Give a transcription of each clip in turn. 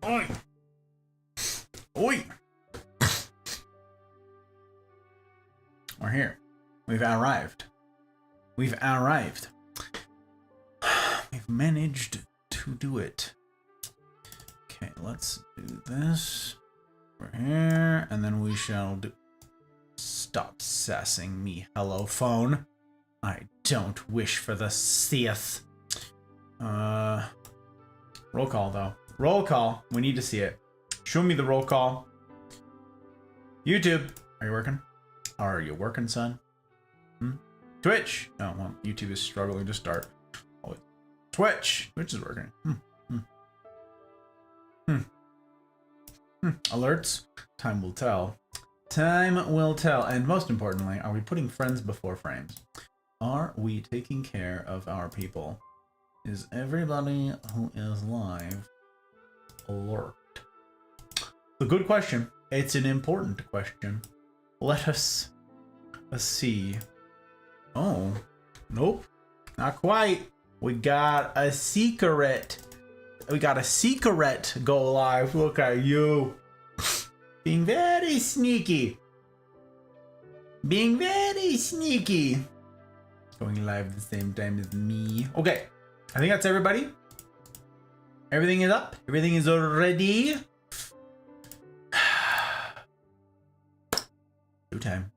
Oi! Oi! We're here. We've arrived. We've arrived. We've managed to do it. Okay, let's do this. We're here, and then we shall do... Stop sassing me, hello phone. I don't wish for the seeth. Roll call, though. Roll call. We need to see it. Show me the roll call. YouTube. Are you working? Are you working, son? Twitch. Oh, well, YouTube is struggling to start. Oh, Twitch. Twitch is working. Alerts. Time will tell. Time will tell. And most importantly, are we putting friends before frames? Are we taking care of our people? Is everybody who is live alert? A good question. It's an important question. Let us see. Oh, nope, not quite. We got a secret. We got a secret go live. Look at you. Being very sneaky. Being very sneaky. Going live at the same time as me. Okay, I think that's everybody. Everything is up. Everything is ready. Time.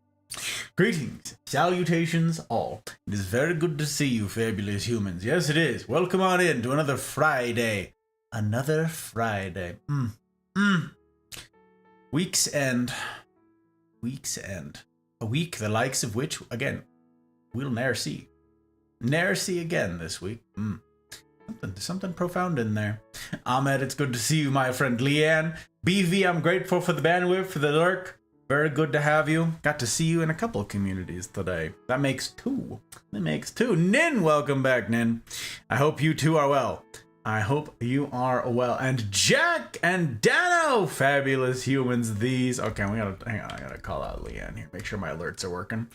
Greetings, salutations all. It is very good to see you, fabulous humans. Yes, it is. Welcome on in to another Friday. Another Friday. Week's end. Week's end. A week the likes of which, again, we'll ne'er see. Ne'er see again this week. Something profound in there. Ahmed, it's good to see you, my friend. Leanne. BV, I'm grateful for the bandwidth, for the lurk. Very good to have you. Got to see you in a couple of communities today. That makes two. That makes two. Nin, welcome back, Nin. I hope you two are well. I hope you are well. And Jack and Dano, fabulous humans these. Okay, we gotta, hang on, I gotta call out Leanne here. Make sure my alerts are working.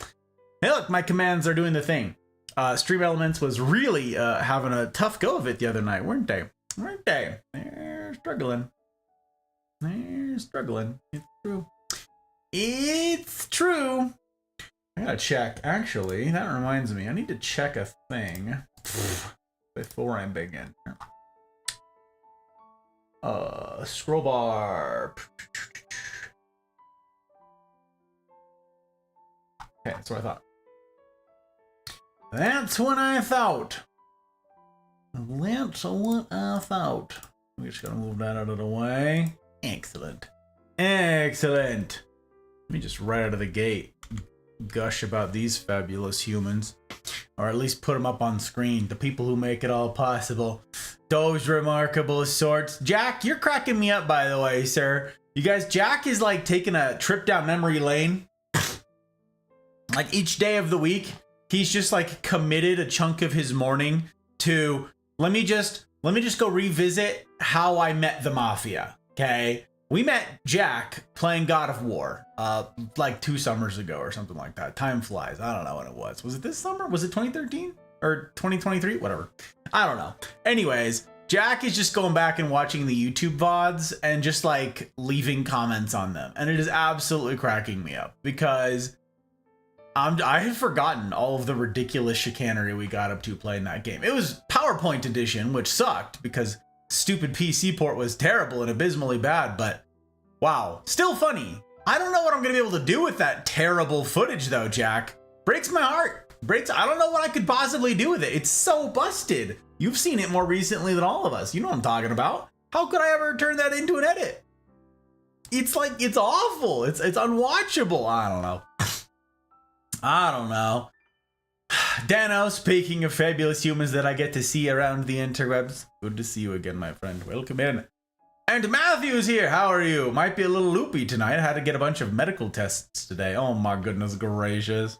Hey, look, my commands are doing the thing. Stream Elements was really having a tough go of it the other night, weren't they? Weren't they? They're struggling. They're struggling. It's true. It's true. I gotta check. Actually, that reminds me. I need to check a thing before I begin. Scroll bar. Okay, that's what I thought. That's what I thought. That's what I thought. We just gotta move that out of the way. Excellent. Excellent. Let me just right out of the gate gush about these fabulous humans, or at least put them up on screen. The people who make it all possible. Those remarkable sorts. Jack, you're cracking me up, by the way, sir. You guys, Jack is like taking a trip down memory lane. Like each day of the week, he's just like committed a chunk of his morning to let me just go revisit how I met the Mafia. Okay. We met Jack playing God of War, like 2 summers ago or something like that. Time flies. I don't know when it was. Was it this summer? Was it 2013 or 2023? Whatever. I don't know. Anyways, Jack is just going back and watching the YouTube VODs and just like leaving comments on them. And it is absolutely cracking me up because I had forgotten all of the ridiculous chicanery we got up to playing that game. It was PowerPoint edition, which sucked because stupid PC port was terrible and abysmally bad, but wow, still funny. I don't know what I'm gonna be able to do with that terrible footage though, Jack. Breaks my heart. I don't know what I could possibly do with it. It's so busted. You've seen it more recently than all of us. You know what I'm talking about. How could I ever turn that into an edit? It's like, it's awful. It's unwatchable. I don't know. I don't know. Dano, speaking of fabulous humans that I get to see around the interwebs. Good to see you again, my friend. Welcome in. And Matthew's here. How are you? Might be a little loopy tonight. I had to get a bunch of medical tests today. Oh my goodness gracious.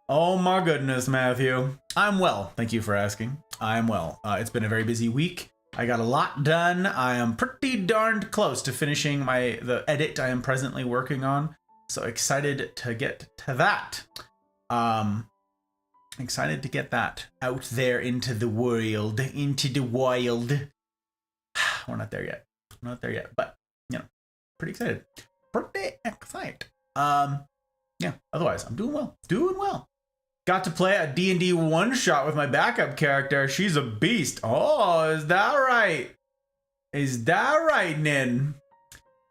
Oh my goodness, Matthew. I'm well. Thank you for asking. I'm well. It's been a very busy week. I got a lot done. I am pretty darned close to finishing the edit I am presently working on. So excited to get to that. Excited to get that out there into the world, into the wild. We're not there yet. not there yet, but you know, pretty excited. Pretty excited. Yeah, otherwise I'm doing well. Got to play a D&D one shot with my backup character. She's a beast. Oh, is that right? Is that right, Nin?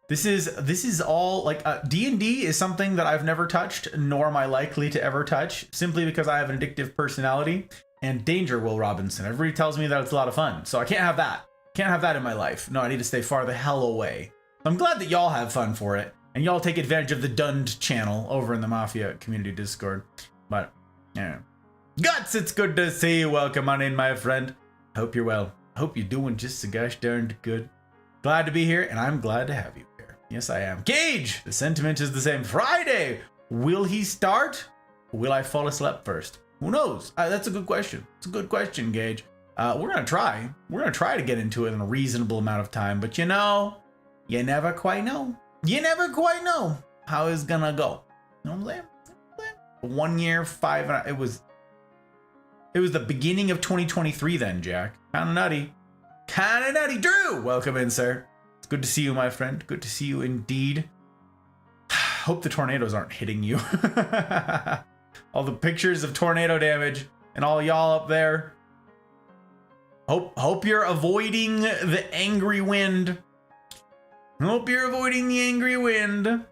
This is all like D&D is something that I've never touched, nor am I likely to ever touch, simply because I have an addictive personality. And danger, Will Robinson. Everybody tells me that it's a lot of fun, so I can't have that. Can't have that in my life. No, I need to stay far the hell away. I'm glad that y'all have fun for it, and y'all take advantage of the Dund channel over in the Mafia community Discord. But yeah, Guts, it's good to see you. Welcome on in, my friend. Hope you're well. Hope you're doing just so gosh darned good. Glad to be here, and I'm glad to have you here. Yes, I am. Gage, the sentiment is the same. Friday, will he start? Or will I fall asleep first? Who knows? That's a good question. It's a good question, Gage. We're gonna try. We're gonna try to get into it in a reasonable amount of time, but you know, you never quite know. You never quite know how it's gonna go. You know what I'm saying? 1 year, 5. It was the beginning of 2023 then, Jack. Kind of nutty. Kind of nutty. Drew, welcome in, sir. It's good to see you, my friend. Good to see you indeed. Hope the tornadoes aren't hitting you. All the pictures of tornado damage and all y'all up there. Hope you're avoiding the angry wind. Hope you're avoiding the angry wind.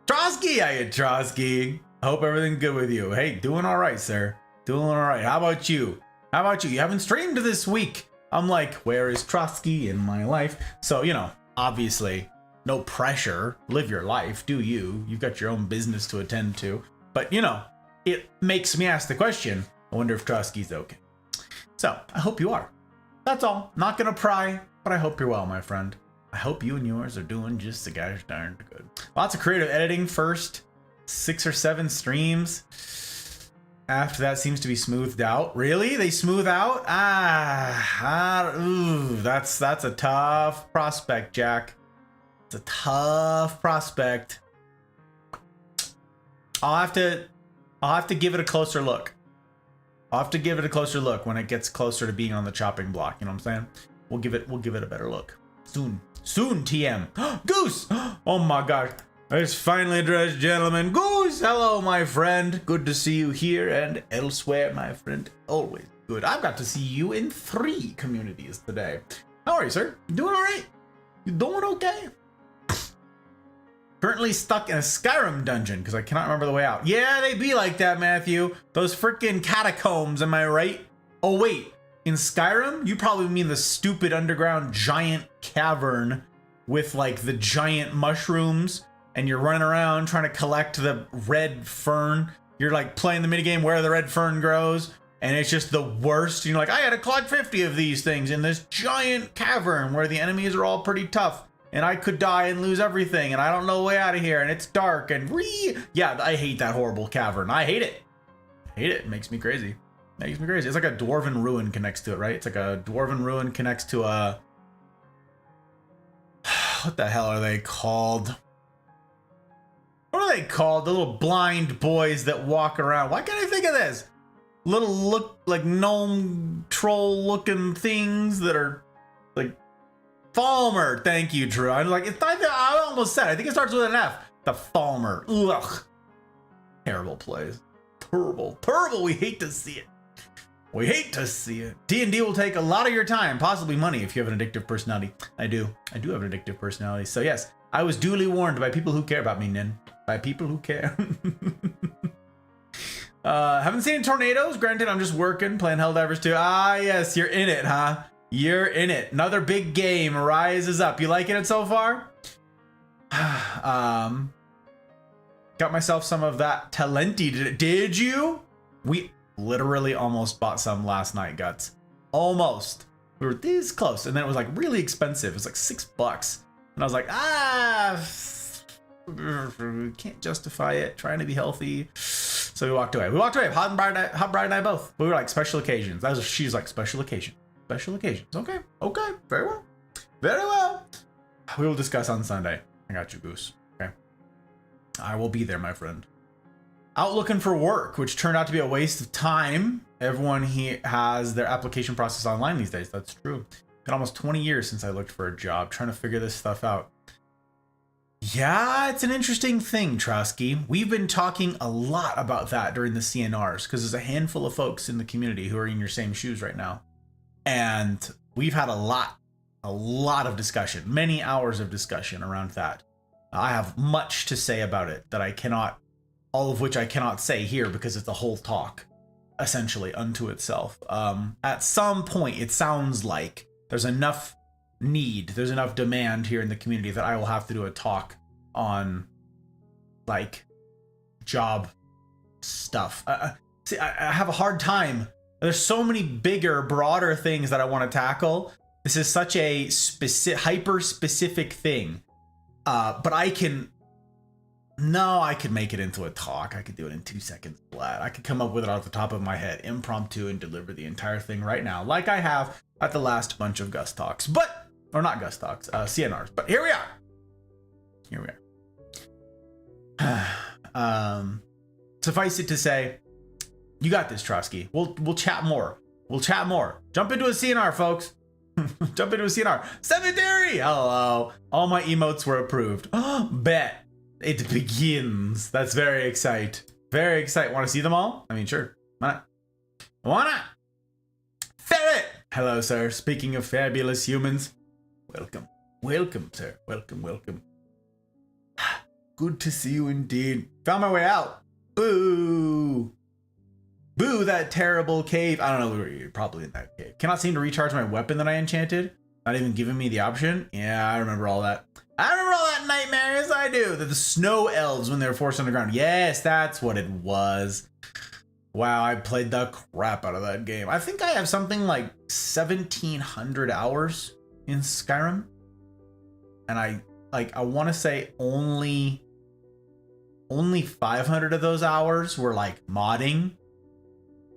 Trotsky, hiya, Trotsky. Hope everything's good with you. Hey, doing all right, sir. Doing all right. How about you? How about you? You haven't streamed this week. I'm like, where is Trotsky in my life? So, you know, obviously, no pressure. Live your life. Do you? You've got your own business to attend to. But, you know, it makes me ask the question, I wonder if Trotsky's okay. So, I hope you are. That's all. Not gonna pry, but I hope you're well, my friend. I hope you and yours are doing just a gosh darn good. Lots of creative editing first. 6 or 7 streams. After that seems to be smoothed out. Really? They smooth out? Ooh, that's a tough prospect, Jack. It's a tough prospect. I'll have to give it a closer look. I'll have to give it a closer look when it gets closer to being on the chopping block. You know what I'm saying? We'll give it a better look soon. Soon, TM. Goose. Oh my gosh. It's finally dressed, gentlemen. Goose, hello, my friend. Good to see you here and elsewhere, my friend. Always good. I've got to see you in 3 communities today. How are you, sir? You doing all right? You doing okay? Currently stuck in a Skyrim dungeon because I cannot remember the way out. Yeah, they be like that, Matthew. Those freaking catacombs, am I right? Oh, wait. In Skyrim, you probably mean the stupid underground giant cavern with, like, the giant mushrooms, and you're running around trying to collect the red fern. You're, like, playing the minigame where the red fern grows, and it's just the worst. You're like, I had to collect 50 of these things in this giant cavern where the enemies are all pretty tough, and I could die and lose everything, and I don't know the way out of here, and it's dark, and yeah, I hate that horrible cavern. I hate it. I hate it. It makes me crazy. That makes me crazy. It's like a dwarven ruin connects to it, right? It's like a dwarven ruin connects to a... What the hell are they called? What are they called? The little blind boys that walk around. Why can't I think of this? Little look like gnome troll looking things that are like... Falmer. Thank you, Drew. I'm like, it's not, I almost said it. I think it starts with an F. The Falmer. Ugh. Terrible plays. Terrible. Terrible. We hate to see it. We hate to see it. D&D will take a lot of your time, possibly money, if you have an addictive personality. I do have an addictive personality. So yes, I was duly warned by people who care about me, Nin. By people who care. Haven't seen tornadoes. Granted, I'm just working, playing Helldivers 2. Ah, yes, you're in it, huh? You're in it. Another big game rises up. You liking it so far? Got myself some of that Talenti. Did you? We literally almost bought some last night, Guts. Almost. We were this close, and then it was like really expensive. It was like $6, and I was like, can't justify it. Trying to be healthy, so we walked away. Hot Bride and I both. We were like special occasions. She's like special occasions. Okay, very well. We will discuss on Sunday. I got you, Goose. Okay, I will be there, my friend. Out looking for work, which turned out to be a waste of time. Everyone has their application process online these days. That's true. Been almost 20 years since I looked for a job, trying to figure this stuff out. Yeah, it's an interesting thing, Trotsky. We've been talking a lot about that during the CNRs because there's a handful of folks in the community who are in your same shoes right now. And we've had a lot of discussion, many hours of discussion around that. I have much to say about it that I cannot, all of which I cannot say here because it's a whole talk, essentially, unto itself. At some point, it sounds like there's enough need, there's enough demand here in the community that I will have to do a talk on, like, job stuff. See, I have a hard time. There's so many bigger, broader things that I want to tackle. This is such a hyper-specific thing. But I can make it into a talk. I could do it in 2 seconds flat. I could come up with it off the top of my head, impromptu, and deliver the entire thing right now, like I have at the last bunch of Gus Talks. Or not Gus Talks, CNRs. But here we are. Suffice it to say, you got this, Trotsky. We'll chat more. Jump into a CNR, folks. Jump into a CNR. Cemetery! Hello. All my emotes were approved. Bet. It begins. That's very exciting. Very exciting. Want to see them all? I mean, sure. Why not? Ferret! Hello, sir. Speaking of fabulous humans. Welcome. Welcome, sir. Welcome. Good to see you indeed. Found my way out. Boo! Boo, that terrible cave. I don't know, you're probably in that cave. Cannot seem to recharge my weapon that I enchanted. Not even giving me the option. Yeah, I remember all that. Nightmare, yes I do. The snow elves when they were forced underground. Yes, that's what it was. Wow, I played the crap out of that game. I think I have something like 1,700 hours in Skyrim. And I want to say only 500 of those hours were like modding.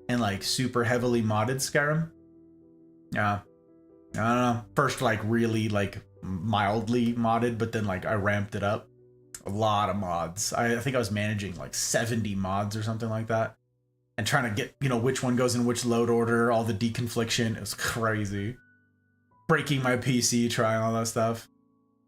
And like super heavily modded Skyrim. Yeah. I don't know. First like really like mildly modded, but then like I ramped it up. A lot of mods. I think I was managing like 70 mods or something like that. And trying to get, which one goes in which load order, all the deconfliction. It was crazy. Breaking my PC, trying all that stuff.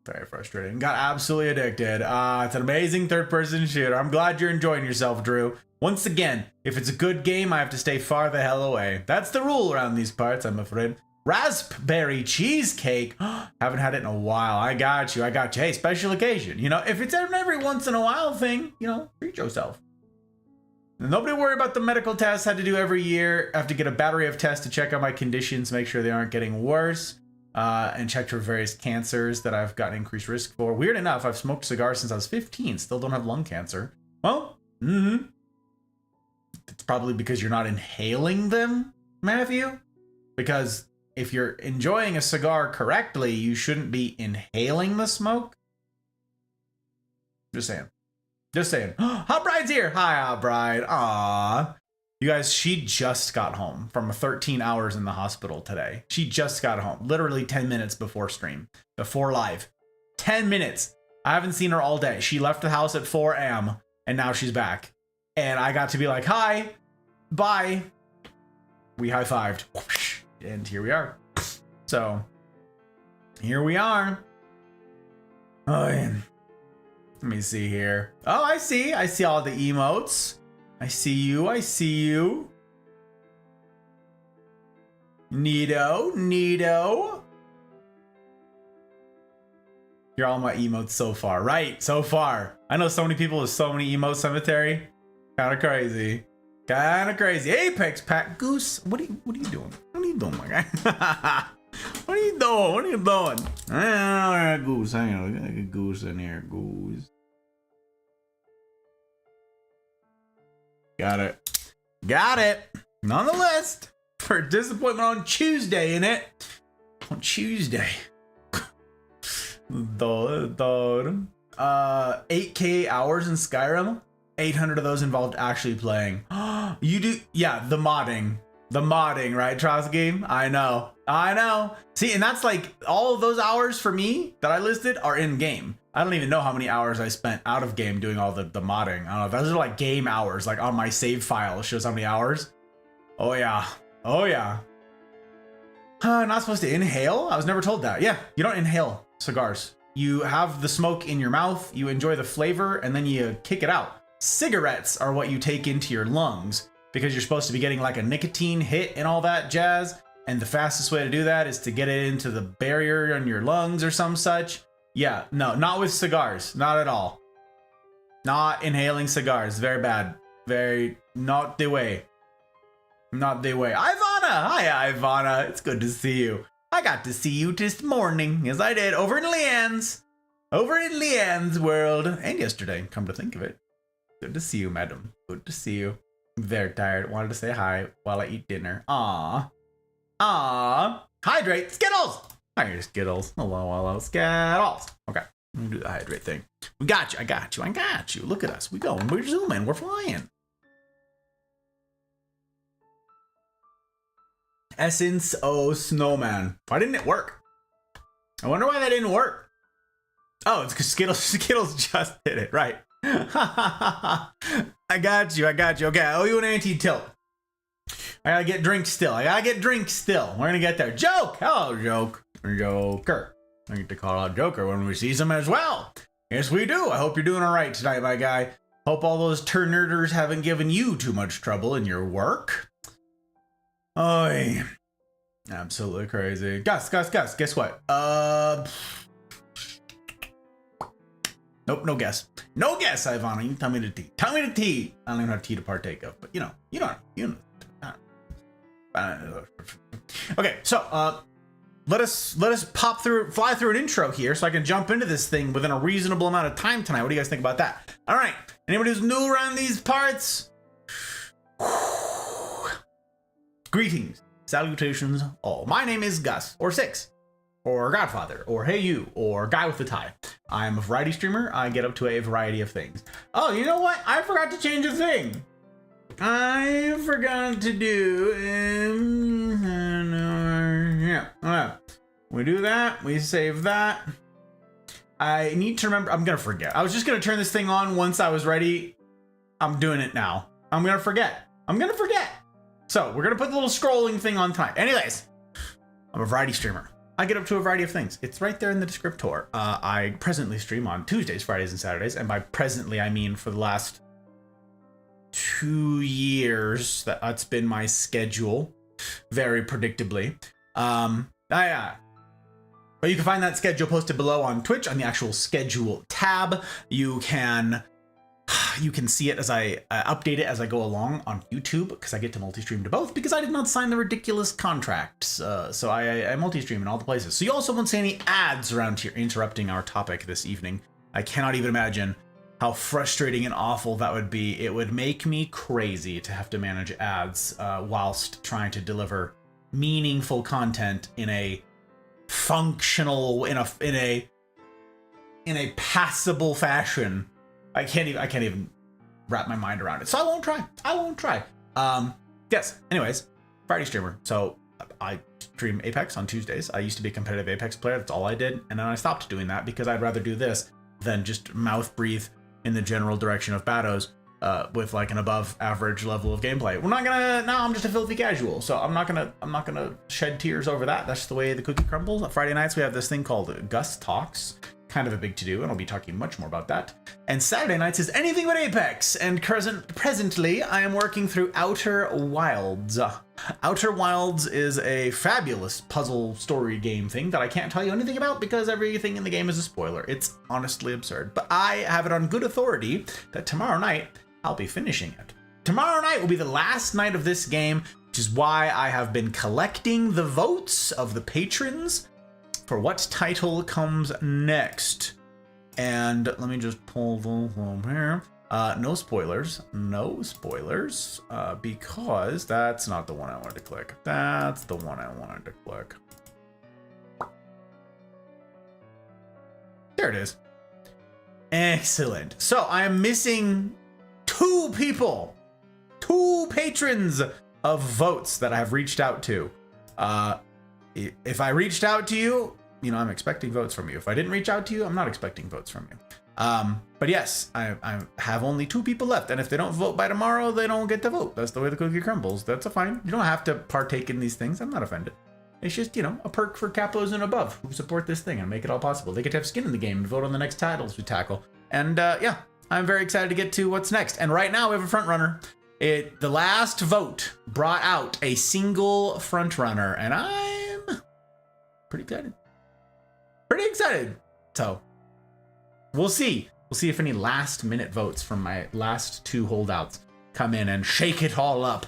Very frustrating. Got absolutely addicted. It's an amazing third-person shooter. I'm glad you're enjoying yourself, Drew. Once again, if it's a good game, I have to stay far the hell away. That's the rule around these parts, I'm afraid. Raspberry cheesecake. Haven't had it in a while. I got you. Hey, special occasion. If it's an every once in a while thing, treat yourself. Nobody worry about the medical tests I had to do every year. I have to get a battery of tests to check out my conditions, make sure they aren't getting worse. And checked for various cancers that I've got increased risk for. Weird enough, I've smoked cigars since I was 15. Still don't have lung cancer. Well, it's probably because you're not inhaling them, Matthew. Because if you're enjoying a cigar correctly, you shouldn't be inhaling the smoke. Just saying. Hot Bride's here. Hi, Hot Bride. Aww. You guys, she just got home from 13 hours in the hospital today. She just got home, literally 10 minutes before stream, before live. 10 minutes. I haven't seen her all day. She left the house at 4 a.m. and now she's back. And I got to be like, hi, bye. We high-fived. And here we are. So, here we are. Oh, man. Let me see here. Oh, I see all the emotes. I see you. Neato. You're all my emotes so far. Right, so far. I know so many people with so many emotes, Cemetery. Kinda crazy. Apex Pack Goose. What are you doing? What are you doing, my guy? What are you doing? Goose. Hang on. We got a goose in here. Goose. Got it. On the list for disappointment on Tuesday, innit? On Tuesday. 8K hours in Skyrim. 800 of those involved actually playing. You do, yeah, the modding, right, Trotsky? I know. See, and that's like all of those hours for me that I listed are in game. I don't even know how many hours I spent out of game doing all the modding. I don't know. Those are like game hours, like on my save file. It shows how many hours. Oh yeah. Not supposed to inhale? I was never told that. Yeah, you don't inhale cigars. You have the smoke in your mouth, you enjoy the flavor, and then you kick it out. Cigarettes are what you take into your lungs because you're supposed to be getting like a nicotine hit and all that jazz. And the fastest way to do that is to get it into the barrier on your lungs or some such. Yeah, no, not with cigars. Not at all. Not inhaling cigars. Very bad. Very not the way. Not the way. Ivana! Hi, Ivana. It's good to see you. I got to see you this morning, as I did over in Leanne's. Over in Leanne's world. And yesterday, come to think of it. Good to see you, madam. Good to see you. I'm very tired. Wanted to say hi while I eat dinner. Aww. Aww. Hydrate. Skittles! Hi, Skittles. Hello, Skittles. Okay. Let me do the hydrate thing. We got you. I got you. I got you. Look at us. We going. We're zooming. We're flying. Essence O Snowman. Why didn't it work? I wonder why that didn't work. Oh, it's because Skittles just did it. Right. I got you. Okay, I owe you an anti-tilt. I gotta get drinks still. We're gonna get there. Joke! Hello, Joker. I get to call out Joker when we see him as well. Yes, we do. I hope you're doing all right tonight, my guy. Hope all those turnerders haven't given you too much trouble in your work. Oy. Absolutely crazy. Gus, guess what? Nope, no guess. No guess, Ivana. You tell me the tea. Tell me the tea. I don't even have tea to partake of, but you know. Okay, so let us fly through an intro here so I can jump into this thing within a reasonable amount of time tonight. What do you guys think about that? All right. Anybody who's new around these parts? Greetings, salutations, all. My name is Gus, or Six, or Godfather, or Hey You, or Guy with the Tie. I'm a variety streamer. I get up to a variety of things. Oh, you know what? I forgot to change a thing. I forgot to do. We do that. We save that. I need to remember. I'm gonna forget. I was just gonna turn this thing on once I was ready. I'm doing it now. I'm gonna forget. So we're gonna put the little scrolling thing on tonight. Anyways, I'm a variety streamer. I get up to a variety of things. It's right there in the descriptor. I presently stream on Tuesdays, Fridays, and Saturdays. And by presently, I mean for the last 2 years. That's been my schedule, very predictably. But you can find that schedule posted below on Twitch on the actual schedule tab. You can see it as I update it as I go along on YouTube, because I get to multi-stream to both because I did not sign the ridiculous contracts. So I multi-stream in all the places. So you also won't see any ads around here interrupting our topic this evening. I cannot even imagine how frustrating and awful that would be. It would make me crazy to have to manage ads whilst trying to deliver meaningful content in a functional, in a passable fashion. I can't even wrap my mind around it. So I won't try. Yes. Anyways, Friday streamer. So I stream Apex on Tuesdays. I used to be a competitive Apex player. That's all I did. And then I stopped doing that because I'd rather do this than just mouth breathe in the general direction of Bados with like an above average level of gameplay. I'm just a filthy casual. So I'm not gonna shed tears over that. That's the way the cookie crumbles. Friday nights, we have this thing called Gus Talks. Kind of a big to-do, and I'll be talking much more about that. And Saturday nights is anything but Apex, and presently I am working through Outer Wilds. Outer Wilds is a fabulous puzzle story game thing that I can't tell you anything about because everything in the game is a spoiler. It's honestly absurd, but I have it on good authority that tomorrow night I'll be finishing it. Tomorrow night will be the last night of this game, which is why I have been collecting the votes of the patrons for what title comes next. And let me just pull the from here. No spoilers, because that's not the one I wanted to click. That's the one I wanted to click. There it is. Excellent. So I am missing 2 people, 2 patrons of votes that I have reached out to. If I reached out to you, I'm expecting votes from you. If I didn't reach out to you, I'm not expecting votes from you. But yes, I have only 2 people left. And if they don't vote by tomorrow, they don't get to vote. That's the way the cookie crumbles. That's fine. You don't have to partake in these things. I'm not offended. It's just, you know, a perk for capos and above who support this thing and make it all possible. They get to have skin in the game and vote on the next titles we tackle. And yeah, I'm very excited to get to what's next. And right now we have a front runner. The last vote brought out a single front runner, and I'm pretty excited. Pretty excited. So we'll see. We'll see if any last minute votes from my last 2 holdouts come in and shake it all up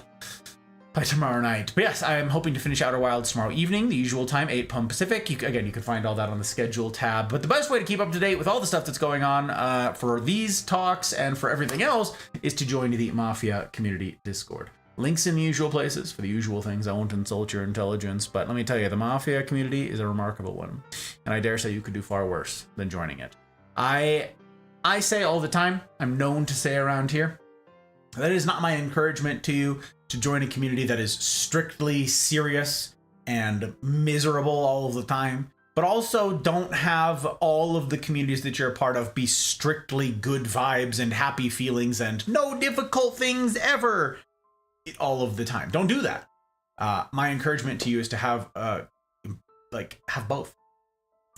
by tomorrow night. But yes, I'm hoping to finish Outer Wilds tomorrow evening, the usual time, 8 p.m. Pacific. You can find all that on the schedule tab. But the best way to keep up to date with all the stuff that's going on for these talks and for everything else is to join the Mafia Community Discord. Links in the usual places for the usual things. I won't insult your intelligence, but let me tell you, the Mafia community is a remarkable one. And I dare say you could do far worse than joining it. I say all the time, I'm known to say around here, that is not my encouragement to you to join a community that is strictly serious and miserable all of the time, but also don't have all of the communities that you're a part of be strictly good vibes and happy feelings and no difficult things ever all of the time. Don't do that. My encouragement to you is to have both.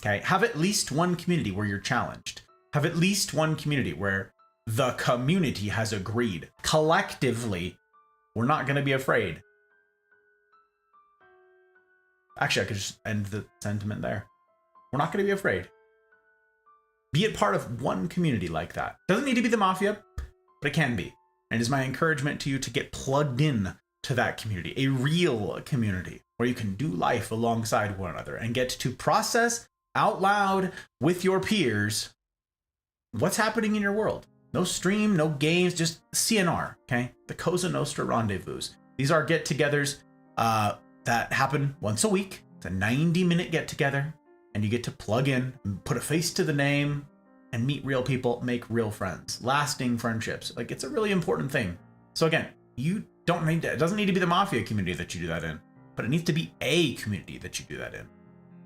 Okay, have at least one community where you're challenged. Have at least one community where the community has agreed collectively, we're not going to be afraid. Actually, I could just end the sentiment there. We're not going to be afraid. Be it part of one community like that. Doesn't need to be the Mafia, but it can be. And it is my encouragement to you to get plugged in to that community, a real community where you can do life alongside one another and get to process out loud with your peers what's happening in your world. No stream, no games, just CNR, okay? The Cosa Nostra Rendezvous. These are get-togethers that happen once a week. It's a 90-minute get-together, and you get to plug in, put a face to the name, and meet real people, make real friends, lasting friendships. Like, it's a really important thing. So again, you don't need to, it doesn't need to be the Mafia community that you do that in, but it needs to be a community that you do that in.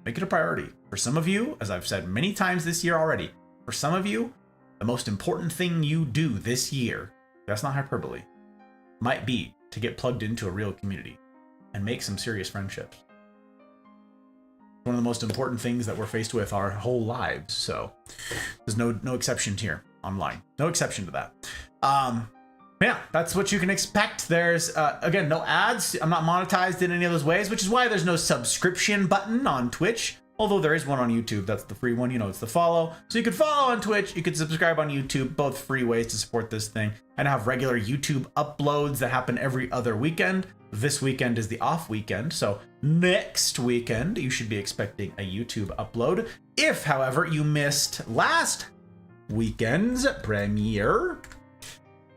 Make it a priority. For some of you, as I've said many times this year already, for some of you, the most important thing you do this year, that's not hyperbole, might be to get plugged into a real community and make some serious friendships. One of the most important things that we're faced with our whole lives. So there's no exception here online. No exception to that. Yeah, that's what you can expect. There's, again, no ads. I'm not monetized in any of those ways, which is why there's no subscription button on Twitch. Although there is one on YouTube, that's the free one, you know, it's the follow. So you could follow on Twitch, you could subscribe on YouTube, both free ways to support this thing. And have regular YouTube uploads that happen every other weekend. This weekend is the off weekend, so next weekend you should be expecting a YouTube upload. If, however, you missed last weekend's premiere,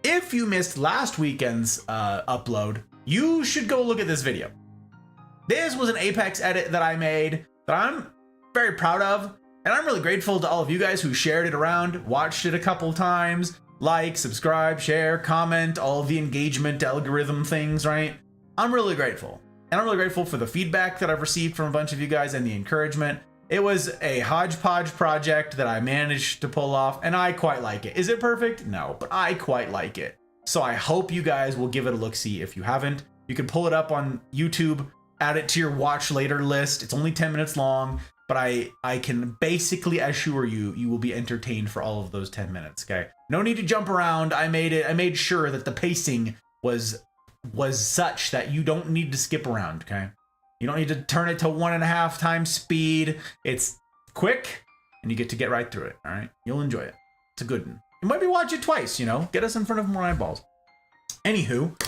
if you missed last weekend's upload, you should go look at this video. This was an Apex edit that I made that I'm very proud of, and I'm really grateful to all of you guys who shared it around, watched it a couple times, like, subscribe, share, comment, all of the engagement algorithm things, right? I'm really grateful. And I'm really grateful for the feedback that I've received from a bunch of you guys and the encouragement. It was a hodgepodge project that I managed to pull off, and I quite like it. Is it perfect? No, but I quite like it. So I hope you guys will give it a look-see if you haven't. You can pull it up on YouTube, add it to your watch later list. It's only 10 minutes long, but I can basically assure you, you will be entertained for all of those 10 minutes, okay? No need to jump around. I made sure that the pacing was such that you don't need to skip around, okay? You don't need to turn it to 1.5 times speed. It's quick, and you get right through it, all right? You'll enjoy it. It's a good one. You might be watching it twice, you know? Get us in front of more eyeballs. Anywho,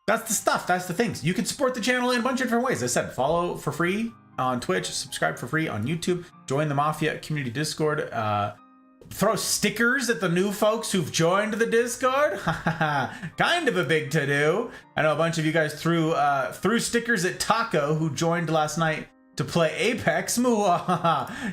that's the stuff. That's the things. You can support the channel in a bunch of different ways. As I said, follow for free on Twitch, subscribe for free on YouTube, join the Mafia Community Discord, throw stickers at the new folks who've joined the Discord. Kind of a big to-do. I know a bunch of you guys threw stickers at Taco, who joined last night to play Apex.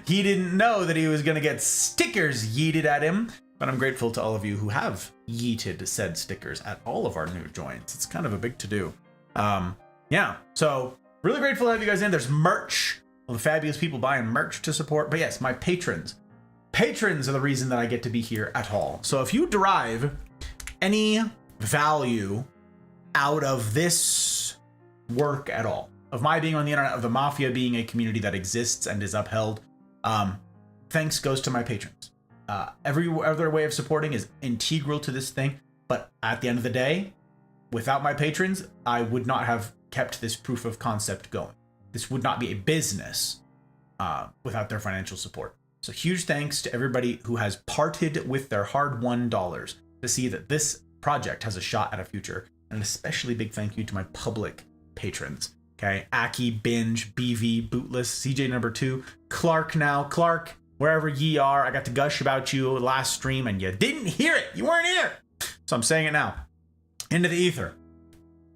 He didn't know that he was going to get stickers yeeted at him. But I'm grateful to all of you who have yeeted said stickers at all of our new joins. It's kind of a big to-do. Yeah, so really grateful to have you guys in. There's merch. All the fabulous people buying merch to support. But yes, my patrons. Patrons are the reason that I get to be here at all. So if you derive any value out of this work at all, of my being on the internet, of the Mafia being a community that exists and is upheld, thanks goes to my patrons. Every other way of supporting is integral to this thing, but at the end of the day, without my patrons, I would not have kept this proof of concept going. This would not be a business without their financial support. So huge thanks to everybody who has parted with their hard-won dollars to see that this project has a shot at a future. And an especially big thank you to my public patrons. Okay, Aki, Binge, BV, Bootless, CJ number 2, Clark now. Clark, wherever ye are, I got to gush about you last stream and you didn't hear it. You weren't here. So I'm saying it now. Into the ether.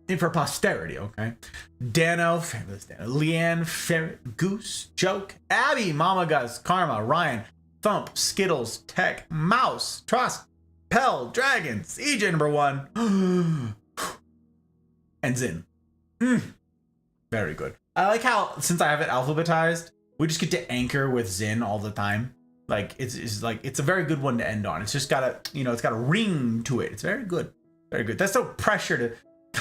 In for posterity, okay? Dano, fabulous Dano, Leanne, Ferret, Goose, Joke, Abby, Mama Gus, Karma, Ryan, Thump, Skittles, Tech, Mouse, Trust, Pell, Dragon, CJ number 1, and Zin. Very good. I like how, since I have it alphabetized, we just get to anchor with Zin all the time. Like, it's like, it's a very good one to end on. It's just got a, it's got a ring to it. It's very good. Very good. That's no pressure to,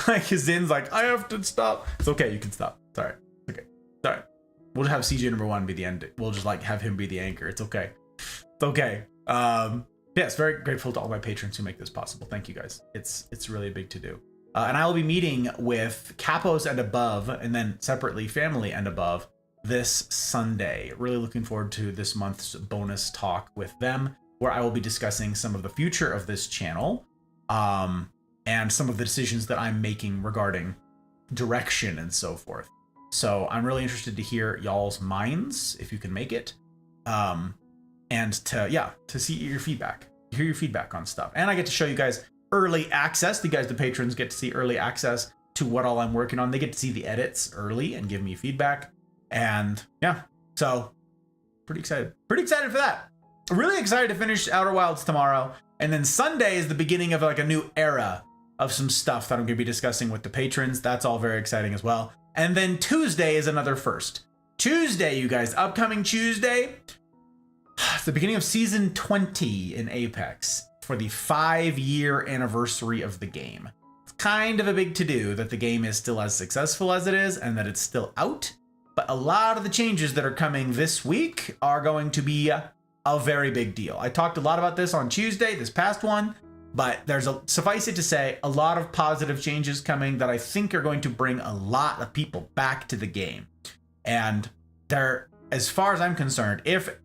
like, Zin's like, I have to stop. It's okay, you can stop. It's all right. Okay. It's all right. We'll just have CJ number 1 be the end. We'll just, like, have him be the anchor. It's okay. It's okay. Yes, very grateful to all my patrons who make this possible. Thank you, guys. It's really big to do. And I will be meeting with Capos and Above, and then separately Family and Above, this Sunday. Really looking forward to this month's bonus talk with them, where I will be discussing some of the future of this channel, and some of the decisions that I'm making regarding direction and so forth. So I'm really interested to hear y'all's minds, if you can make it, and to see your feedback, hear your feedback on stuff. And I get to show you guys early access. The patrons get to see early access to what all I'm working on. They get to see the edits early and give me feedback. And yeah, so pretty excited for that. Really excited to finish Outer Wilds tomorrow. And then Sunday is the beginning of like a new era of some stuff that I'm going to be discussing with the patrons. That's all very exciting as well. And then Tuesday is another first. Tuesday, you guys, upcoming Tuesday, it's the beginning of season 20 in Apex for the 5-year anniversary of the game. It's kind of a big to-do that the game is still as successful as it is and that it's still out. But a lot of the changes that are coming this week are going to be a very big deal. I talked a lot about this on Tuesday, this past one, but suffice it to say, a lot of positive changes coming that I think are going to bring a lot of people back to the game. And they're, as far as I'm concerned, if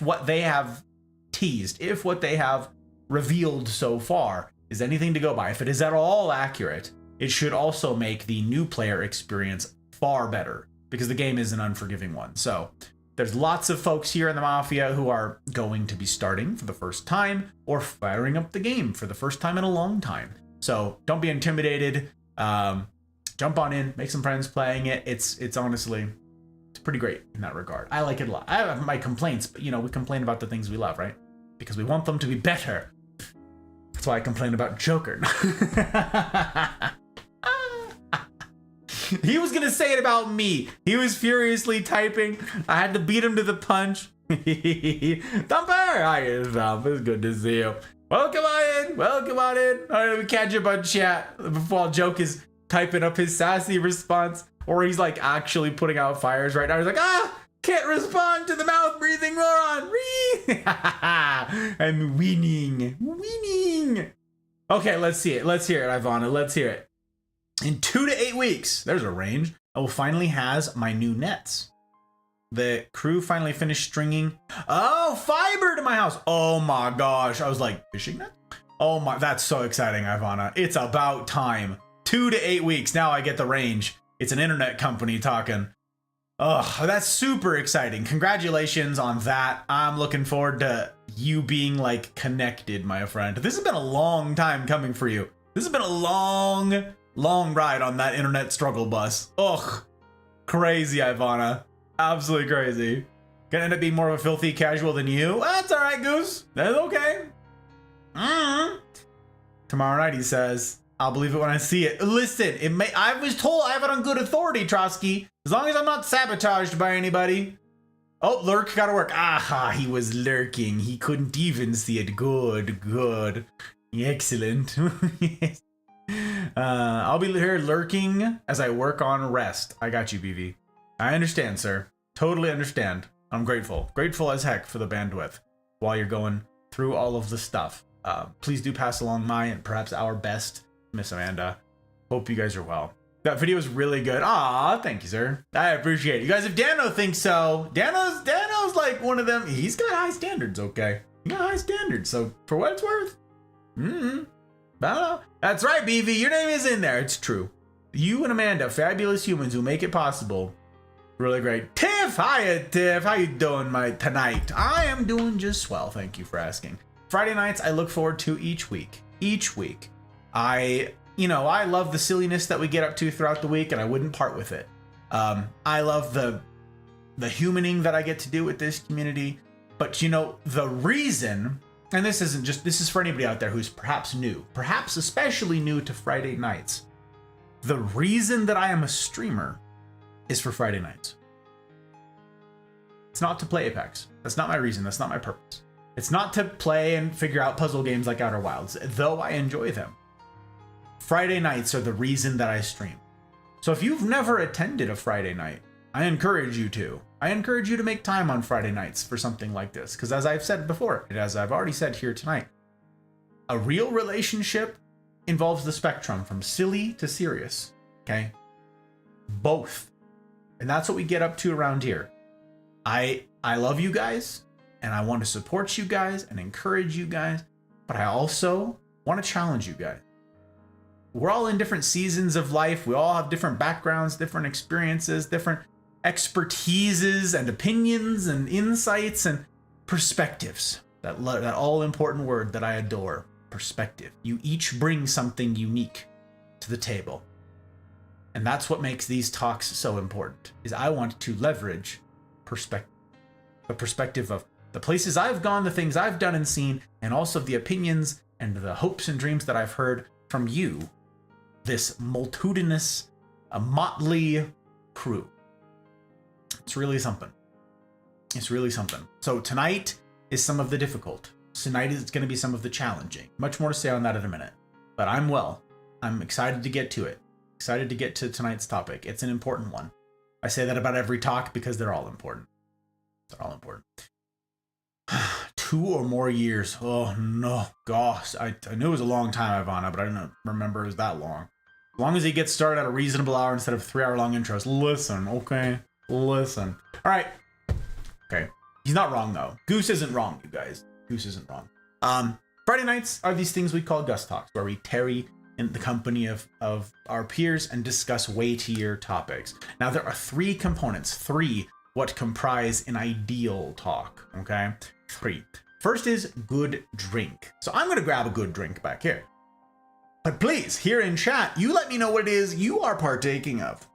what they have teased, if what they have revealed so far is anything to go by, if it is at all accurate, it should also make the new player experience far better, because the game is an unforgiving one. So there's lots of folks here in the Mafia who are going to be starting for the first time or firing up the game for the first time in a long time. So don't be intimidated. Jump on in, make some friends playing it. It's honestly, it's pretty great in that regard. I like it a lot. I have my complaints, but we complain about the things we love, right? Because we want them to be better. That's why I complain about Joker. He was gonna say it about me. He was furiously typing. I had to beat him to the punch. Thumper! Hi, Thump. It's good to see you. Welcome on in. Welcome on in. All right, we catch up on chat while Joke is typing up his sassy response, or he's like actually putting out fires right now. He's like, can't respond to the mouth breathing moron. I'm winning. Okay, let's see it. Let's hear it, Ivana. Let's hear it. In 2 to 8 weeks, there's a range, I will finally has my new nets. The crew finally finished stringing. Oh, fiber to my house. Oh my gosh. I was like, fishing net? Oh my, that's so exciting, Ivana. It's about time. 2 to 8 weeks. Now I get the range. It's an internet company talking. Oh, that's super exciting. Congratulations on that. I'm looking forward to you being like connected, my friend. This has been a long time coming for you. This has been a long ride on that internet struggle bus. Ugh. Crazy, Ivana. Absolutely crazy. Gonna end up being more of a filthy casual than you. That's all right, Goose. That's okay. Tomorrow night, he says. I'll believe it when I see it. Listen, I was told I have it on good authority, Trotsky. As long as I'm not sabotaged by anybody. Oh, lurk, gotta work. Aha, he was lurking. He couldn't even see it. Good. Excellent. I'll be here lurking as I work on rest. I got you, BV. I understand, sir. Totally understand. I'm grateful. Grateful as heck for the bandwidth while you're going through all of the stuff. Please do pass along my and perhaps our best, Miss Amanda. Hope you guys are well. That video was really good. Aw, thank you, sir. I appreciate it. You guys, if Dano thinks so, Dano's like one of them. He's got high standards, okay? He got high standards, so for what it's worth. I don't know. That's right, BV. Your name is in there. It's true. You and Amanda, fabulous humans who make it possible. Really great. Tiff, hiya, Tiff. How you doing, tonight? I am doing just swell. Thank you for asking. Friday nights, I look forward to each week. I love the silliness that we get up to throughout the week, and I wouldn't part with it. I love the humaning that I get to do with this community. But the reason, and this is for anybody out there who's perhaps new, perhaps especially new to Friday nights. The reason that I am a streamer is for Friday nights. It's not to play Apex. That's not my reason. That's not my purpose. It's not to play and figure out puzzle games like Outer Wilds, though I enjoy them. Friday nights are the reason that I stream. So if you've never attended a Friday night, I encourage you to. I encourage you to make time on Friday nights for something like this. Because as I've said before, and as I've already said here tonight, a real relationship involves the spectrum from silly to serious. Okay? Both. And that's what we get up to around here. I love you guys, and I want to support you guys and encourage you guys, but I also want to challenge you guys. We're all in different seasons of life. We all have different backgrounds, different experiences, different expertises and opinions and insights and perspectives. That all important word that I adore, perspective. You each bring something unique to the table. And that's what makes these talks so important, is I want to leverage perspective. The perspective of the places I've gone, the things I've done and seen, and also the opinions and the hopes and dreams that I've heard from you, this multitudinous, motley crew. It's really something. It's really something. So tonight is some of the difficult. Tonight is going to be some of the challenging. Much more to say on that in a minute. But I'm excited to get to it. Excited to get to tonight's topic. It's an important one. I say that about every talk because they're all important. They're all important. 2 or more years. Oh no, gosh. I knew it was a long time, Ivana, but I didn't remember it was that long. As long as he gets started at a reasonable hour instead of 3-hour-long intros. Listen, okay? Listen. All right. Okay. He's not wrong, though. Goose isn't wrong, you guys. Goose isn't wrong. Friday nights are these things we call Gus Talks, where we tarry in the company of our peers and discuss weightier topics. Now, there are 3 components. 3 what comprise an ideal talk, okay? 3. First is good drink. So I'm going to grab a good drink back here. But please, here in chat, you let me know what it is you are partaking of.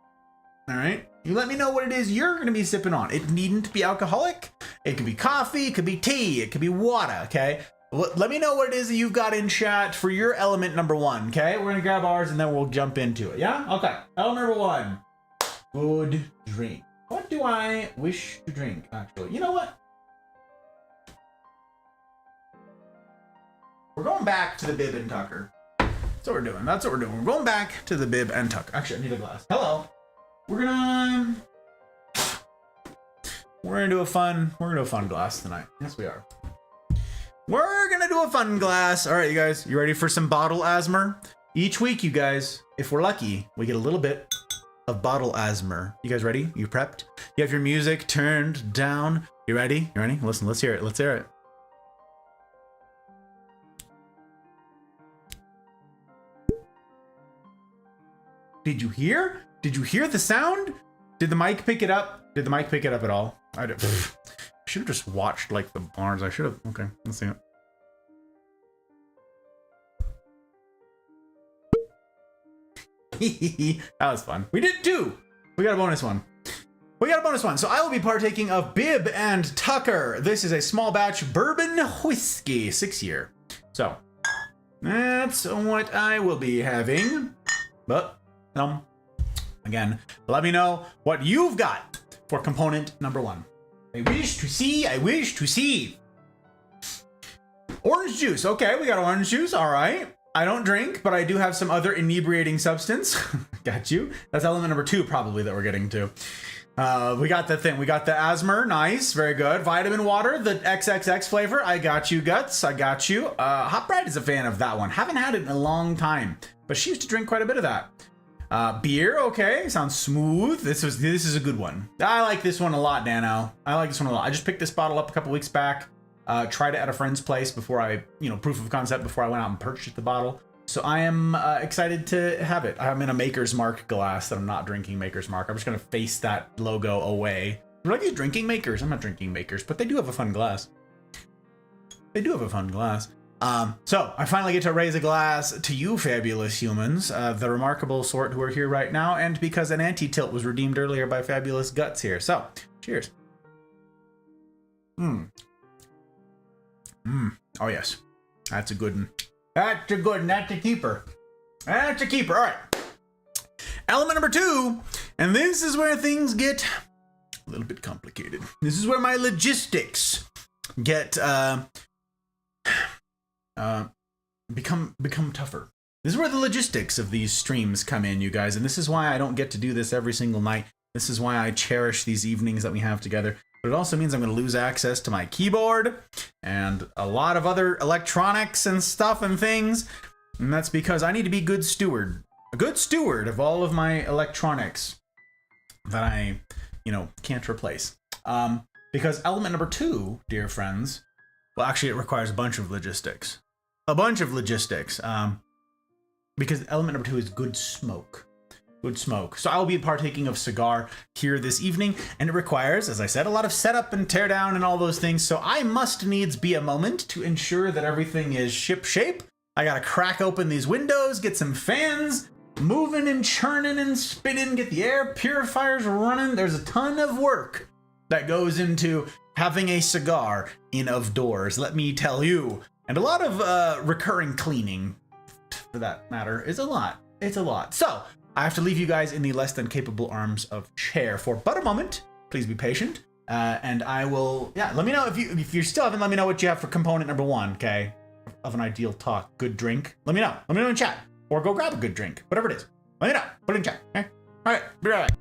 All right? You let me know what it is you're going to be sipping on. It needn't be alcoholic. It could be coffee. It could be tea. It could be water, okay? Let me know what it is that you've got in chat for your element number 1, okay? We're going to grab ours and then we'll jump into it, yeah? Okay. Element number 1, good drink. What do I wish to drink, actually? You know what? We're going back to the Bib and Tucker. That's what we're doing. That's what we're doing. We're going back to the Bib and Tucker. Actually, I need a glass. Hello. We're gonna do a fun glass tonight. Yes, we are. We're gonna do a fun glass. All right, you guys, you ready for some bottle asthma? Each week, you guys, if we're lucky, we get a little bit of bottle asthma. You guys ready? You prepped? You have your music turned down. You ready? You ready? Listen, let's hear it. Let's hear it. Did you hear? Did you hear the sound? Did the mic pick it up? Did the mic pick it up at all? I should have just watched like the bars. I should have. Okay, let's see it. That was fun. We did 2. We got a bonus one. So I will be partaking of Bib and Tucker. This is a small batch bourbon whiskey, 6-year. So that's what I will be having. But again, let me know what you've got for component number 1. I wish to see. Orange juice. Okay, we got orange juice. All right. I don't drink, but I do have some other inebriating substance. Got you. That's element number 2 probably that we're getting to. We got the thing. We got the Asmer. Nice. Very good. Vitamin water, the XXX flavor. I got you, Guts. I got you. Hot Bride is a fan of that one. Haven't had it in a long time, but she used to drink quite a bit of that. Beer. Okay. Sounds smooth. This is a good one. I like this one a lot, Dano. I like this one a lot. I just picked this bottle up a couple weeks back. Tried it at a friend's place before I, proof of concept before I went out and purchased the bottle. So I am excited to have it. I'm in a Maker's Mark glass that I'm not drinking Maker's Mark. I'm just going to face that logo away. We're like, you drinking Makers? I'm not drinking Makers, but they do have a fun glass. They do have a fun glass. So I finally get to raise a glass to you, fabulous humans, the remarkable sort who are here right now, and because an anti-tilt was redeemed earlier by fabulous Guts here. So, cheers. Oh yes, that's a good one. That's a good one. That's a keeper. That's a keeper. All right. Element number 2, and this is where things get a little bit complicated. This is where my logistics get become tougher. This is where the logistics of these streams come in, you guys, and this is why I don't get to do this every single night. This is why I cherish these evenings that we have together. But it also means I'm going to lose access to my keyboard and a lot of other electronics and stuff and things. And that's because I need to be a good steward of all of my electronics that I, can't replace. Because element number 2, dear friends, well, actually it requires a bunch of logistics. Because element number 2 is good smoke. Good smoke. So I'll be partaking of cigar here this evening, and it requires, as I said, a lot of setup and tear down and all those things. So I must needs be a moment to ensure that everything is ship shape. I gotta crack open these windows, get some fans moving and churning and spinning, get the air purifiers running. There's a ton of work that goes into having a cigar in of doors, let me tell you. And a lot of recurring cleaning, for that matter, is a lot. It's a lot. So I have to leave you guys in the less than capable arms of Chair for but a moment. Please be patient. And I will, let me know if you still haven't, let me know what you have for component number 1, okay? Of an ideal talk. Good drink. Let me know. Let me know in chat. Or go grab a good drink. Whatever it is. Let me know. Put it in chat, okay? All right. Be right back.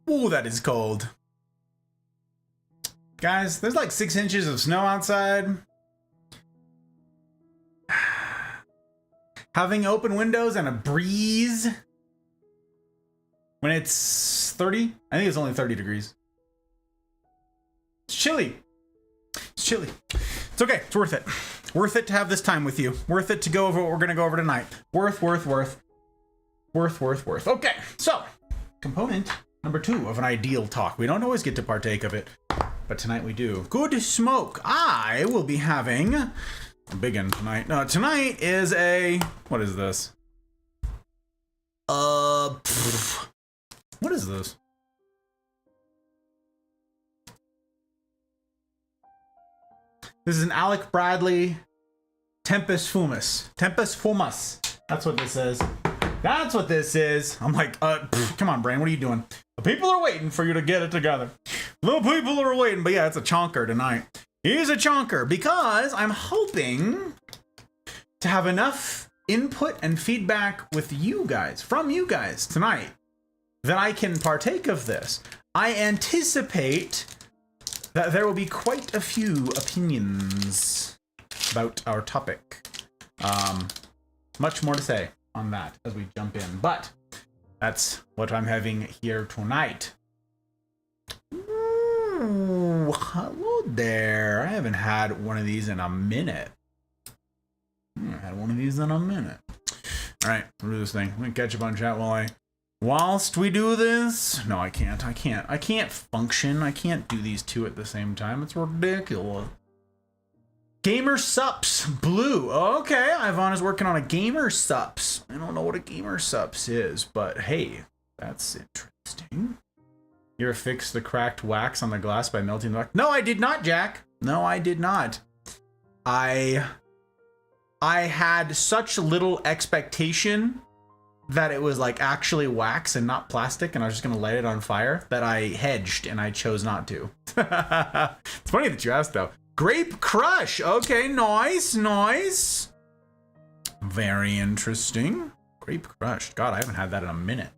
Ooh, that is cold. Guys, there's like 6 inches of snow outside. Having open windows and a breeze when it's 30, I think it's only 30 degrees. It's chilly. It's chilly. It's okay. It's worth it. Worth it to have this time with you. Worth it to go over what we're going to go over tonight. Worth. Okay, so component number 2 of an ideal talk. We don't always get to partake of it, but tonight we do. Good smoke. I will be having a big one tonight. No, tonight is a, what is this? What is this? This is an Alec Bradley Tempus Fumus. Tempus Fumus. That's what this is. That's what this is. I'm like, come on, Brain, what are you doing? The people are waiting for you to get it together. The people are waiting. But yeah, it's a chonker tonight. He's a chonker because I'm hoping to have enough input and feedback with you guys, from you guys tonight, that I can partake of this. I anticipate that there will be quite a few opinions about our topic. Much more to say on that as we jump in, but that's what I'm having here tonight. Ooh, hello there. I haven't had one of these in a minute. I haven't had one of these in a minute. All right, we'll do this thing. I'm gonna catch up on chat whilst we do this. No, I can't function. I can't do these two at the same time. It's ridiculous. Gamer Sups Blue. Okay, Ivan is working on a Gamer Sups. I don't know what a Gamer Sups is, but hey, that's interesting. You ever fix the cracked wax on the glass by melting the wax? No, I did not, Jack. No, I did not. I had such little expectation that it was like actually wax and not plastic, and I was just gonna light it on fire, that I hedged and I chose not to. It's funny that you asked though. Grape Crush. Okay, nice. Very interesting. Grape Crush. God, I haven't had that in a minute.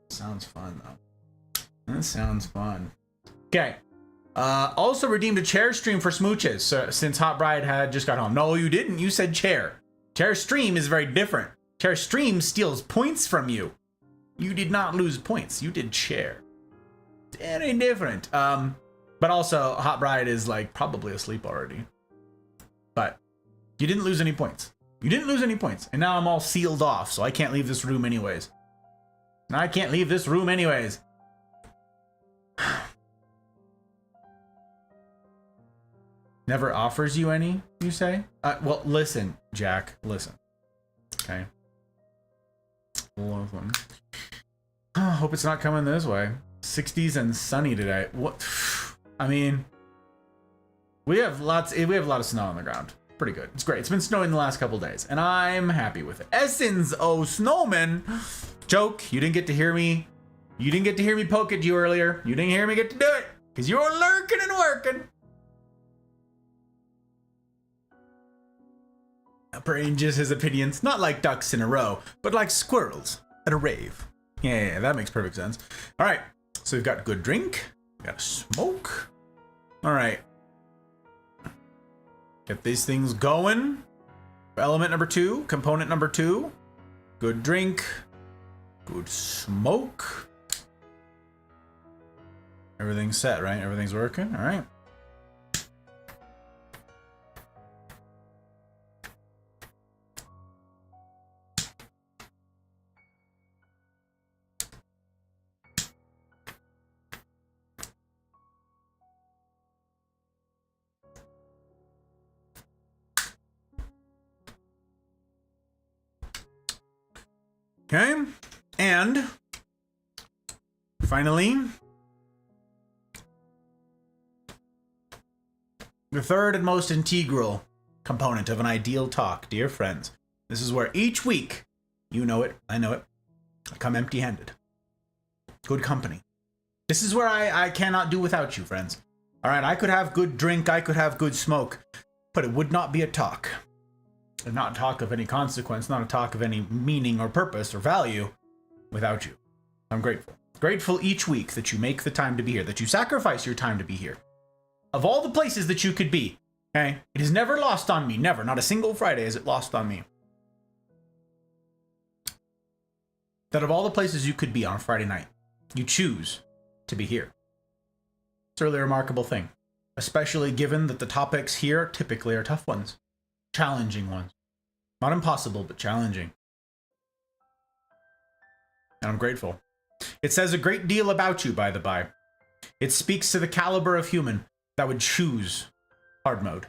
Sounds fun though. That sounds fun. Okay. Also redeemed a chair stream for smooches since Hot Bride had just got home. No, you didn't. You said chair. Chair stream is very different. Chair stream steals points from you. You did not lose points. You did chair. Very different. But also, Hot Bride is like probably asleep already. But you didn't lose any points. You didn't lose any points. And now I'm all sealed off, so I can't leave this room anyways. Never offers you any, you say? Well, listen, Jack, listen. Okay. Listen. Hope it's not coming this way. 60s and sunny today. What? I mean, we have a lot of snow on the ground. Pretty good. It's great. It's been snowing the last couple days, and I'm happy with it. Essence, oh snowman. Joke, you didn't get to hear me. You didn't get to hear me poke at you earlier. You didn't hear me get to do it, because you were lurking and working. Arranges his opinions, not like ducks in a row, but like squirrels at a rave. Yeah, that makes perfect sense. All right, so we've got good drink. Got a smoke. All right. Get these things going. Element number 2, component number 2. Good drink. Good smoke. Everything's set, right? Everything's working. All right. Okay, and finally, the third and most integral component of an ideal talk, dear friends. This is where each week, you know it, I know it, I come empty-handed. Good company. This is where I cannot do without you, friends. All right, I could have good drink, I could have good smoke, but it would not be a talk. Not a talk of any consequence, not a talk of any meaning or purpose or value without you. I'm grateful. Grateful each week that you make the time to be here, that you sacrifice your time to be here. Of all the places that you could be, okay? It is never lost on me, never. Not a single Friday is it lost on me that of all the places you could be on a Friday night, you choose to be here. It's a really remarkable thing, especially given that the topics here typically are tough ones, challenging ones. Not impossible, but challenging. And I'm grateful. It says a great deal about you, by the by. It speaks to the caliber of human that would choose hard mode.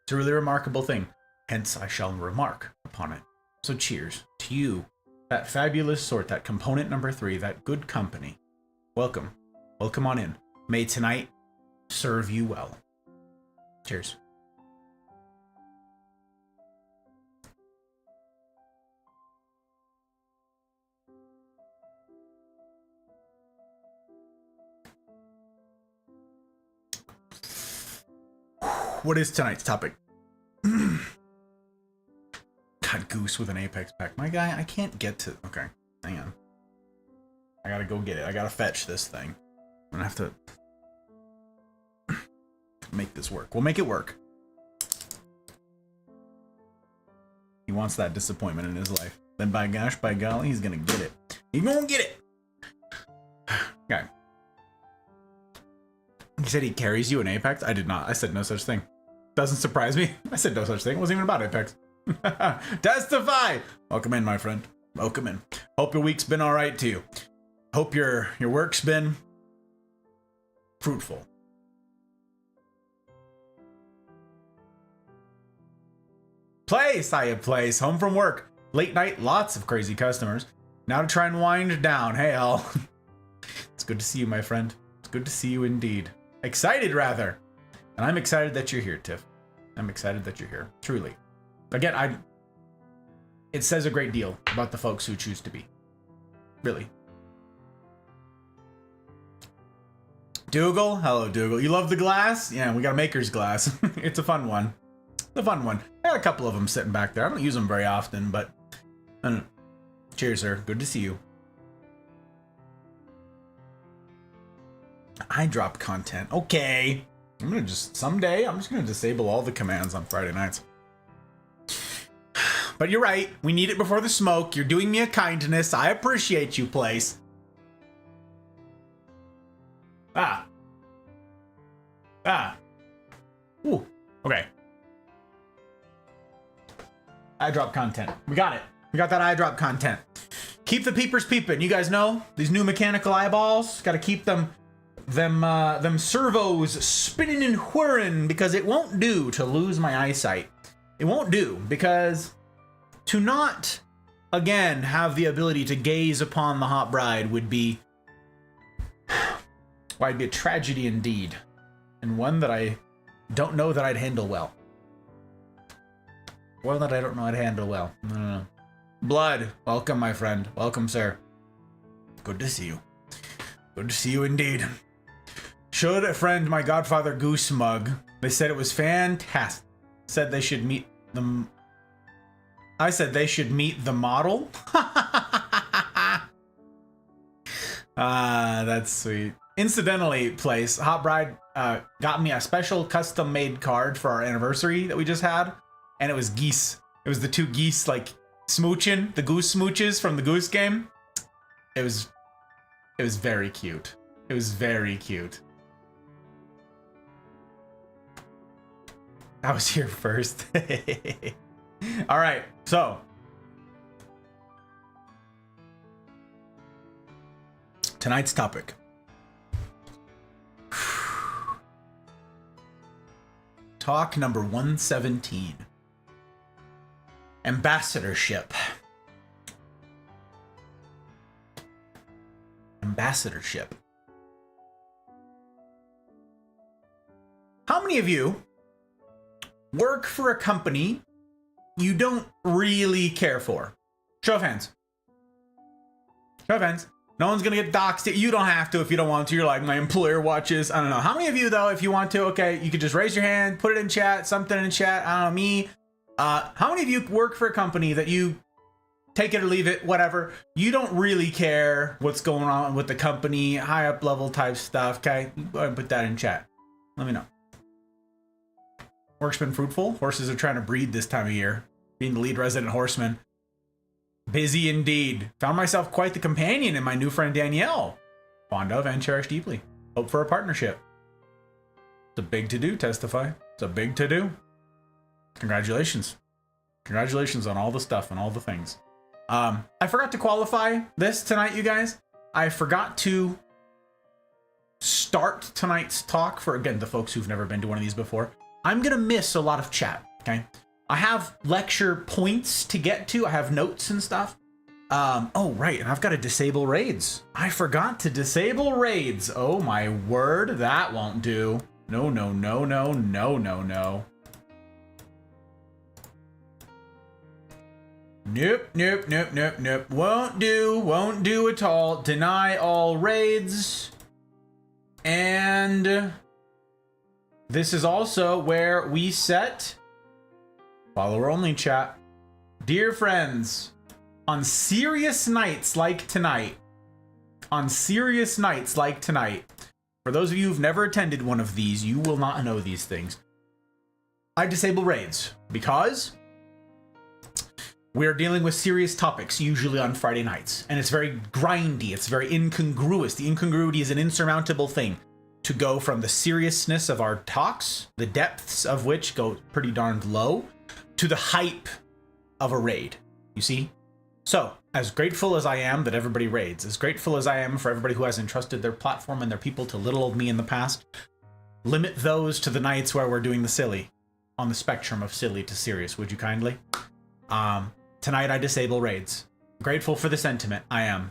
It's a really remarkable thing. Hence, I shall remark upon it. So cheers to you, that fabulous sort, that component number 3, that good company. Welcome. Welcome on in. May tonight serve you well. Cheers. What is tonight's topic? God, Goose with an Apex pack. My guy, I can't get to... Okay, hang on. I gotta go get it. I gotta fetch this thing. I'm gonna have to make this work. We'll make it work. He wants that disappointment in his life. Then by gosh, by golly, he's gonna get it. He's gonna get it! Okay. He said he carries you in Apex? I did not. I said no such thing. Doesn't surprise me. I said no such thing. It wasn't even about Apex. Testify! Welcome in, my friend. Welcome in. Hope your week's been alright to you. Hope your work's been fruitful. Place, I have place. Home from work. Late night, lots of crazy customers. Now to try and wind down. Hey, Al. It's good to see you, my friend. It's good to see you indeed. Excited, rather. And I'm excited that you're here, Tiff. I'm excited that you're here. Truly. Again, it says a great deal about the folks who choose to be. Really. Dougal? Hello, Dougal. You love the glass? Yeah, we got a maker's glass. It's a fun one. It's a fun one. I got a couple of them sitting back there. I don't use them very often, but... Cheers, sir. Good to see you. I drop content. Okay. Someday, I'm just gonna disable all the commands on Friday nights. But you're right. We need it before the smoke. You're doing me a kindness. I appreciate you, place. Ah. Ooh. Okay. I drop content. We got it. We got that eye drop content. Keep the peepers peeping. You guys know these new mechanical eyeballs. Got to keep them servos spinning and whirring, because it won't do to lose my eyesight. It won't do, because to not again have the ability to gaze upon the hot bride would be, well, it'd be a tragedy indeed, and one that I don't know that I'd handle well. One that I don't know I'd handle well. No. Blood, welcome, my friend. Welcome, sir. Good to see you. Good to see you indeed. Showed a friend my Godfather Goose mug. They said it was fantastic. Said they should meet them. I said they should meet the model. That's sweet. Incidentally, place, Hot Bride got me a special custom made card for our anniversary that we just had. And it was geese. It was the two geese like smooching, the goose smooches from the Goose game. It was very cute. It was very cute. I was here first. All right, so tonight's topic. Talk number 117. Ambassadorship. Ambassadorship. How many of you work for a company you don't really care for? Show of hands. Show of hands. No one's gonna get doxxed. You don't have to if you don't want to. You're like, my employer watches. I don't know. How many of you, though, if you want to, okay, you could just raise your hand, put it in chat, something in chat. I don't know, me. How many of you work for a company that you take it or leave it, whatever? You don't really care what's going on with the company, high up level type stuff, okay? Go ahead and put that in chat. Let me know. Work's been fruitful. Horses are trying to breed this time of year. Being the lead resident horseman. Busy indeed. Found myself quite the companion in my new friend Danielle. Fond of and cherish deeply. Hope for a partnership. It's a big to-do, Testify. It's a big to-do. Congratulations. Congratulations on all the stuff and all the things. I forgot to qualify this tonight, you guys. I forgot to start tonight's talk for, again, the folks who've never been to one of these before. I'm going to miss a lot of chat, okay? I have lecture points to get to. I have notes and stuff. Oh, right, and I've got to disable raids. I forgot to disable raids. Oh, my word, that won't do. No, no, no, no, no, no, no. Nope, nope, nope, nope, nope. Won't do at all. Deny all raids. And this is also where we set follower only chat. Dear friends, on serious nights like tonight, for those of you who've never attended one of these, you will not know these things. I disable raids because we're dealing with serious topics, usually on Friday nights, and it's very grindy, it's very incongruous. The incongruity is an insurmountable thing. To go from the seriousness of our talks, the depths of which go pretty darned low, to the hype of a raid, you see? So, as grateful as I am that everybody raids, as grateful as I am for everybody who has entrusted their platform and their people to little old me in the past, limit those to the nights where we're doing the silly, on the spectrum of silly to serious, would you kindly? Tonight I disable raids. Grateful for the sentiment, I am.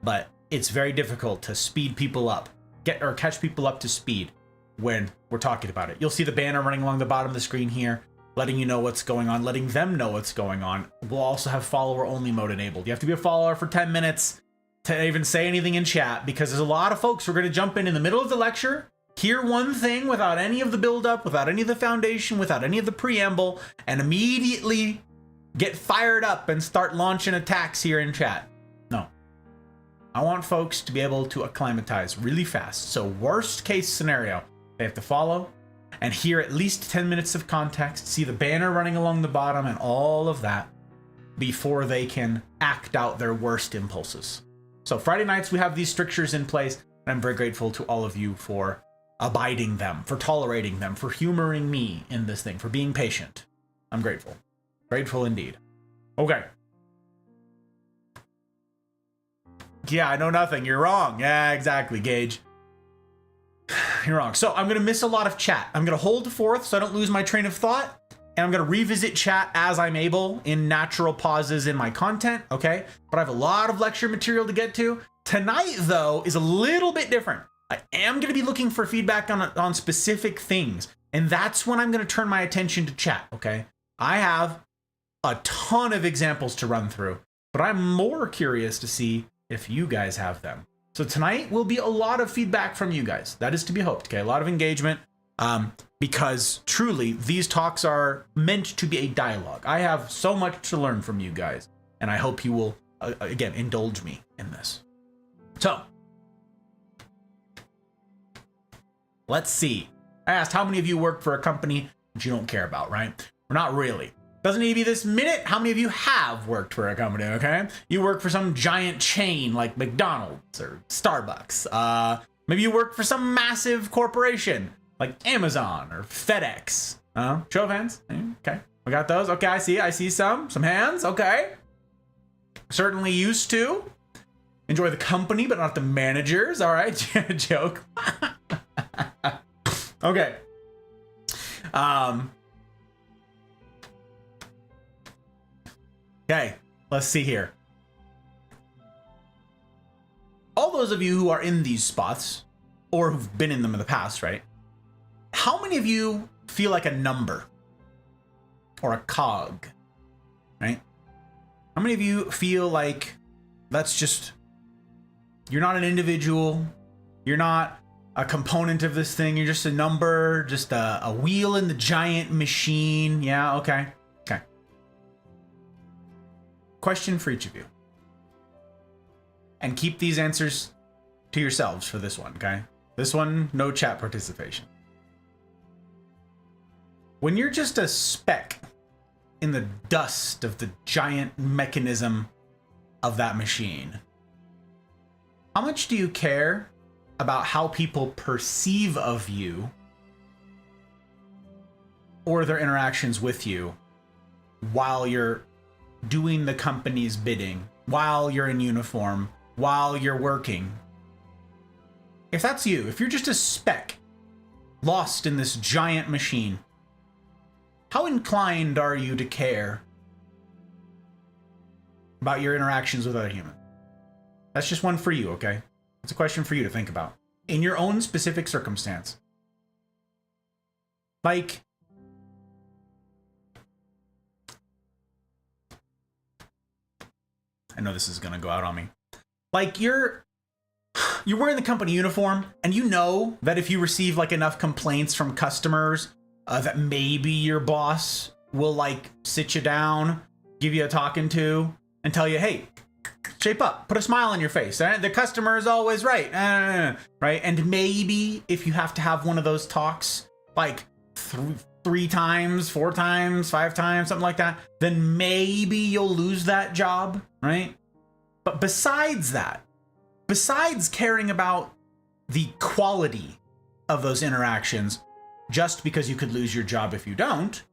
But it's very difficult to speed people up, catch people up to speed when we're talking about it. You'll see the banner running along the bottom of the screen here, letting you know what's going on, letting them know what's going on. We'll also have follower only mode enabled. You have to be a follower for 10 minutes to even say anything in chat, because there's a lot of folks who are going to jump in the middle of the lecture, hear one thing without any of the build up, without any of the foundation, without any of the preamble, and immediately get fired up and start launching attacks here in chat. No. I want folks to be able to acclimatize really fast. So worst case scenario, they have to follow and hear at least 10 minutes of context, see the banner running along the bottom and all of that before they can act out their worst impulses. So Friday nights, we have these strictures in place, and I'm very grateful to all of you for abiding them, for tolerating them, for humoring me in this thing, for being patient. I'm grateful. Grateful indeed. Okay. Yeah, I know nothing. You're wrong. Yeah, exactly, Gage. You're wrong. So I'm going to miss a lot of chat. I'm going to hold forth so I don't lose my train of thought. And I'm going to revisit chat as I'm able in natural pauses in my content. Okay. But I have a lot of lecture material to get to. Tonight, though, is a little bit different. I am going to be looking for feedback on specific things. And that's when I'm going to turn my attention to chat. Okay. I have a ton of examples to run through, but I'm more curious to see if you guys have them. So tonight will be a lot of feedback from you guys. That is to be hoped. Okay, a lot of engagement, because truly these talks are meant to be a dialogue. I have so much to learn from you guys, and I hope you will again indulge me in this. So let's see. I asked how many of you work for a company that you don't care about, right? Or not really. Doesn't need to be this minute. How many of you have worked for a company, okay? You work for some giant chain like McDonald's or Starbucks. Maybe you work for some massive corporation like Amazon or FedEx. Show of hands. Okay, we got those. Okay, I see some hands. Okay. Certainly used to enjoy the company, but not the managers. All right, joke. Okay. Okay, let's see here. All those of you who are in these spots, or who've been in them in the past, right? How many of you feel like a number or a cog, right? How many of you feel like that's just, you're not an individual, you're not a component of this thing, you're just a number, just a wheel in the giant machine? Yeah, okay. Question for each of you. And keep these answers to yourselves for this one, okay? This one, no chat participation. When you're just a speck in the dust of the giant mechanism of that machine? How much do you care about how people perceive of you or their interactions with you while you're doing the company's bidding, while you're in uniform, while you're working? If that's you, if you're just a speck lost in this giant machine, how inclined are you to care about your interactions with other humans? That's just one for you, okay? It's a question for you to think about in your own specific circumstance. Like, I know this is gonna go out on me. Like, you're wearing the company uniform, and you know that if you receive like enough complaints from customers, that maybe your boss will like sit you down, give you a talking to, and tell you, hey, shape up, put a smile on your face. The customer is always right, right? And maybe if you have to have one of those talks like 3 times, 4 times, 5 times, something like that, then maybe you'll lose that job, right? But besides that, besides caring about the quality of those interactions, just because you could lose your job if you don't,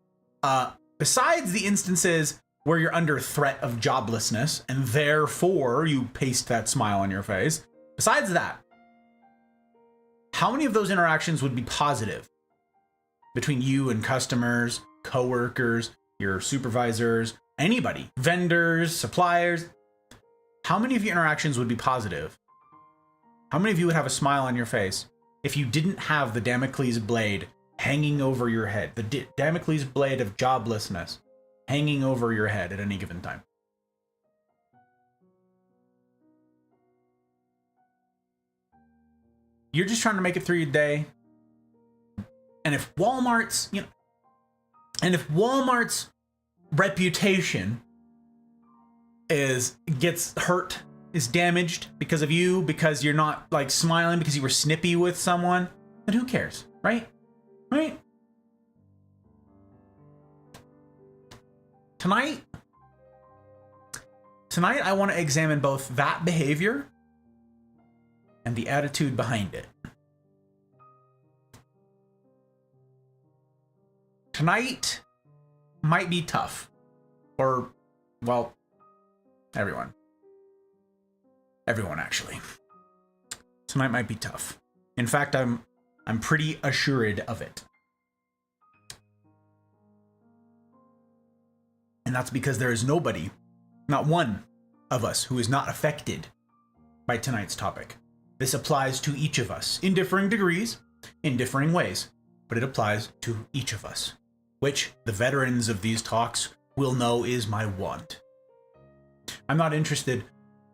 besides the instances where you're under threat of joblessness and therefore you paste that smile on your face, besides that, how many of those interactions would be positive between you and customers, coworkers, your supervisors, anybody, vendors, suppliers? How many of your interactions would be positive? How many of you would have a smile on your face if you didn't have the Damocles blade hanging over your head, the Damocles blade of joblessness hanging over your head at any given time? You're just trying to make it through your day. And if Walmart's, reputation gets hurt, is damaged because of you, because you're not like smiling because you were snippy with someone, then who cares, right? Right? Tonight I want to examine both that behavior and the attitude behind it. Tonight might be tough for, well, everyone actually. Tonight might be tough. In fact, I'm pretty assured of it. And that's because there is nobody, not one of us, who is not affected by tonight's topic. This applies to each of us in differing degrees, in differing ways, but it applies to each of us, which the veterans of these talks will know is my want. I'm not interested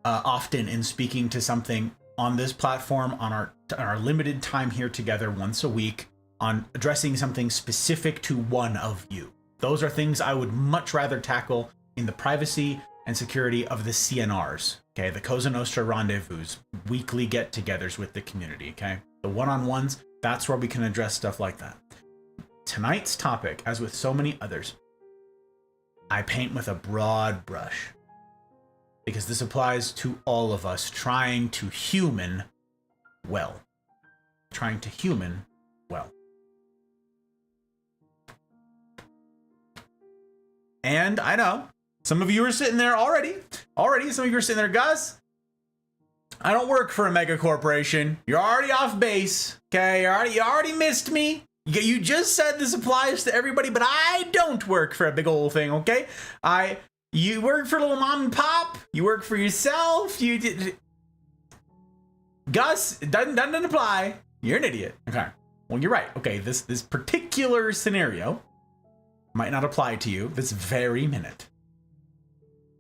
often in speaking to something on this platform, on our limited time here together once a week, on addressing something specific to one of you. Those are things I would much rather tackle in the privacy and security of the CNRs, okay? The Cosa Nostra rendezvous, weekly get-togethers with the community, okay? The one-on-ones, that's where we can address stuff like that. Tonight's topic, as with so many others, I paint with a broad brush, because this applies to all of us trying to human well. Trying to human well. And I know some of you are sitting there already. Some of you are sitting there, Gus, I don't work for a mega corporation. You're already off base. Okay, you already missed me. You just said this applies to everybody, but I don't work for a big old thing, okay? You work for a little mom and pop. You work for yourself. Gus, it doesn't apply. You're an idiot. Okay. Well, you're right. Okay, this particular scenario might not apply to you this very minute.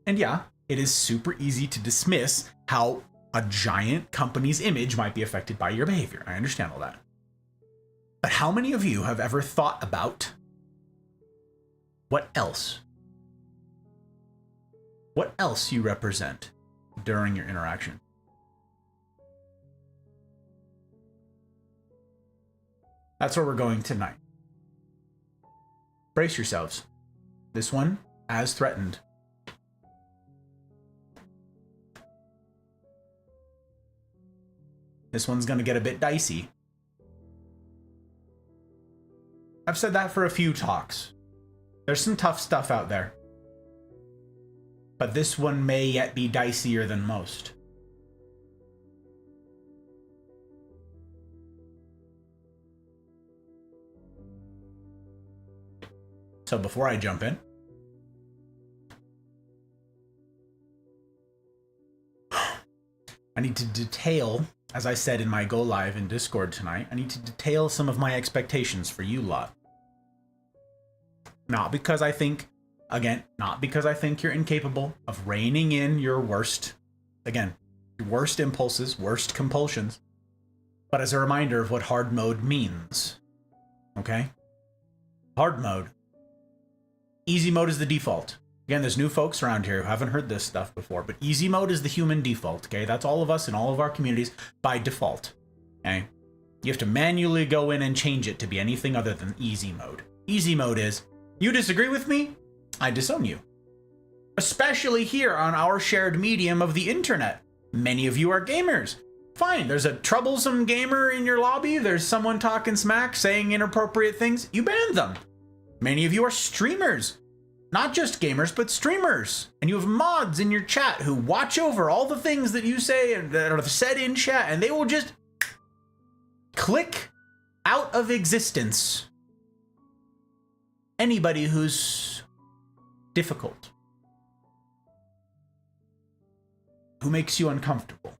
And yeah, it is super easy to dismiss how a giant company's image might be affected by your behavior. I understand all that. But how many of you have ever thought about what else you represent during your interaction? That's where we're going tonight. Brace yourselves. This one, as threatened. This one's going to get a bit dicey. I've said that for a few talks. There's some tough stuff out there. But this one may yet be dicier than most. So before I jump in, I need to detail, as I said in my go live in Discord tonight, I need to detail some of my expectations for you lot. Not because I think, again, not because I think you're incapable of reining in your worst, again, your worst impulses, worst compulsions, but as a reminder of what hard mode means. Okay? Hard mode. Easy mode is the default. Again, there's new folks around here who haven't heard this stuff before, but easy mode is the human default, okay? That's all of us in all of our communities by default, okay? You have to manually go in and change it to be anything other than easy mode. Easy mode is, you disagree with me, I disown you. Especially here on our shared medium of the internet. Many of you are gamers. Fine, there's a troublesome gamer in your lobby, there's someone talking smack, saying inappropriate things, you ban them. Many of you are streamers. Not just gamers, but streamers. And you have mods in your chat who watch over all the things that you say and that are said in chat, and they will just click out of existence anybody who's difficult, who makes you uncomfortable,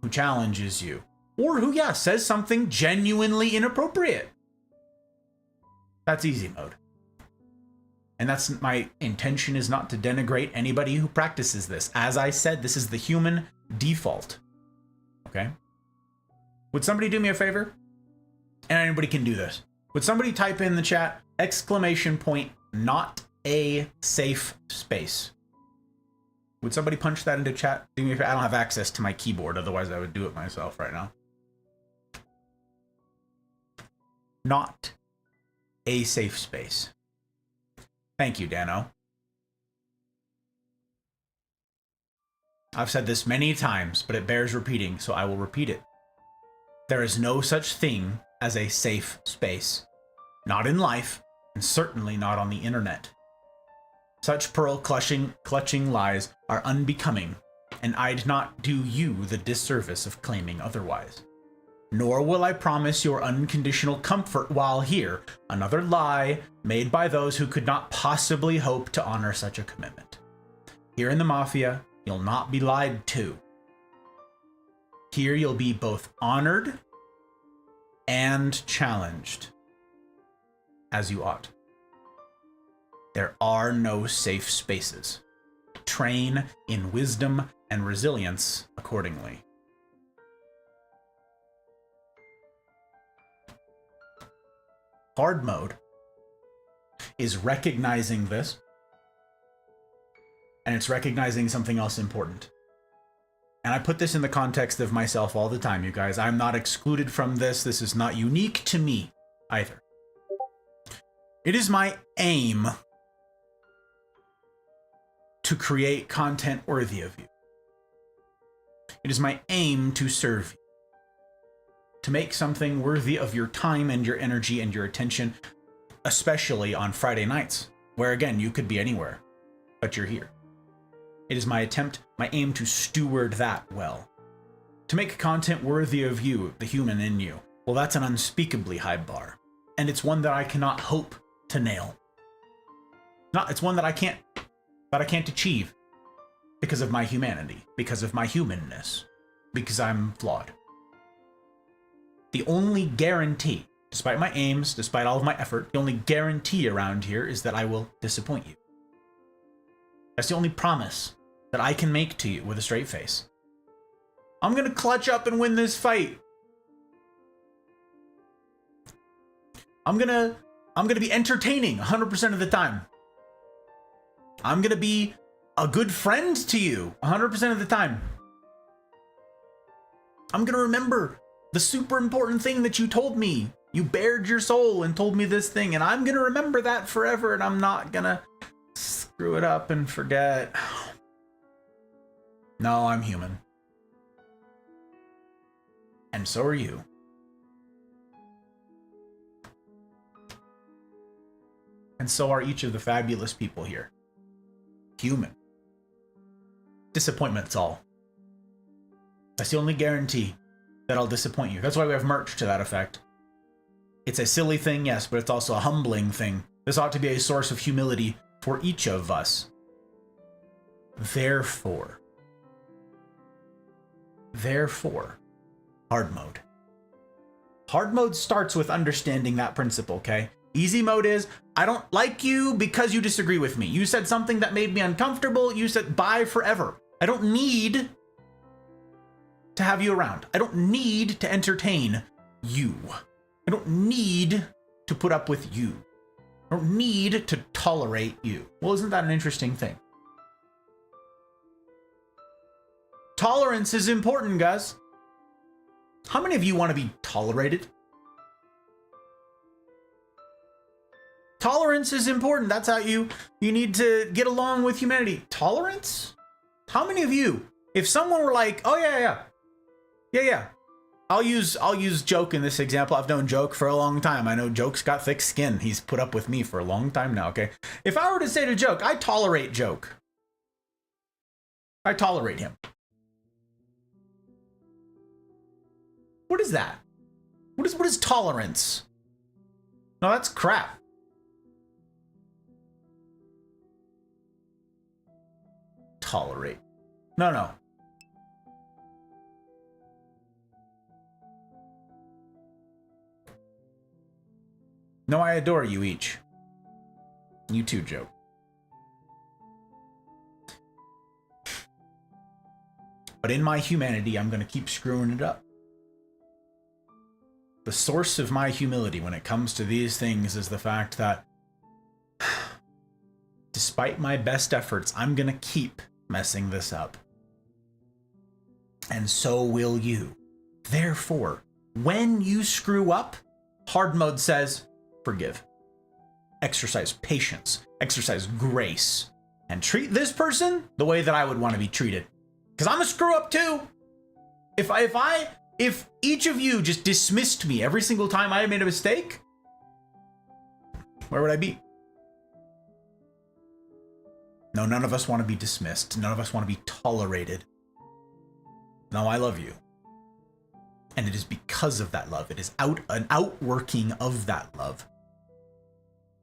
who challenges you, or who, yeah, says something genuinely inappropriate. That's easy mode. And that's my intention, is not to denigrate anybody who practices this. As I said, this is the human default. Okay? Would somebody do me a favor? And anybody can do this. Would somebody type in the chat, ! not a safe space? Would somebody punch that into chat? Do me a favor. I don't have access to my keyboard, otherwise I would do it myself right now. Not a safe space. Thank you, Dano. I've said this many times, but it bears repeating, so I will repeat it. There is no such thing as a safe space. Not in life, and certainly not on the internet. Such pearl-clutching lies are unbecoming, and I'd not do you the disservice of claiming otherwise. Nor will I promise your unconditional comfort while here, another lie made by those who could not possibly hope to honor such a commitment. Here in the Mafia, you'll not be lied to. Here you'll be both honored and challenged, as you ought. There are no safe spaces. Train in wisdom and resilience accordingly. Hard mode is recognizing this, and it's recognizing something else important. And I put this in the context of myself all the time, you guys. I'm not excluded from this. This is not unique to me either. It is my aim to create content worthy of you. It is my aim to serve you. To make something worthy of your time and your energy and your attention, especially on Friday nights, where again, you could be anywhere, but you're here. It is my attempt, my aim to steward that well. To make content worthy of you, the human in you, well, that's an unspeakably high bar. And it's one that I cannot hope to nail. It's one that I can't achieve because of my humanity, because of my humanness, because I'm flawed. The only guarantee, despite my aims, despite all of my effort, the only guarantee around here is that I will disappoint you. That's the only promise that I can make to you with a straight face. I'm gonna clutch up and win this fight. I'm gonna be entertaining 100% of the time. I'm gonna be a good friend to you 100% of the time. I'm gonna remember the super important thing that you told me. You bared your soul and told me this thing, and I'm gonna remember that forever, and I'm not gonna screw it up and forget. No, I'm human. And so are you. And so are each of the fabulous people here. Human. Disappointment's all. That's the only guarantee that I'll disappoint you. That's why we have merch to that effect. It's a silly thing, yes, but it's also a humbling thing. This ought to be a source of humility for each of us. Therefore, hard mode. Hard mode starts with understanding that principle, okay? Easy mode is, I don't like you because you disagree with me. You said something that made me uncomfortable. You said bye forever. I don't need to have you around. I don't need to entertain you. I don't need to put up with you. I don't need to tolerate you. Well, isn't that an interesting thing? Tolerance is important, guys. How many of you want to be tolerated? Tolerance is important. That's how you need to get along with humanity. Tolerance? How many of you, if someone were like, oh yeah. I'll use Joke in this example. I've known Joke for a long time. I know Joke's got thick skin. He's put up with me for a long time now, okay? If I were to say to Joke, I tolerate Joke. I tolerate him. What is that? What is tolerance? No, that's crap. Tolerate. No. No, I adore you each. You too, Joe. But in my humanity, I'm going to keep screwing it up. The source of my humility when it comes to these things is the fact that despite my best efforts, I'm going to keep messing this up. And so will you. Therefore, when you screw up, hard mode says, forgive. Exercise patience, exercise grace, and treat this person the way that I would want to be treated. Because I'm a screw up too. If each of you just dismissed me every single time I made a mistake, where would I be? No, none of us want to be dismissed. None of us want to be tolerated. No, I love you. And it is because of that love, it is an outworking of that love,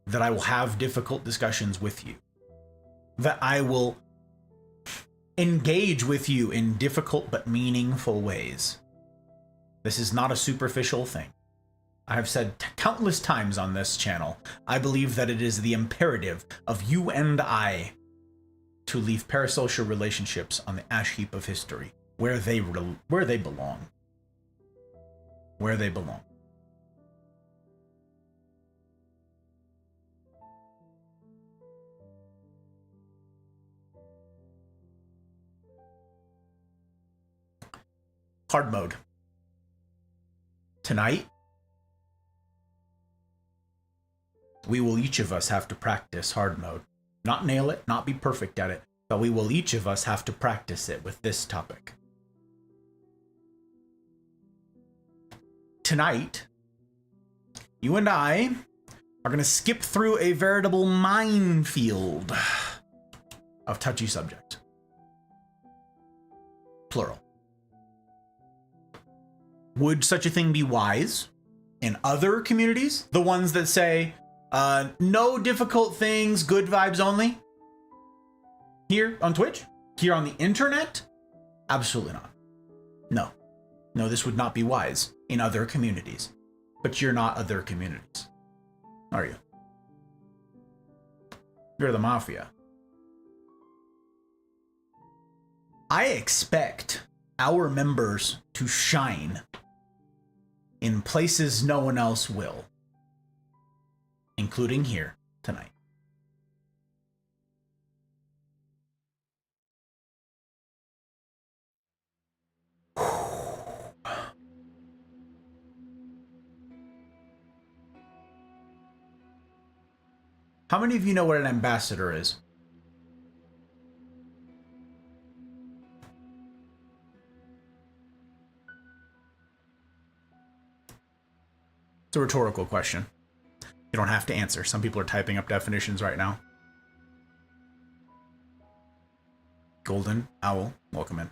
that I will have difficult discussions with you. That I will engage with you in difficult but meaningful ways. This is not a superficial thing. I have said countless times on this channel, I believe that it is the imperative of you and I to leave parasocial relationships on the ash heap of history, where they belong. Where they belong. Hard mode. Tonight, we will each of us have to practice hard mode. Not nail it, not be perfect at it, but we will each of us have to practice it with this topic. Tonight, you and I are going to skip through a veritable minefield of touchy subjects. Plural. Would such a thing be wise in other communities? The ones that say, no difficult things, good vibes only? Here on Twitch? Here on the internet? Absolutely not. No. No, this would not be wise in other communities. But you're not other communities, are you? You're the mafia. I expect our members to shine in places no one else will, including here tonight. How many of you know what an ambassador is? a rhetorical question. You don't have to answer. Some people are typing up definitions right now. Golden Owl, welcome in.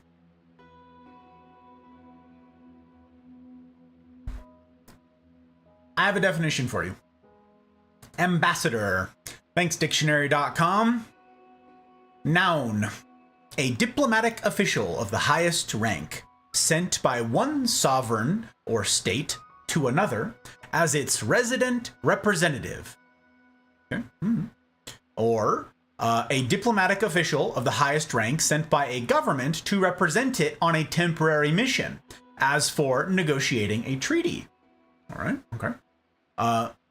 I have a definition for you. Ambassador. Thanks, dictionary.com. Noun. A diplomatic official of the highest rank, sent by one sovereign or state to another as its resident representative. Okay. Or a diplomatic official of the highest rank sent by a government to represent it on a temporary mission, as for negotiating a treaty. All right, okay.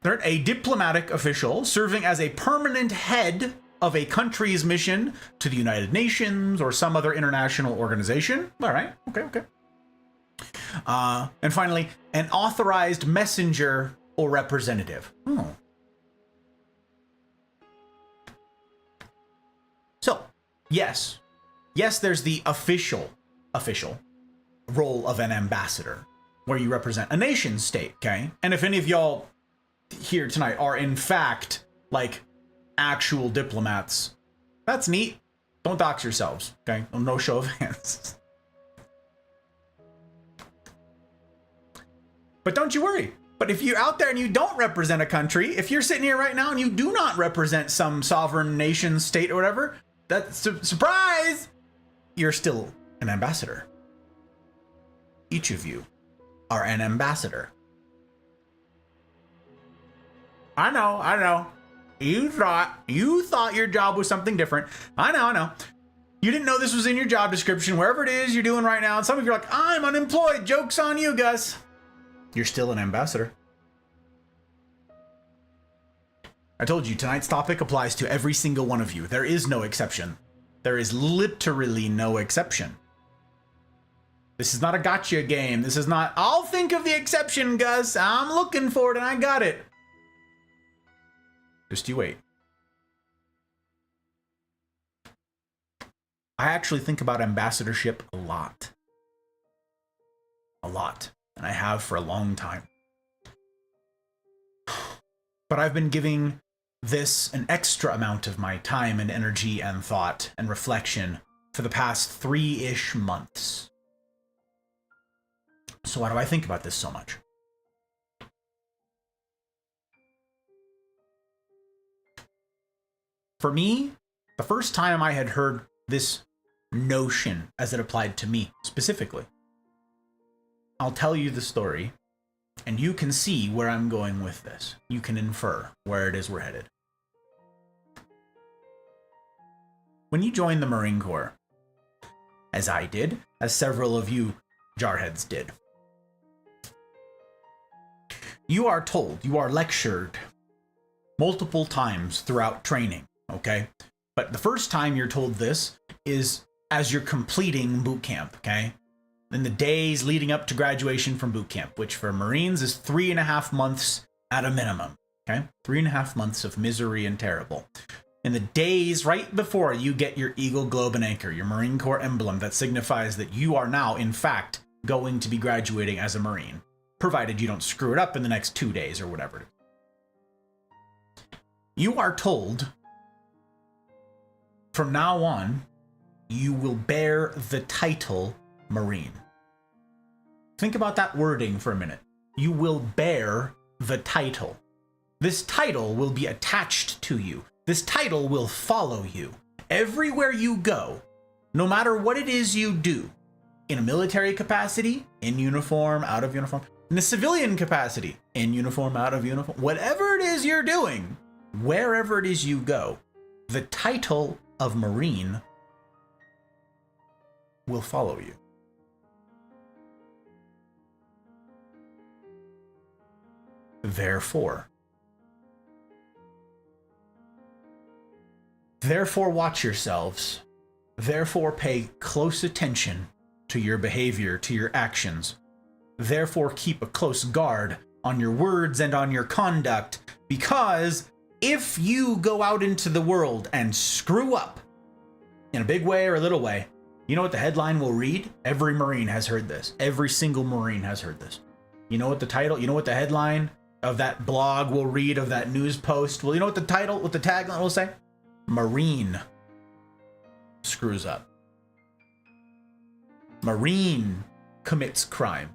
Third, a diplomatic official serving as a permanent head of a country's mission to the United Nations or some other international organization. All right, okay. And finally, an authorized messenger or representative. Oh. So, yes, there's the official role of an ambassador, where you represent a nation state, okay? And if any of y'all here tonight are in fact like actual diplomats, that's neat. Don't dox yourselves, okay? No show of hands. But don't you worry. But if you're out there and you don't represent a country, if you're sitting here right now and you do not represent some sovereign nation, state, or whatever, that's surprise! You're still an ambassador. Each of you are an ambassador. I know. You thought your job was something different. I know. You didn't know this was in your job description, wherever it is you're doing right now. And some of you are like, I'm unemployed. Joke's on you, Gus. You're still an ambassador. I told you, tonight's topic applies to every single one of you. There is no exception. There is literally no exception. This is not a gotcha game. This is not, I'll think of the exception, Gus. I'm looking for it and I got it. Just you wait. I actually think about ambassadorship a lot. And I have for a long time. But I've been giving this an extra amount of my time and energy and thought and reflection for the past 3-ish months. So why do I think about this so much? For me, the first time I had heard this notion as it applied to me specifically, I'll tell you the story, and you can see where I'm going with this. You can infer where it is we're headed. When you join the Marine Corps, as I did, as several of you jarheads did, you are told, you are lectured multiple times throughout training, okay? But the first time you're told this is as you're completing boot camp, okay? In the days leading up to graduation from boot camp, which for Marines is 3.5 months at a minimum, okay? 3.5 months of misery and terrible. In the days right before you get your Eagle, Globe, and Anchor, your Marine Corps emblem that signifies that you are now, in fact, going to be graduating as a Marine, provided you don't screw it up in the next 2 days or whatever. You are told, from now on, you will bear the title Marine. Think about that wording for a minute. You will bear the title. This title will be attached to you. This title will follow you everywhere you go, no matter what it is you do. In a military capacity, in uniform, out of uniform, in a civilian capacity, in uniform, out of uniform, whatever it is you're doing, wherever it is you go, the title of Marine will follow you. Therefore watch yourselves. Therefore pay close attention to your behavior, to your actions. Therefore keep a close guard on your words and on your conduct, because if you go out into the world and screw up in a big way or a little way, you know what the headline will read? Every Marine has heard this. Every single Marine has heard this. You know what the title, you know what the headline that blog we'll read, of that news post, well, you know what the title, what the tagline will say? Marine screws up. Marine commits crime.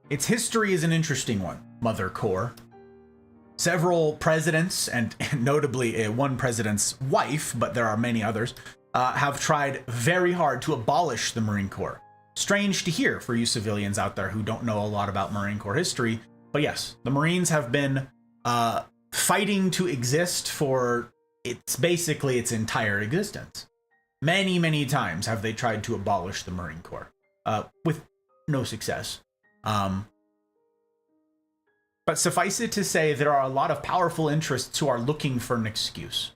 Its history is an interesting one, Mother Corps. Several presidents, and notably one president's wife, but there are many others, have tried very hard to abolish the Marine Corps. Strange to hear for you civilians out there who don't know a lot about Marine Corps history, but yes, the Marines have been fighting to exist for basically its entire existence. Many, many times have they tried to abolish the Marine Corps, with no success. But suffice it to say, there are a lot of powerful interests who are looking for an excuse.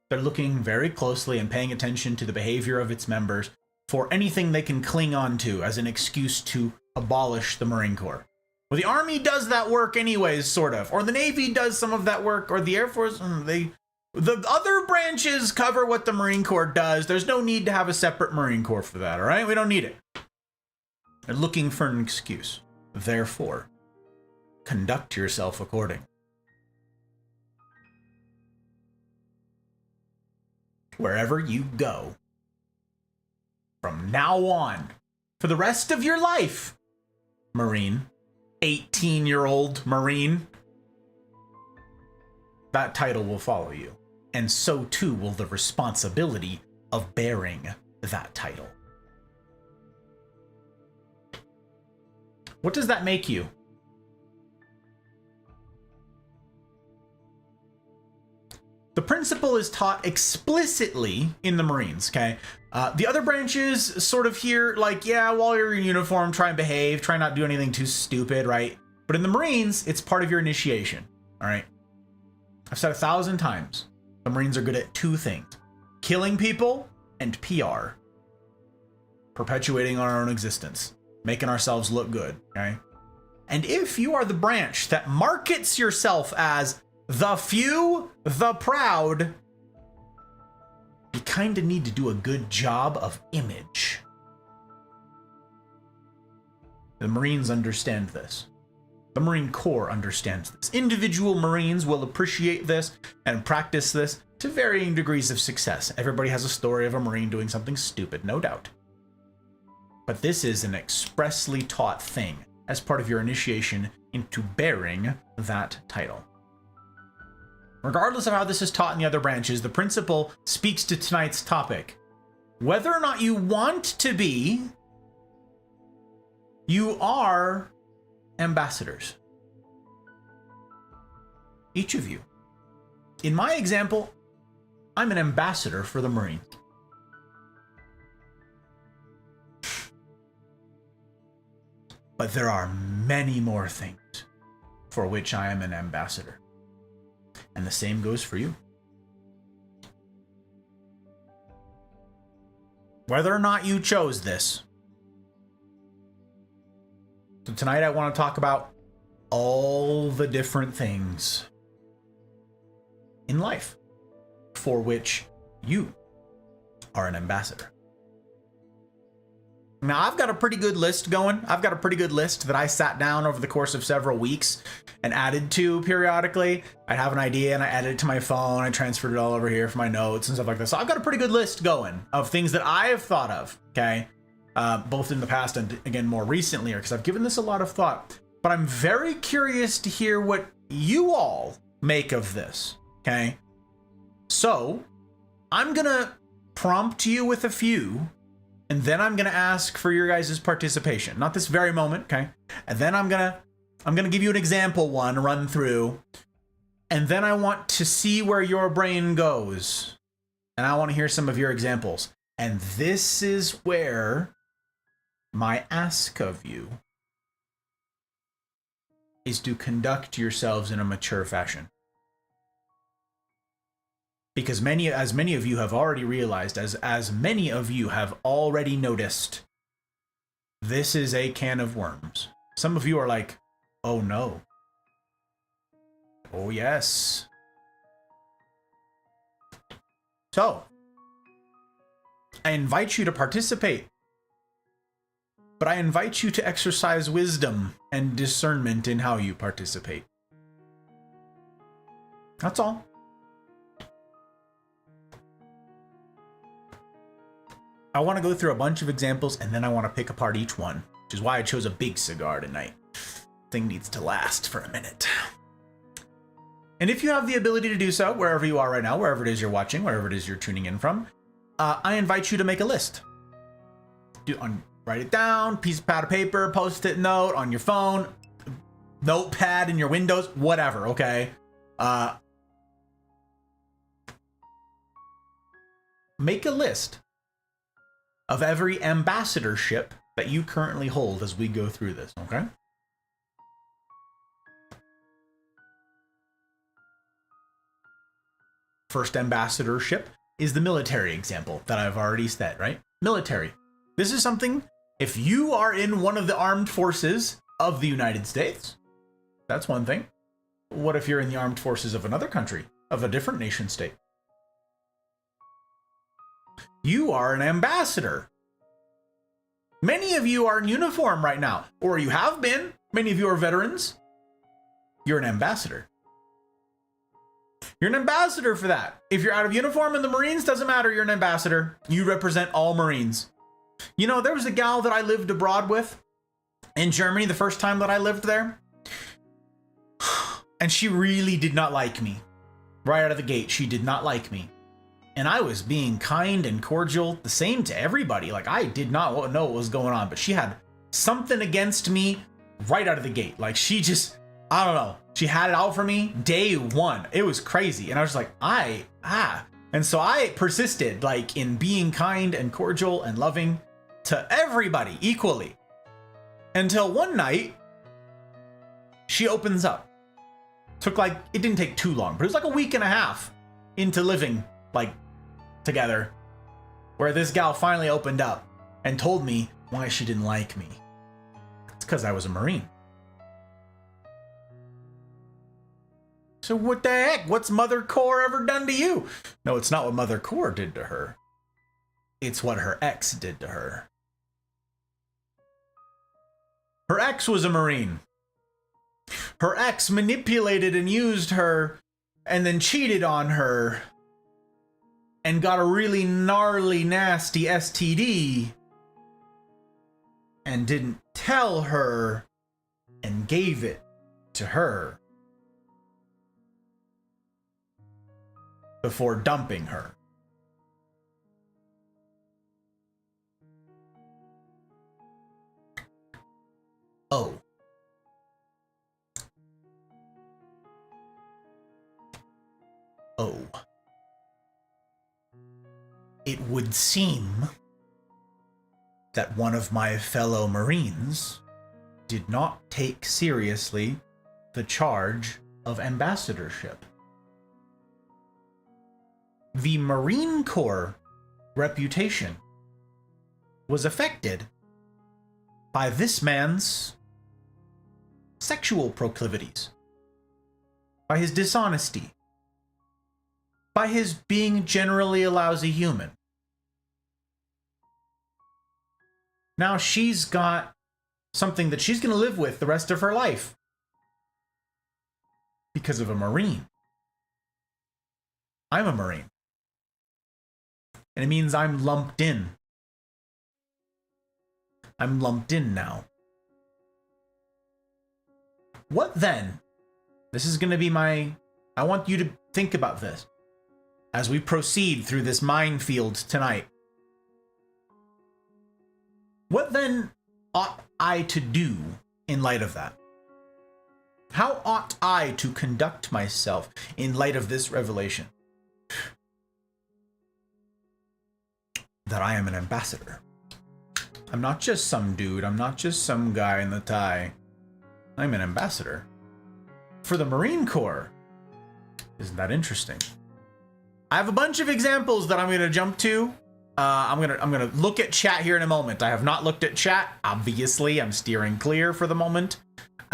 They're looking very closely and paying attention to the behavior of its members for anything they can cling on to as an excuse to abolish the Marine Corps. Well, the Army does that work anyways, sort of. Or the Navy does some of that work, or the Air Force, the other branches cover what the Marine Corps does. There's no need to have a separate Marine Corps for that, all right? We don't need it. They're looking for an excuse. Therefore, conduct yourself according. Wherever you go, from now on, for the rest of your life, Marine, 18-year-old Marine, that title will follow you. And so too will the responsibility of bearing that title. What does that make you? The principle is taught explicitly in the Marines, okay? The other branches sort of here, like, yeah, while you're in uniform, try and behave, try not to do anything too stupid, right? But in the Marines, it's part of your initiation, all right? I've said 1,000 times, the Marines are good at two things: killing people and PR. Perpetuating our own existence, making ourselves look good, okay? And if you are the branch that markets yourself as the few, the proud, you kind of need to do a good job of image. The Marines understand this. The Marine Corps understands this. Individual Marines will appreciate this and practice this to varying degrees of success. Everybody has a story of a Marine doing something stupid, no doubt. But this is an expressly taught thing as part of your initiation into bearing that title. Regardless of how this is taught in the other branches, the principle speaks to tonight's topic. Whether or not you want to be, you are ambassadors. Each of you. In my example, I'm an ambassador for the Marines. But there are many more things for which I am an ambassador. And the same goes for you. Whether or not you chose this. So tonight I want to talk about all the different things in life for which you are an ambassador. Now, I've got a pretty good list going. I've got a pretty good list that I sat down over the course of several weeks and added to periodically. I'd have an idea and I added it to my phone. I transferred it all over here for my notes and stuff like that. So I've got a pretty good list going of things that I have thought of, okay? Both in the past and, again, more recently, because I've given this a lot of thought. But I'm very curious to hear what you all make of this, okay? So I'm going to prompt you with a few, and then I'm going to ask for your guys' participation. Not this very moment, okay? And then I'm going to give you an example one, run through. And then I want to see where your brain goes. And I want to hear some of your examples. And this is where my ask of you is to conduct yourselves in a mature fashion. Because as many of you have already realized, as many of you have already noticed, this is a can of worms. Some of you are like, oh no. Oh yes. So, I invite you to participate. But I invite you to exercise wisdom and discernment in how you participate. That's all. I want to go through a bunch of examples and then I want to pick apart each one, which is why I chose a big cigar tonight. Thing needs to last for a minute. And if you have the ability to do so, wherever you are right now, wherever it is you're watching, wherever it is you're tuning in from, I invite you to make a list. Write it down, piece of pad of paper, post-it note on your phone, notepad in your Windows, whatever, okay? Make a list of every ambassadorship that you currently hold as we go through this, okay? First ambassadorship is the military example that I've already said, right? Military. This is something, if you are in one of the armed forces of the United States, that's one thing. What if you're in the armed forces of another country, of a different nation state? You are an ambassador. Many of you are in uniform right now, or you have been. Many of you are veterans. You're an ambassador. You're an ambassador for that. If you're out of uniform in the Marines, doesn't matter, you're an ambassador. You represent all Marines. You know, there was a gal that I lived abroad with in Germany the first time that I lived there. And she really did not like me. Right out of the gate, she did not like me. And I was being kind and cordial, the same to everybody. Like, I did not know what was going on, but she had something against me right out of the gate. Like, she just, I don't know. She had it out for me day one. It was crazy. And I was like, And so I persisted, like, in being kind and cordial and loving to everybody equally. Until one night, she opens up. It didn't take too long, but it was like a week and a half into living, like, together, where this gal finally opened up and told me why she didn't like me. It's because I was a Marine. So what the heck? What's Mother Core ever done to you? No, it's not what Mother Core did to her. It's what her ex did to her. Her ex was a Marine. Her ex manipulated and used her and then cheated on her and got a really gnarly, nasty STD and didn't tell her and gave it to her before dumping her. Oh. It would seem that one of my fellow Marines did not take seriously the charge of ambassadorship. The Marine Corps reputation was affected by this man's sexual proclivities, by his dishonesty, by his being generally a lousy human. Now she's got something that she's going to live with the rest of her life because of a Marine. I'm a Marine. And it means I'm lumped in. I'm lumped in now. What then? This is going to be I want you to think about this as we proceed through this minefield tonight. What then ought I to do in light of that? How ought I to conduct myself in light of this revelation? That I am an ambassador. I'm not just some dude. I'm not just some guy in the tie. I'm an ambassador for the Marine Corps. Isn't that interesting? I have a bunch of examples that I'm going to jump to. I'm gonna look at chat here in a moment. I have not looked at chat. Obviously, I'm steering clear for the moment.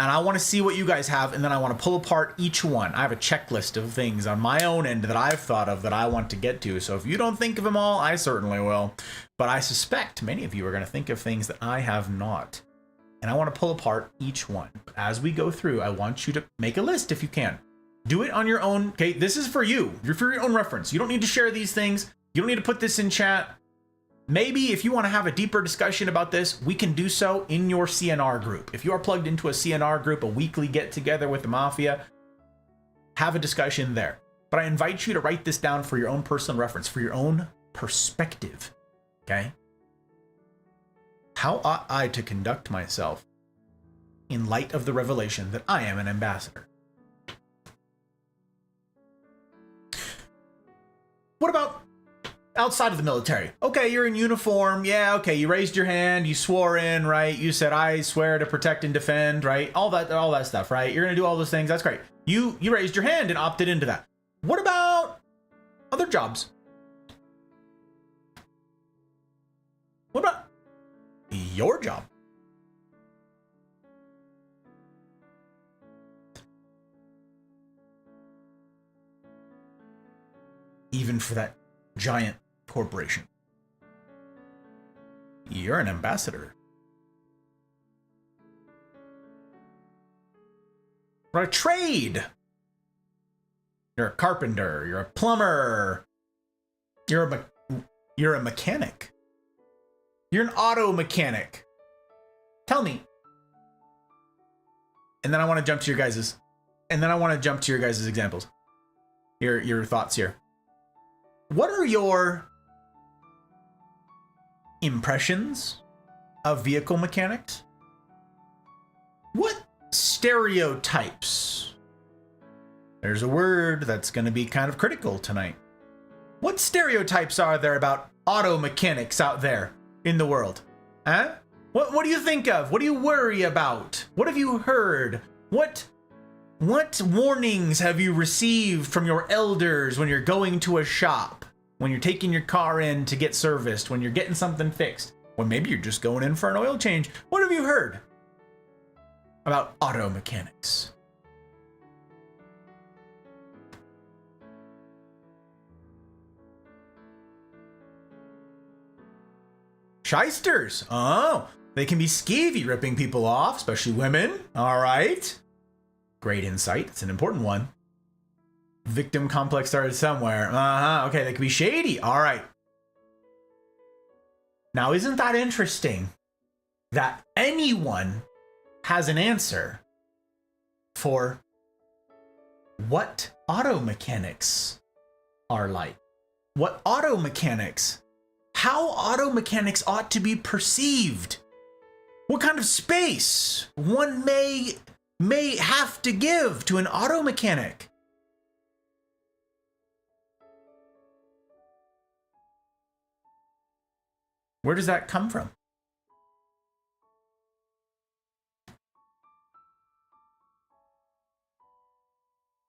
and I want to see what you guys have, and then I want to pull apart each one. I have a checklist of things on my own end that I've thought of that I want to get to. So if you don't think of them all, I certainly will. But I suspect many of you are going to think of things that I have not. And I want to pull apart each one. But as we go through, I want you to make a list if you can. Do it on your own. Okay, this is for you. You're for your own reference. You don't need to share these things. You don't need to put this in chat. Maybe if you want to have a deeper discussion about this, we can do so in your CNR group. If you are plugged into a CNR group, a weekly get together with the Mafia, have a discussion there. But I invite you to write this down for your own personal reference, for your own perspective. Okay? How ought I to conduct myself in light of the revelation that I am an ambassador? What about outside of the military? Okay, you're in uniform. Yeah, okay, you raised your hand, you swore in, right? You said, I swear to protect and defend, right? All that stuff, right? You're gonna do all those things. That's great. You raised your hand and opted into that. What about other jobs? What about your job? Even for that giant corporation, you're an ambassador. For a trade, you're a carpenter, you're a plumber, you're a mechanic, you're an auto mechanic. Tell me. And then I want to jump to your guys's. Examples. Your thoughts here. What are your impressions of vehicle mechanics? What stereotypes? There's a word that's going to be kind of critical tonight. What stereotypes are there about auto mechanics out there in the world? Huh? What do you think of? What do you worry about? What have you heard? What warnings have you received from your elders when you're going to a shop? When you're taking your car in to get serviced? When you're getting something fixed? Well, maybe you're just going in for an oil change. What have you heard about auto mechanics? Shysters. Oh, they can be skeevy, ripping people off, especially women. All right. Great insight. It's an important one. Victim complex started somewhere. Okay, they could be shady. All right. Now, isn't that interesting that anyone has an answer for what auto mechanics are like? What auto mechanics, how auto mechanics ought to be perceived? What kind of space one may have to give to an auto mechanic? Where does that come from?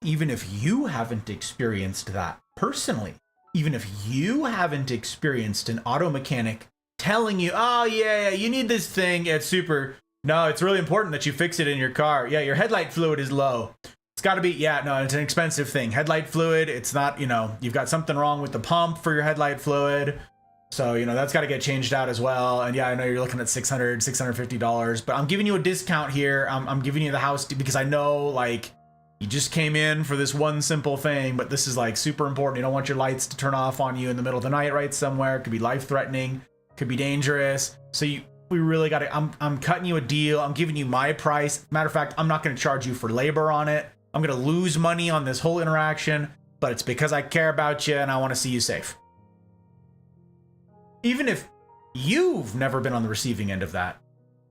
Even if you haven't experienced that personally, even if you haven't experienced an auto mechanic telling you, oh yeah, you need this thing, it's super, no, it's really important that you fix it in your car. Yeah, your headlight fluid is low. It's got to be, yeah, no, it's an expensive thing. Headlight fluid, it's not, you've got something wrong with the pump for your headlight fluid. So, that's got to get changed out as well. And yeah, I know you're looking at $600, $650, but I'm giving you a discount here. I'm giving you the house because I know, like, you just came in for this one simple thing, but this is, like, super important. You don't want your lights to turn off on you in the middle of the night right somewhere. It could be life-threatening. Could be dangerous. So we really got to, I'm cutting you a deal. I'm giving you my price. Matter of fact, I'm not going to charge you for labor on it. I'm going to lose money on this whole interaction, but it's because I care about you and I want to see you safe. Even if you've never been on the receiving end of that,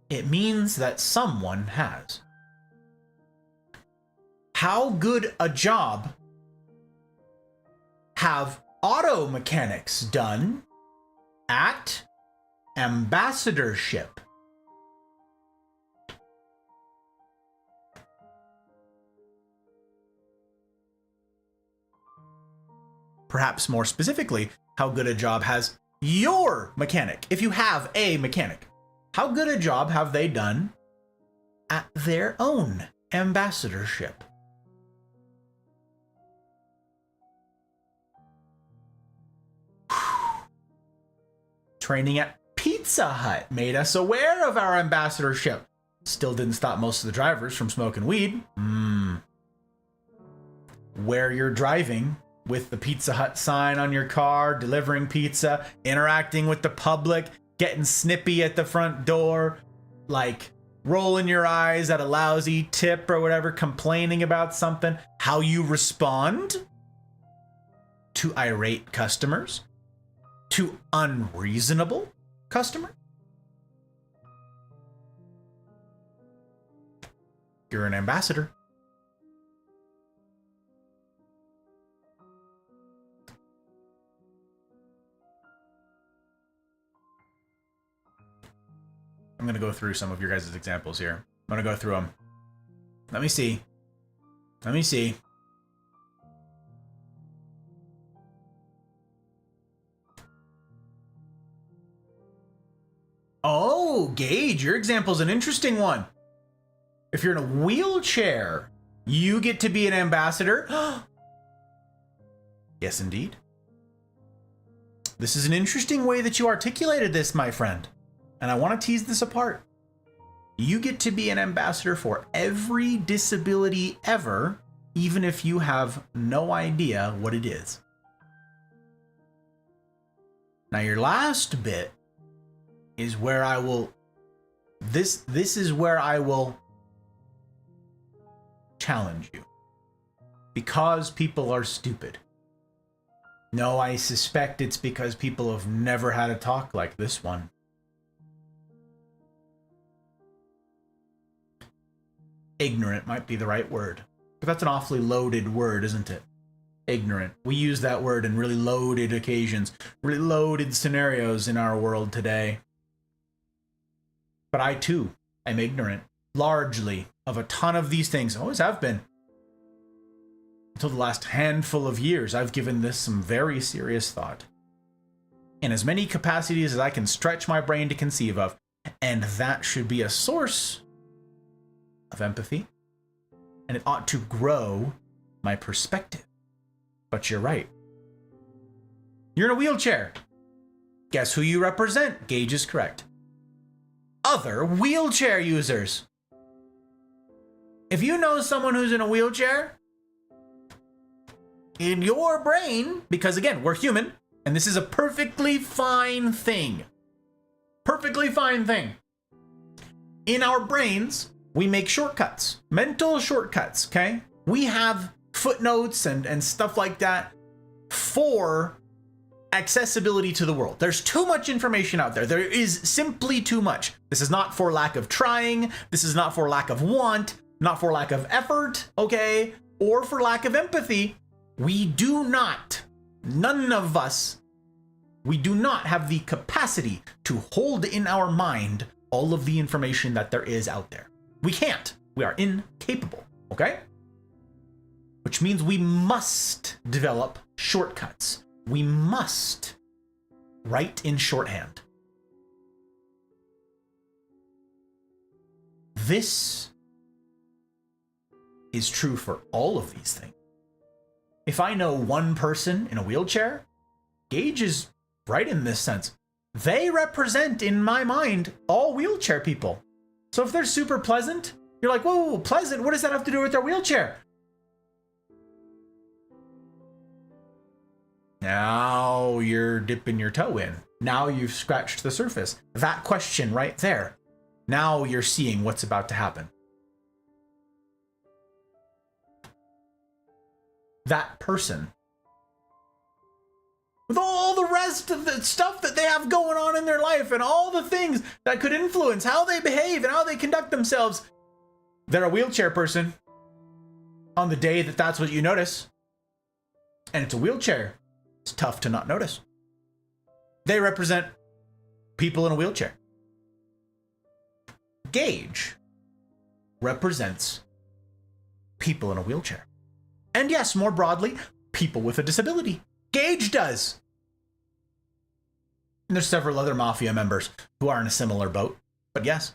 it means that someone has. How good a job have auto mechanics done at ambassadorship? Perhaps more specifically, how good a job has your mechanic, if you have a mechanic? How good a job have they done at their own ambassadorship. Training at Pizza Hut made us aware of our ambassadorship. Still didn't stop most of the drivers from smoking weed. Where you're driving with the Pizza Hut sign on your car, delivering pizza, interacting with the public, getting snippy at the front door, like rolling your eyes at a lousy tip or whatever, complaining about something, how you respond to irate customers, to unreasonable customers. You're an ambassador. I'm going to go through some of your guys' examples here. I'm going to go through them. Let me see. Oh, Gage, your example's an interesting one. If you're in a wheelchair, you get to be an ambassador? Yes, indeed. This is an interesting way that you articulated this, my friend. And I want to tease this apart. You get to be an ambassador for every disability ever, even if you have no idea what it is. Now, your last bit is where I will... This is where I will challenge you. Because people are stupid. No, I suspect it's because people have never had a talk like this one. Ignorant might be the right word. But that's an awfully loaded word, isn't it? Ignorant. We use that word in really loaded occasions, really loaded scenarios in our world today. But I, too, am ignorant, largely, of a ton of these things. Always have been. Until the last handful of years, I've given this some very serious thought. In as many capacities as I can stretch my brain to conceive of. And that should be a source of empathy, and it ought to grow my perspective. But you're right. You're in a wheelchair. Guess who you represent? Gage is correct. Other wheelchair users. If you know someone who's in a wheelchair, in your brain, because again, we're human, and this is a perfectly fine thing. Perfectly fine thing. In our brains, we make shortcuts, mental shortcuts, okay? We have footnotes and stuff like that for accessibility to the world. There's too much information out there. There is simply too much. This is not for lack of trying. This is not for lack of want, not for lack of effort, okay? Or for lack of empathy. We do not, none of us, we do not have the capacity to hold in our mind all of the information that there is out there. We can't. We are incapable, okay? Which means we must develop shortcuts. We must write in shorthand. This is true for all of these things. If I know one person in a wheelchair, Gage is right in this sense. They represent, in my mind, all wheelchair people. So if they're super pleasant, you're like, whoa, pleasant? What does that have to do with their wheelchair? Now you're dipping your toe in. Now you've scratched the surface. That question right there. Now you're seeing what's about to happen. That person, with all the rest of the stuff that they have going on in their life and all the things that could influence how they behave and how they conduct themselves, they're a wheelchair person on the day that that's what you notice. And it's a wheelchair. It's tough to not notice. They represent people in a wheelchair. Gage represents people in a wheelchair. And yes, more broadly, people with a disability. Gage does. And there's several other Mafia members who are in a similar boat. But yes.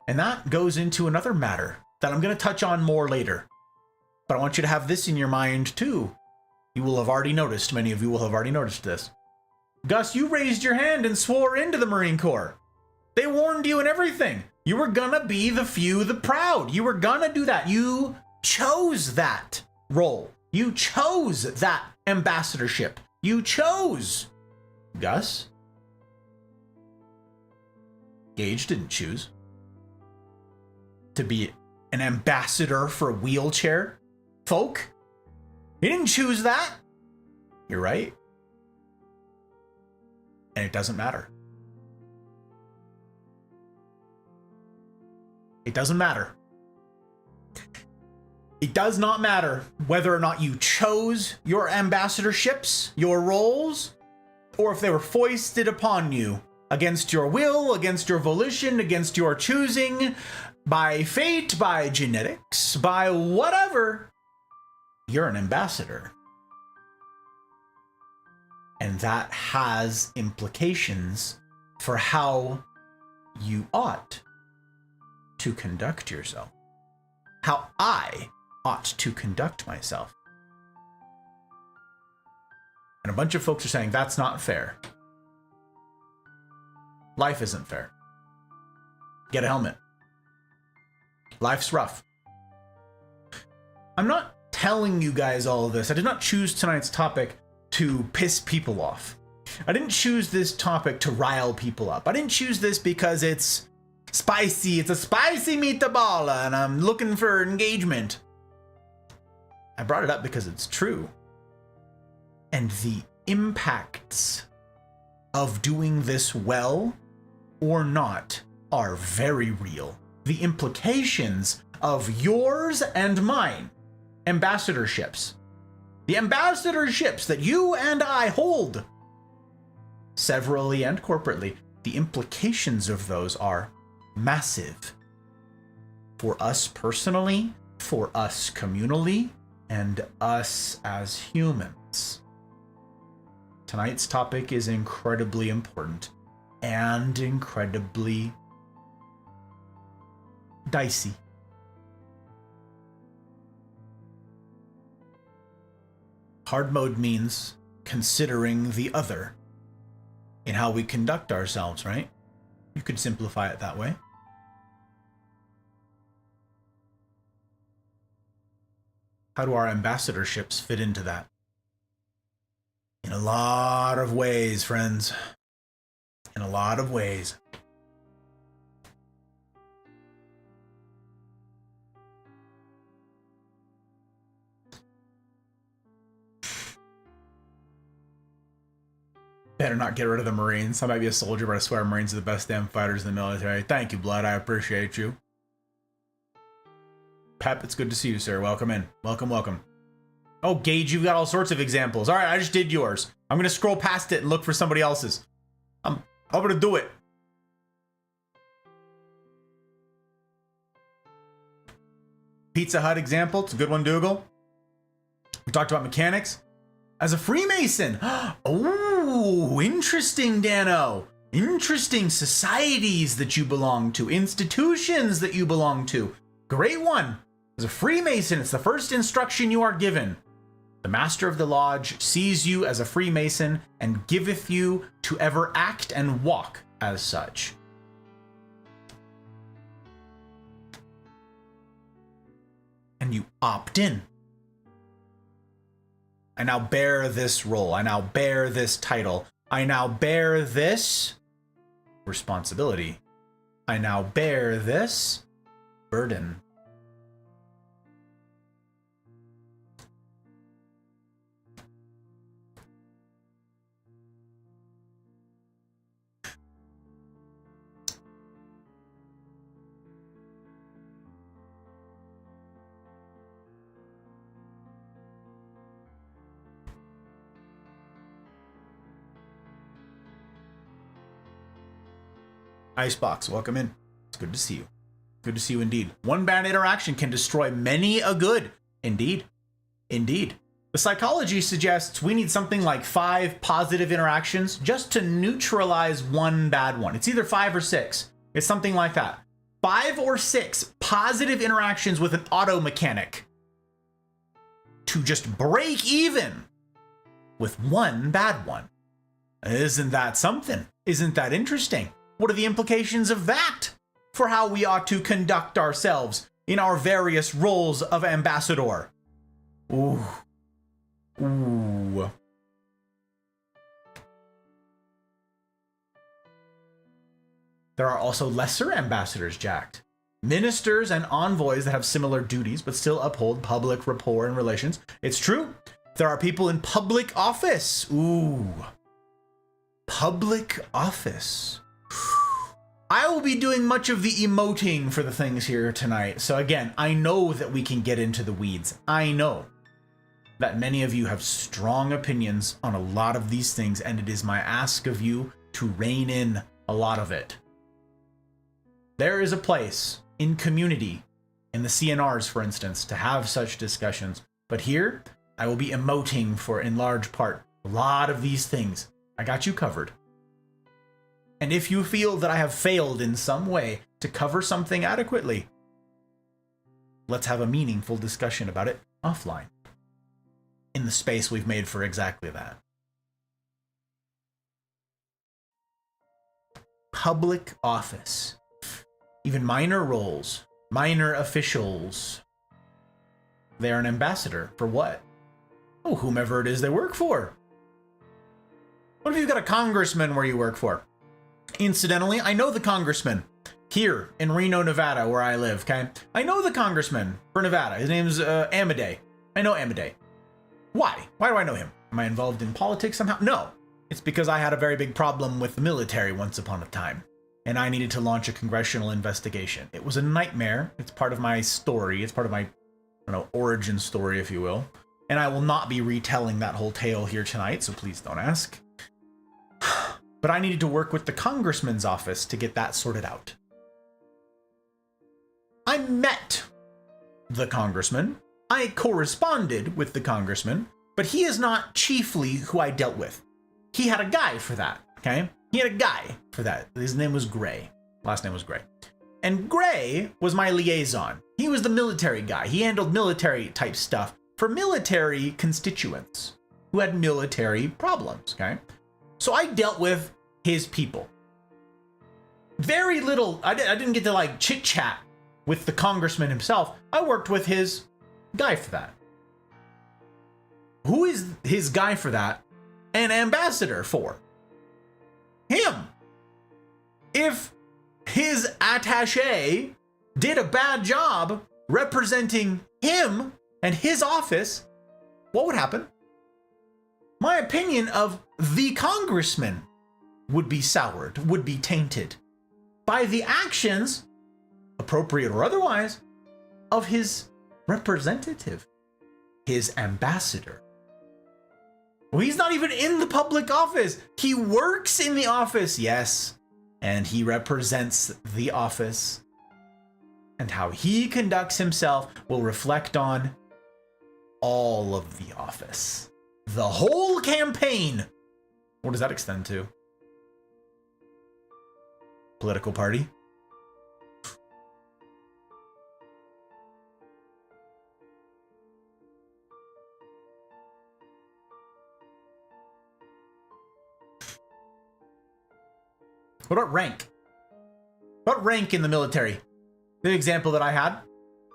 And that goes into another matter that I'm going to touch on more later. But I want you to have this in your mind too. You will have already noticed, many of you will have already noticed this. Gus, you raised your hand and swore into the Marine Corps. They warned you and everything. You were gonna be the few, the proud. You were gonna do that. You chose that role. You chose that ambassadorship. You chose. Gus? Gage didn't choose to be an ambassador for wheelchair folk. He didn't choose that. You're right. And it doesn't matter. It doesn't matter. It does not matter whether or not you chose your ambassadorships, your roles, or if they were foisted upon you against your will, against your volition, against your choosing, by fate, by genetics, by whatever. You're an ambassador. And that has implications for how you ought to conduct yourself. How I ought to conduct myself. And a bunch of folks are saying that's not fair. Life isn't fair. Get a helmet. Life's rough. I'm not telling you guys all of this. I did not choose tonight's topic to piss people off. I didn't choose this topic to rile people up. I didn't choose this because it's spicy. It's a spicy meatball and I'm looking for engagement. I brought it up because it's true. And the impacts of doing this well or not are very real. The implications of yours and mine ambassadorships. The ambassadorships that you and I hold, severally and corporately, the implications of those are massive. For us personally, for us communally, and us as humans. Tonight's topic is incredibly important and incredibly dicey. Hard mode means considering the other in how we conduct ourselves, right? You could simplify it that way. How do our ambassadorships fit into that? In a lot of ways, friends. In a lot of ways. Better not get rid of the Marines. I might be a soldier, but I swear Marines are the best damn fighters in the military. Thank you, Blood. I appreciate you. Pep, it's good to see you, sir. Welcome in. Welcome, welcome. Oh, Gage, you've got all sorts of examples. All right, I just did yours. I'm going to scroll past it and look for somebody else's. I'm going to do it. Pizza Hut example. It's a good one, Dougal. We talked about mechanics. As a Freemason. Oh, interesting, Dano. Interesting societies that you belong to. Institutions that you belong to. Great one. As a Freemason, it's the first instruction you are given. The Master of the Lodge sees you as a Freemason and giveth you to ever act and walk as such. And you opt in. I now bear this role. I now bear this title. I now bear this responsibility. I now bear this burden. Icebox, welcome in. It's good to see you. Good to see you indeed. One bad interaction can destroy many a good. Indeed. Indeed. The psychology suggests we need something like 5 positive interactions just to neutralize one bad one. It's either 5 or 6. It's something like that. 5 or 6 positive interactions with an auto mechanic to just break even with 1 bad one. Isn't that something? Isn't that interesting? What are the implications of that for how we ought to conduct ourselves in our various roles of ambassador? Ooh. Ooh. There are also lesser ambassadors, Jacked. Ministers and envoys that have similar duties but still uphold public rapport and relations. It's true. There are people in public office. Ooh. Public office. I will be doing much of the emoting for the things here tonight. So again, I know that we can get into the weeds. I know that many of you have strong opinions on a lot of these things, and it is my ask of you to rein in a lot of it. There is a place in community, in the CNRs, for instance, to have such discussions. But here, I will be emoting for, in large part, a lot of these things. I got you covered. And if you feel that I have failed in some way to cover something adequately, let's have a meaningful discussion about it offline, in the space we've made for exactly that. Public office. Even minor roles, minor officials. They're an ambassador for what? Oh, whomever it is they work for. What if you've got a congressman where you work for? Incidentally, I know the congressman here in Reno, Nevada, where I live, okay? I know the congressman for Nevada. His name's Amadei. I know Amadei. Why? Why do I know him? Am I involved in politics somehow? No. It's because I had a very big problem with the military once upon a time, and I needed to launch a congressional investigation. It was a nightmare. It's part of my story. It's part of my, I don't know, origin story, if you will. And I will not be retelling that whole tale here tonight, so please don't ask. But I needed to work with the congressman's office to get that sorted out. I met the congressman. I corresponded with the congressman, but he is not chiefly who I dealt with. He had a guy for that, okay? He had a guy for that. His name was Gray. Last name was Gray. And Gray was my liaison. He was the military guy. He handled military type stuff for military constituents who had military problems, okay? So I dealt with his people. Very little, I didn't get to like chit chat with the congressman himself. I worked with his guy for that. Who is his guy for that an ambassador for? Him. If his attaché did a bad job representing him and his office, what would happen? My opinion of the congressman would be soured, would be tainted by the actions, appropriate or otherwise, of his representative, his ambassador. Well, he's not even in the public office. He works in the office, yes, and he represents the office. And how he conducts himself will reflect on all of the office. The whole campaign. What does that extend to? Political party? What about rank? What rank in the military? The example that I had.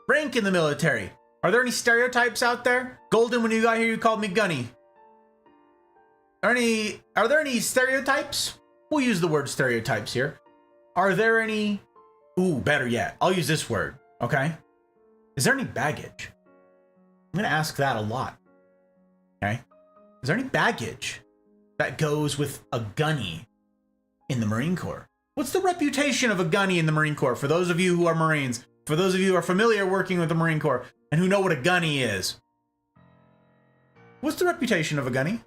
Rank in the military. Are there any stereotypes out there? Golden, when you got here, you called me Gunny. Are there any stereotypes? We'll use the word stereotypes here. Are there any... Ooh, better yet. I'll use this word, okay? Is there any baggage? I'm going to ask that a lot, okay? Is there any baggage that goes with a gunny in the Marine Corps? What's the reputation of a gunny in the Marine Corps? For those of you who are Marines, for those of you who are familiar working with the Marine Corps and who know what a gunny is, what's the reputation of a gunny?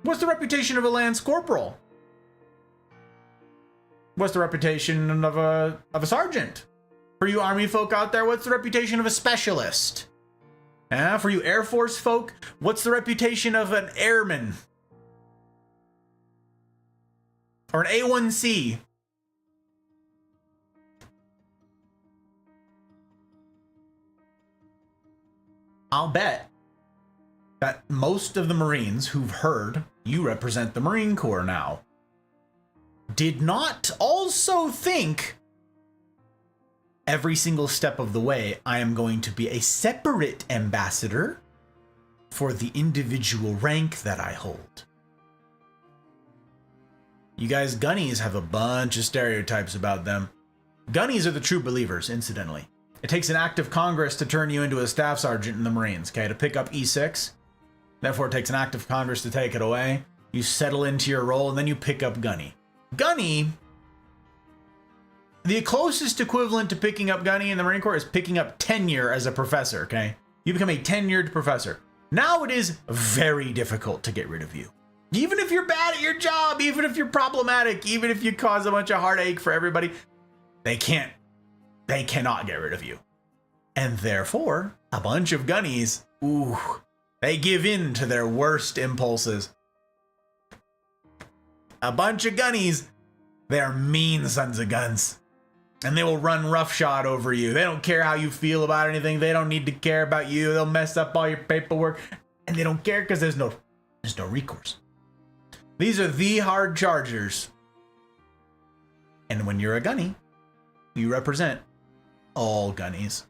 What's the reputation of a Lance Corporal? What's the reputation of a sergeant? For you Army folk out there, what's the reputation of a specialist? For you Air Force folk, what's the reputation of an airman? Or an A1C? I'll bet that most of the Marines who've heard you represent the Marine Corps now did not also think every single step of the way I am going to be a separate ambassador for the individual rank that I hold. You guys, gunnies have a bunch of stereotypes about them. Gunnies are the true believers, incidentally. It takes an act of Congress to turn you into a staff sergeant in the Marines, okay, to pick up E6. Therefore, it takes an act of Congress to take it away. You settle into your role, and then you pick up gunny. Gunny, the closest equivalent to picking up gunny in the Marine Corps is picking up tenure as a professor, okay? You become a tenured professor. Now it is very difficult to get rid of you. Even if you're bad at your job, even if you're problematic, even if you cause a bunch of heartache for everybody, they cannot get rid of you. And therefore, a bunch of gunnies, ooh, they give in to their worst impulses. A bunch of gunnies, they're mean sons of guns. And they will run roughshod over you. They don't care how you feel about anything. They don't need to care about you. They'll mess up all your paperwork. And they don't care because there's no recourse. These are the hard chargers. And when you're a gunny, you represent all gunnies.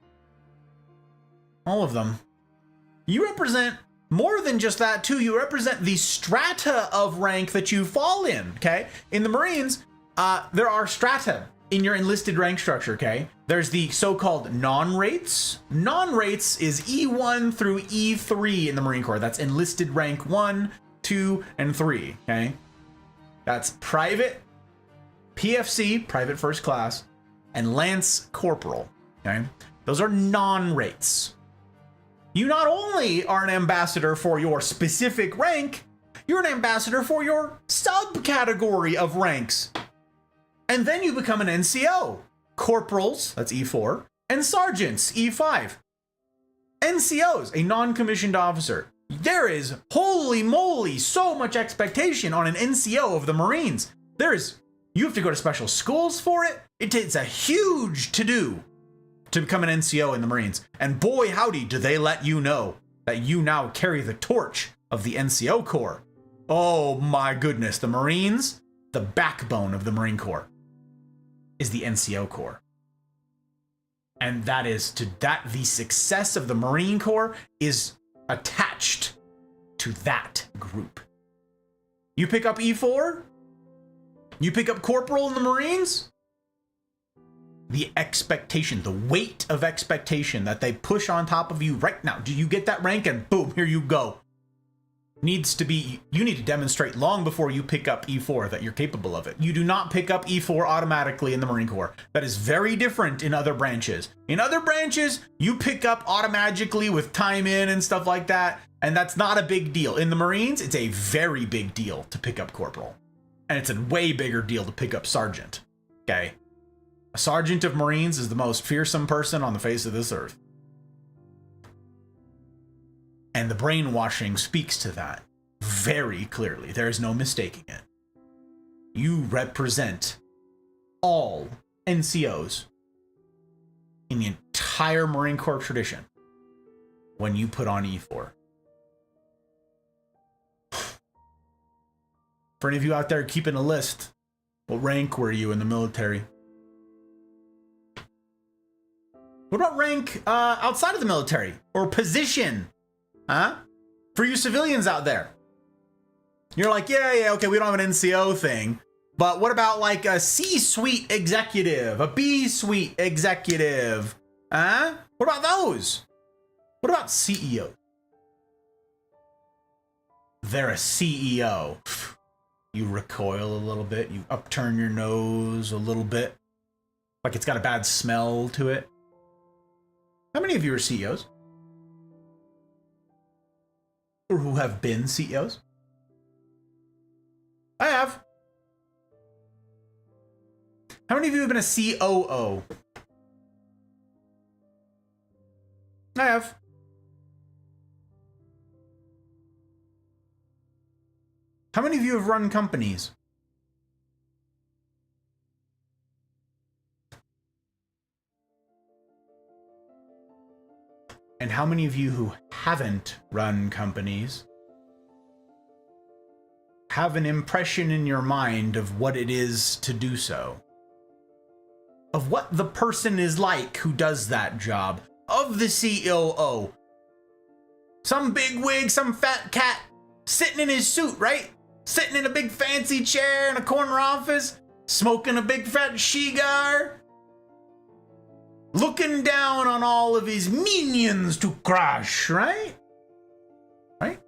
All of them. You represent more than just that too. You represent the strata of rank that you fall in, okay? In the Marines, there are strata in your enlisted rank structure, okay? There's the so-called non-rates. Non-rates is E1 through E3 in the Marine Corps. That's enlisted rank 1, 2, and 3, okay? That's private, PFC, private first class, and lance corporal, okay? Those are non-rates. You not only are an ambassador for your specific rank, you're an ambassador for your subcategory of ranks. And then you become an NCO. Corporals, that's E4, and sergeants, E5. NCOs, a non-commissioned officer. There is, holy moly, so much expectation on an NCO of the Marines. You have to go to special schools for it. It's a huge to-do to become an NCO in the Marines. And boy, howdy, do they let you know that you now carry the torch of the NCO Corps. Oh my goodness, the Marines, the backbone of the Marine Corps is the NCO Corps. And the success of the Marine Corps is attached to that group. You pick up E4, you pick up corporal in the Marines, the expectation, the weight of expectation that they push on top of you right now. Do you get that rank? And boom, here you go. You need to demonstrate long before you pick up E4 that you're capable of it. You do not pick up E4 automatically in the Marine Corps. That is very different in other branches. In other branches, you pick up automatically with time in and stuff like that, and that's not a big deal. In the Marines, it's a very big deal to pick up corporal. And it's a way bigger deal to pick up sergeant. Okay? A sergeant of Marines is the most fearsome person on the face of this earth. And the brainwashing speaks to that very clearly. There is no mistaking it. You represent all NCOs in the entire Marine Corps tradition when you put on E4. For any of you out there keeping a list, what rank were you in the military? What about rank outside of the military? Or position? Huh? For you civilians out there. You're like, yeah, okay, we don't have an NCO thing. But what about like a C-suite executive? A B-suite executive? Huh? What about those? What about CEO? They're a CEO. You recoil a little bit. You upturn your nose a little bit. Like it's got a bad smell to it. How many of you are CEOs? Or who have been CEOs? I have. How many of you have been a COO? I have. How many of you have run companies? And how many of you who haven't run companies have an impression in your mind of what it is to do so? Of what the person is like who does that job? Of the COO? Some big wig, some fat cat sitting in his suit, right? Sitting in a big fancy chair in a corner office, smoking a big fat cigar, looking down on all of his minions to crush, right? Right?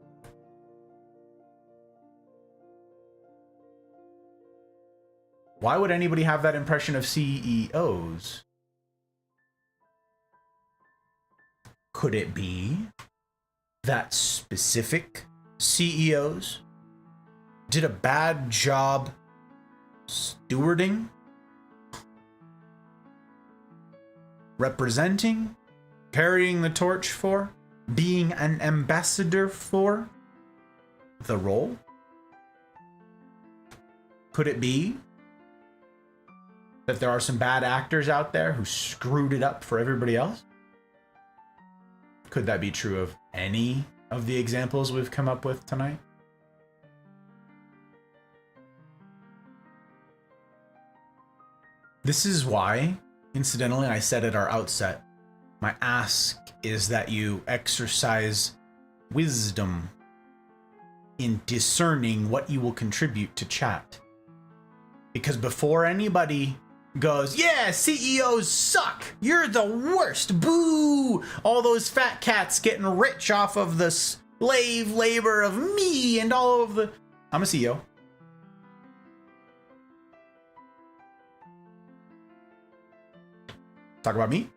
Why would anybody have that impression of CEOs? Could it be that specific CEOs did a bad job stewarding, representing, carrying the torch for, being an ambassador for the role? Could it be that there are some bad actors out there who screwed it up for everybody else? Could that be true of any of the examples we've come up with tonight? This is why, incidentally, I said at our outset, my ask is that you exercise wisdom in discerning what you will contribute to chat. Because before anybody goes, yeah, CEOs suck, you're the worst, boo, all those fat cats getting rich off of the slave labor of me and all of the... I'm a CEO. Talk about me.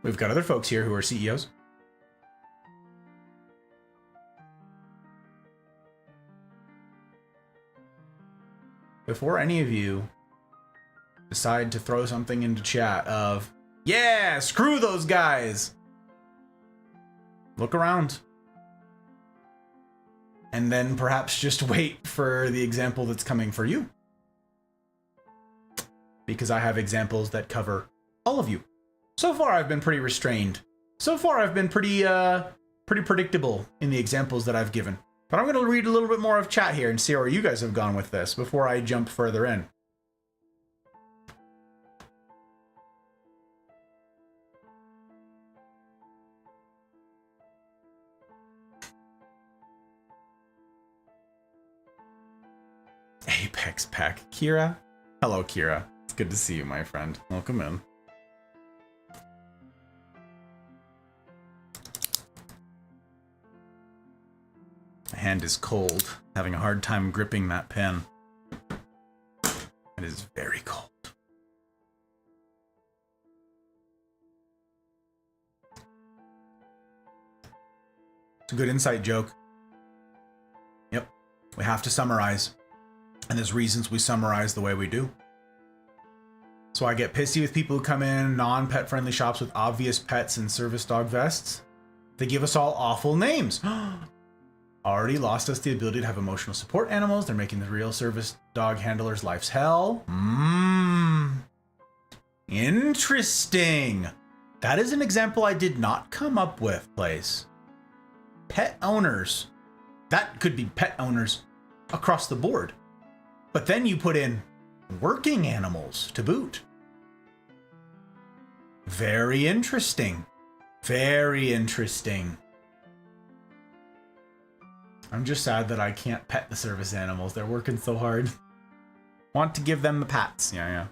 We've got other folks here who are CEOs. Before any of you decide to throw something into chat of, yeah, screw those guys, look around. And then perhaps just wait for the example that's coming for you. Because I have examples that cover all of you. So far, I've been pretty restrained. So far, I've been pretty predictable in the examples that I've given. But I'm going to read a little bit more of chat here and see where you guys have gone with this before I jump further in. Apex Pack. Kira? Hello, Kira. It's good to see you, my friend. Welcome in. My hand is cold. Having a hard time gripping that pen. It is very cold. It's a good insight joke. Yep. We have to summarize. And there's reasons we summarize the way we do. So I get pissy with people who come in non-pet friendly shops with obvious pets and service dog vests. They give us all awful names. Already lost us the ability to have emotional support animals. They're making the real service dog handlers' life's hell. Interesting. That is an example I did not come up with, Place. Pet owners. That could be pet owners across the board. But then you put in working animals to boot. Very interesting. Very interesting. I'm just sad that I can't pet the service animals. They're working so hard. Want to give them the pats. Yeah.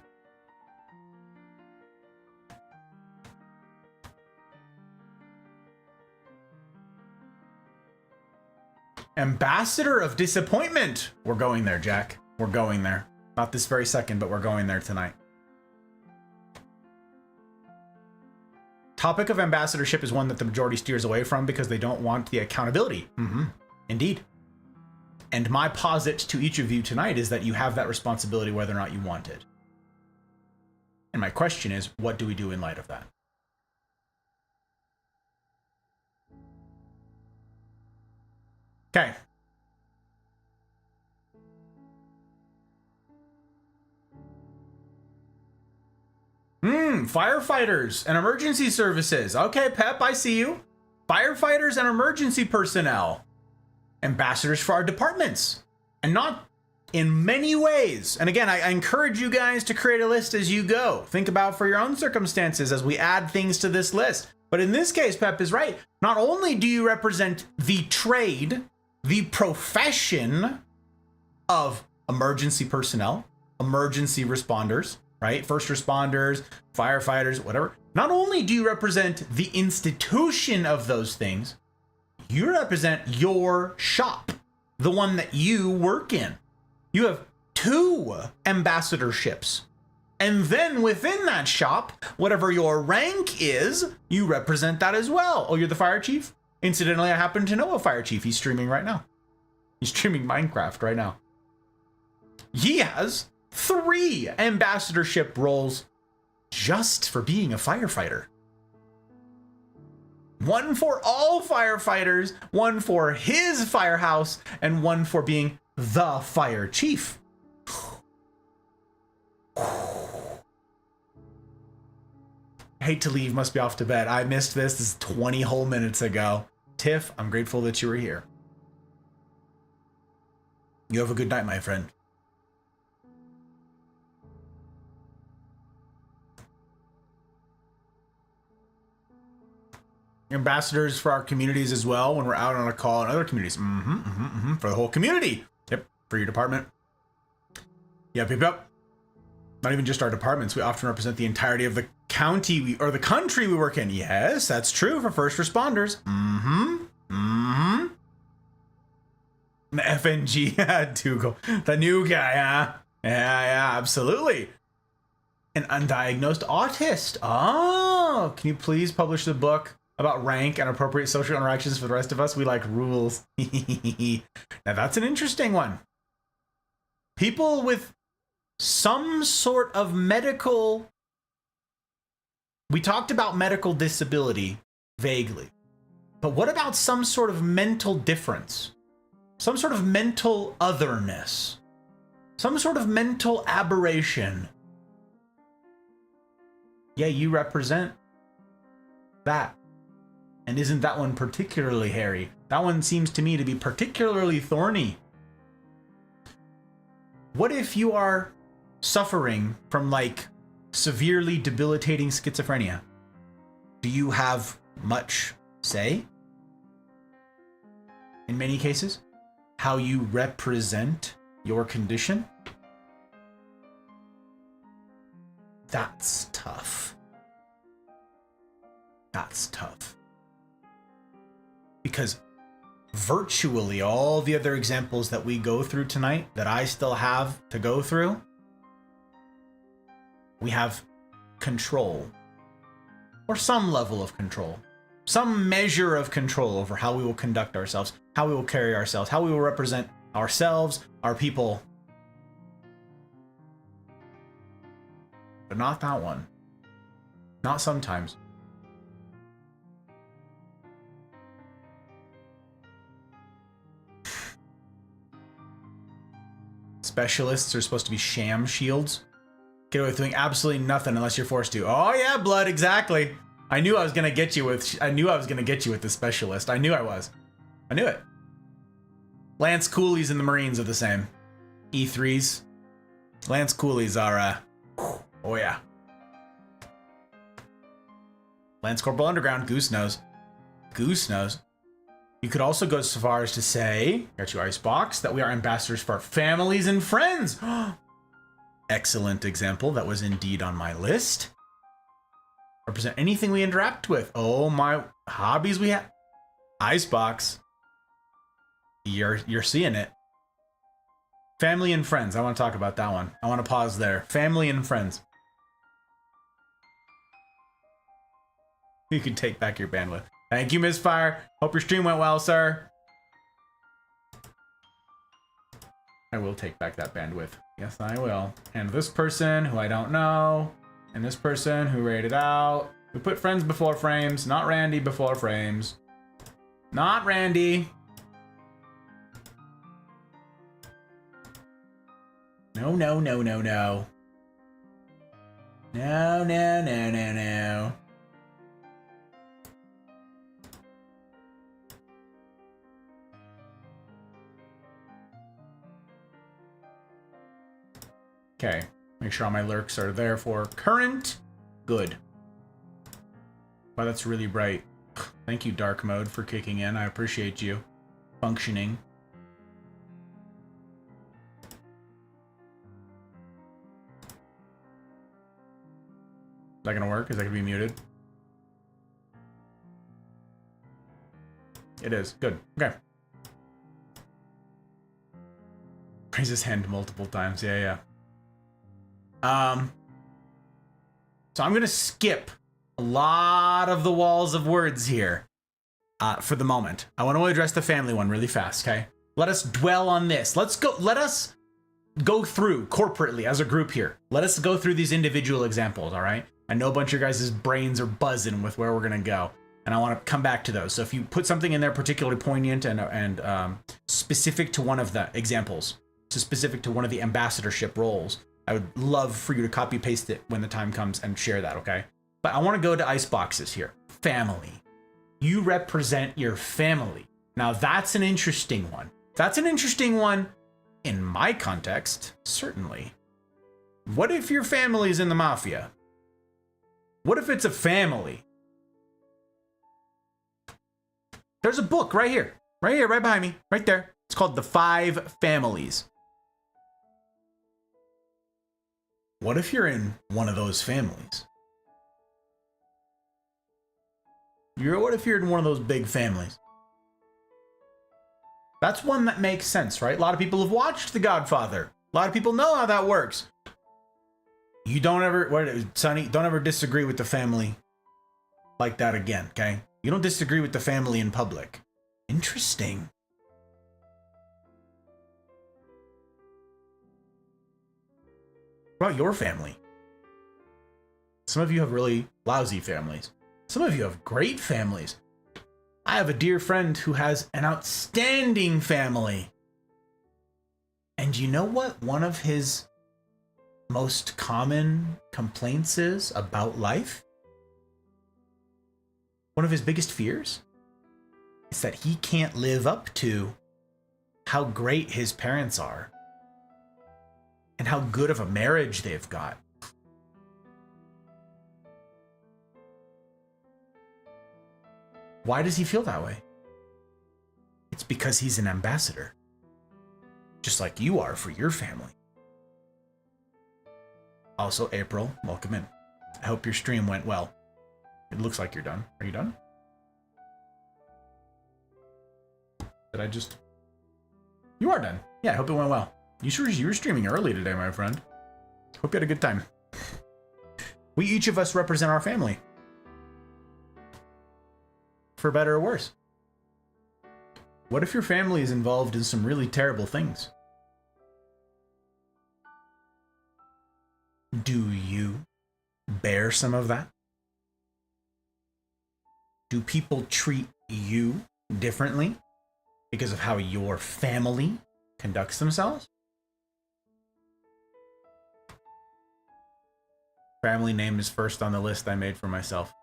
Ambassador of Disappointment. We're going there, Jack. We're going there. Not this very second, but we're going there tonight. Topic of ambassadorship is one that the majority steers away from because they don't want the accountability. Indeed. And my posit to each of you tonight is that you have that responsibility whether or not you want it. And my question is, what do we do in light of that? Okay. Firefighters and emergency services. Okay, Pep, I see you. Firefighters and emergency personnel. Ambassadors for our departments. And not in many ways. And again, I encourage you guys to create a list as you go. Think about for your own circumstances as we add things to this list. But in this case, Pep is right. Not only do you represent the trade, the profession of emergency personnel, emergency responders, right? First responders, firefighters, whatever. Not only do you represent the institution of those things, you represent your shop, the one that you work in. You have 2 ambassadorships. And then within that shop, whatever your rank is, you represent that as well. Oh, you're the fire chief? Incidentally, I happen to know a fire chief. He's streaming right now. He's streaming Minecraft right now. He has 3 ambassadorship roles just for being a firefighter. 1 for all firefighters, 1 for his firehouse, and 1 for being the fire chief. Hate to leave, must be off to bed. I missed this. This is 20 whole minutes ago. Tiff, I'm grateful that you were here. You have a good night, my friend. Ambassadors for our communities as well when we're out on a call in other communities. For the whole community. Yep, for your department. Yep. Not even just our departments. We often represent the entirety of the county or the country we work in. Yes, that's true for first responders. The FNG, Dougal. The new guy, huh? Yeah, absolutely. An undiagnosed autist. Oh, can you please publish the book about rank and appropriate social interactions for the rest of us? We like rules. Now that's an interesting one. People with some sort of medical... We talked about medical disability vaguely, but what about some sort of mental difference? Some sort of mental otherness? Some sort of mental aberration? Yeah, you represent that. And isn't that one particularly hairy? That one seems to me to be particularly thorny. What if you are suffering from like severely debilitating schizophrenia? Do you have much say? In many cases, how you represent your condition? That's tough. That's tough. Because virtually all the other examples that we go through tonight, that I still have to go through, we have control, or some level of control, some measure of control over how we will conduct ourselves, how we will carry ourselves, how we will represent ourselves, our people. But not that one. Not sometimes. Specialists are supposed to be sham shields. Get away with doing absolutely nothing unless you're forced to. Oh yeah, Blood, exactly. I knew I was gonna get you with the specialist. I knew I was. I knew it. Lance Coolies and the Marines are the same. E3s. Lance Coolies are oh yeah. Lance Corporal Underground, Goose knows. Goose knows. You could also go so far as to say, got you Icebox, that we are ambassadors for our families and friends. Excellent example. That was indeed on my list. Represent anything we interact with. Oh my, hobbies we have. Icebox. You're seeing it. Family and friends. I want to talk about that one. I want to pause there. Family and friends. You can take back your bandwidth. Thank you, Misfire. Hope your stream went well, sir. I will take back that bandwidth. Yes, I will. And this person who I don't know, and this person who rated out. We put friends before frames, not Randy before frames. Not Randy. No. No, no, no, no, no. Okay, make sure all my lurks are there for current. Good. Wow, that's really bright. Thank you, dark mode, for kicking in. I appreciate you functioning. Is that gonna work? Is that gonna be muted? It is. Good. Okay. Raise his hand multiple times. Yeah, yeah. So I'm gonna skip a lot of the walls of words here for the moment. I want to address the family one really fast, okay? Let us dwell on this. Let us go through corporately as a group here. Let us go through these individual examples, all right? I know a bunch of your guys' brains are buzzing with where we're gonna go, and I want to come back to those. So if you put something in there particularly poignant and specific to one of the examples, so specific to one of the ambassadorship roles, I would love for you to copy paste it when the time comes and share that, okay? But I want to go to ice boxes here. Family. You represent your family. Now that's an interesting one. That's an interesting one in my context, certainly. What if your family is in the mafia? What if it's a family? There's a book right here, right behind me, right there. It's called The Five Families. What if you're in one of those families? What if you're in one of those big families? That's one that makes sense, right? A lot of people have watched The Godfather. A lot of people know how that works. You don't ever, Sonny, don't ever disagree with the family like that again, okay? You don't disagree with the family in public. Interesting. What about your family? Some of you have really lousy families. Some of you have great families. I have a dear friend who has an outstanding family. And you know what one of his most common complaints is about life? One of his biggest fears is that he can't live up to how great his parents are and how good of a marriage they've got. Why does he feel that way? It's because he's an ambassador, just like you are for your family. Also, April, welcome in. I hope your stream went well. It looks like you're done. Are you done? Did I just... You are done. Yeah, I hope it went well. You were streaming early today, my friend. Hope you had a good time. We each of us represent our family. For better or worse. What if your family is involved in some really terrible things? Do you bear some of that? Do people treat you differently because of how your family conducts themselves? Family name is first on the list I made for myself.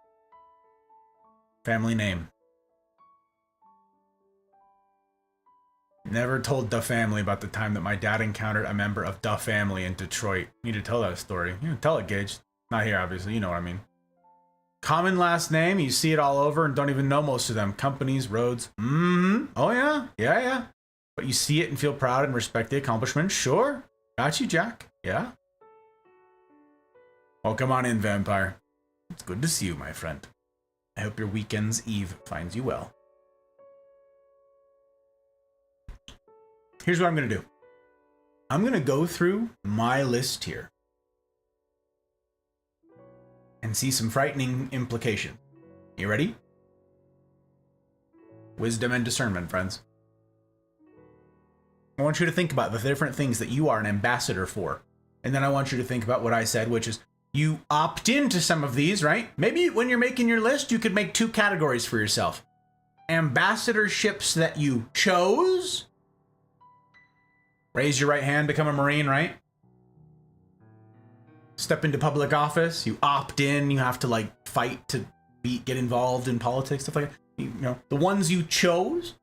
Family name. Never told the family about the time that my dad encountered a member of the family in Detroit. Need to tell that story. You know, tell it, Gage. Not here, obviously. You know what I mean. Common last name. You see it all over and don't even know most of them. Companies, roads. Oh, yeah. Yeah. But you see it and feel proud and respect the accomplishment. Sure. Got you, Jack. Yeah. Oh, come on in, Vampire. It's good to see you, my friend. I hope your weekend's eve finds you well. Here's what I'm going to do. I'm going to go through my list here and see some frightening implication. You ready? Wisdom and discernment, friends. I want you to think about the different things that you are an ambassador for. And then I want you to think about what I said, which is you opt into some of these, right? Maybe when you're making your list, you could make two categories for yourself. Ambassadorships that you chose. Raise your right hand, become a Marine, right? step into public office, you opt in, you have to like fight to get involved in politics, stuff like that. You know, the ones you chose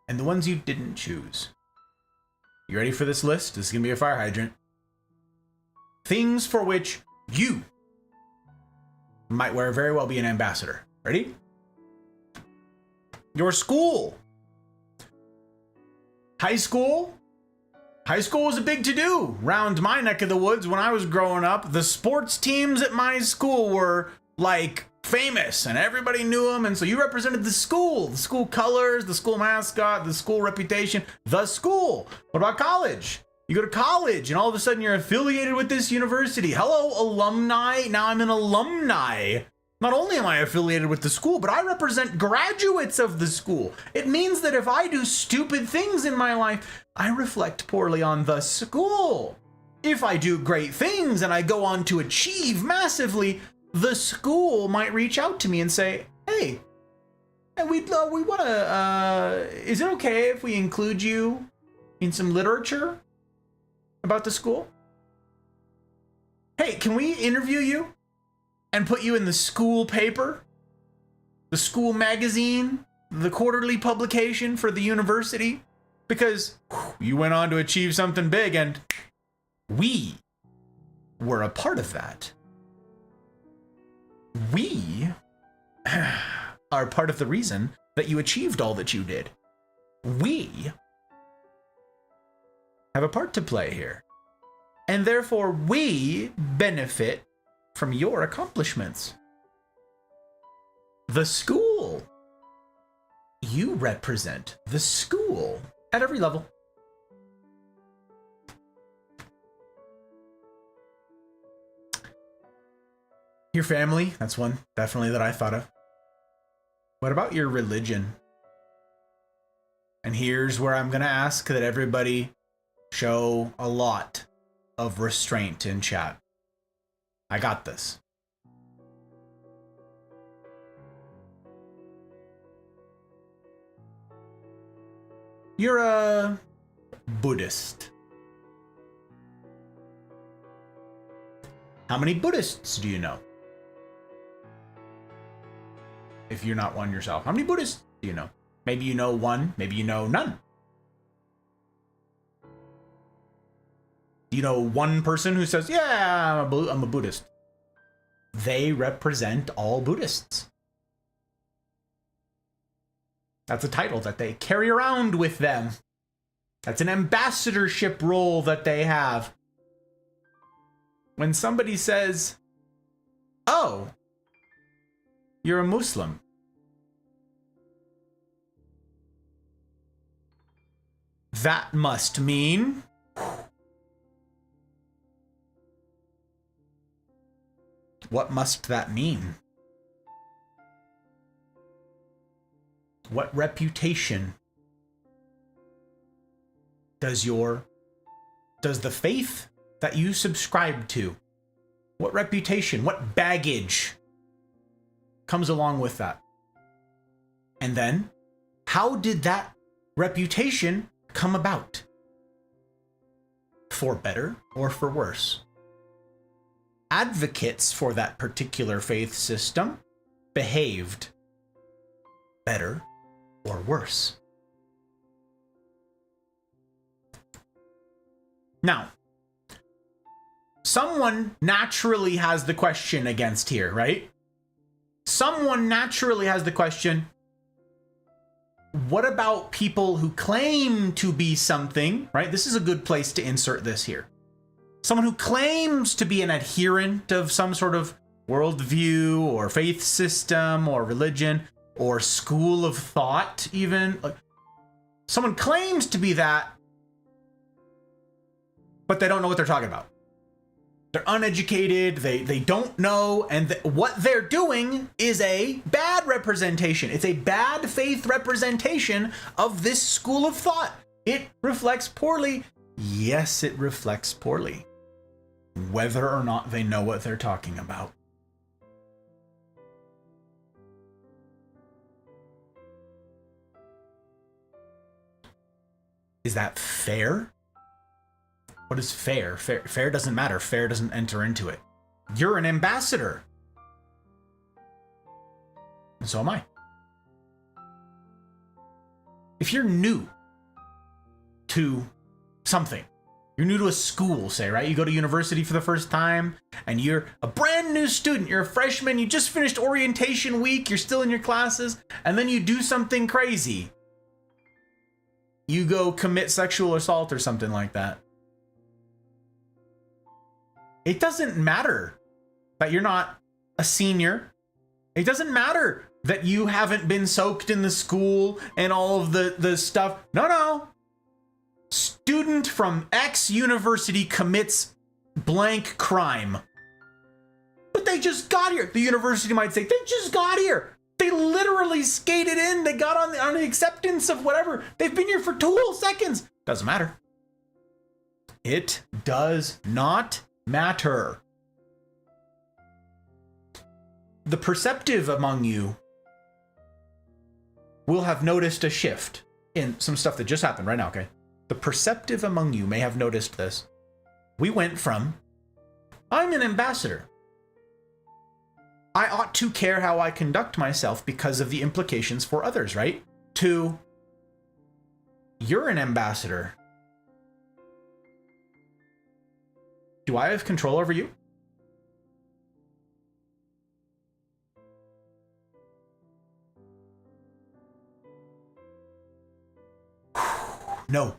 and the ones you didn't choose. You ready for this list? This is gonna be a fire hydrant. Things for which you might very well be an ambassador. Ready? Your school. High school. High school was a big to-do around my neck of the woods when I was growing up. The sports teams at my school were like famous and everybody knew them. And so you represented the school colors, the school mascot, the school reputation, the school. What about college? You go to college and all of a sudden you're affiliated with this university. Hello, alumni. Now I'm an alumni. Not only am I affiliated with the school, but I represent graduates of the school. It means that if I do stupid things in my life, I reflect poorly on the school. If I do great things and I go on to achieve massively, the school might reach out to me and say, hey, we want to, is it okay if we include you in some literature about the school? Hey, can we interview you and put you in the school paper, the school magazine, the quarterly publication for the university? Because you went on to achieve something big and we were a part of that. We are part of the reason that you achieved all that you did. We have a part to play here. And therefore, we benefit from your accomplishments. The school. You represent the school at every level. Your family, that's one definitely that I thought of. What about your religion? And here's where I'm going to ask that everybody show a lot of restraint in chat. I got this. You're a Buddhist. How many Buddhists do you know? If you're not one yourself, how many Buddhists do you know? Maybe you know one, maybe you know none. Do you know one person who says, yeah, I'm a Buddhist? They represent all Buddhists. That's a title that they carry around with them. That's an ambassadorship role that they have. When somebody says, oh, you're a Muslim, that must mean what must that mean? What reputation does the faith that you subscribe to, what reputation, what baggage comes along with that? And then, how did that reputation come about? For better or for worse? Advocates for that particular faith system behaved better or worse. Now, someone naturally has the question against here, right? Someone naturally has the question, what about people who claim to be something, right? This is a good place to insert this here. Someone who claims to be an adherent of some sort of worldview or faith system or religion or school of thought even. Like, someone claims to be that, but they don't know what they're talking about. They're uneducated, they don't know, and what they're doing is a bad representation. It's a bad faith representation of this school of thought. It reflects poorly. Yes, it reflects poorly, whether or not they know what they're talking about. Is that fair? What is fair? Fair doesn't matter. Fair doesn't enter into it. You're an ambassador. And so am I. If you're new to something, you're new to a school, say, right? You go to university for the first time and you're a brand new student. You're a freshman. You just finished orientation week. You're still in your classes. And then you do something crazy. You go commit sexual assault or something like that. It doesn't matter that you're not a senior. It doesn't matter that you haven't been soaked in the school and all of the stuff. No. Student from X university commits blank crime. But they just got here. The university might say, they just got here. They literally skated in. They got on the acceptance of whatever. They've been here for 2 whole seconds. Doesn't matter. It does not matter. The perceptive among you will have noticed a shift in some stuff that just happened right now, okay? The perceptive among you may have noticed this. We went from, I'm an ambassador. I ought to care how I conduct myself because of the implications for others, right? To, you're an ambassador. Do I have control over you? No.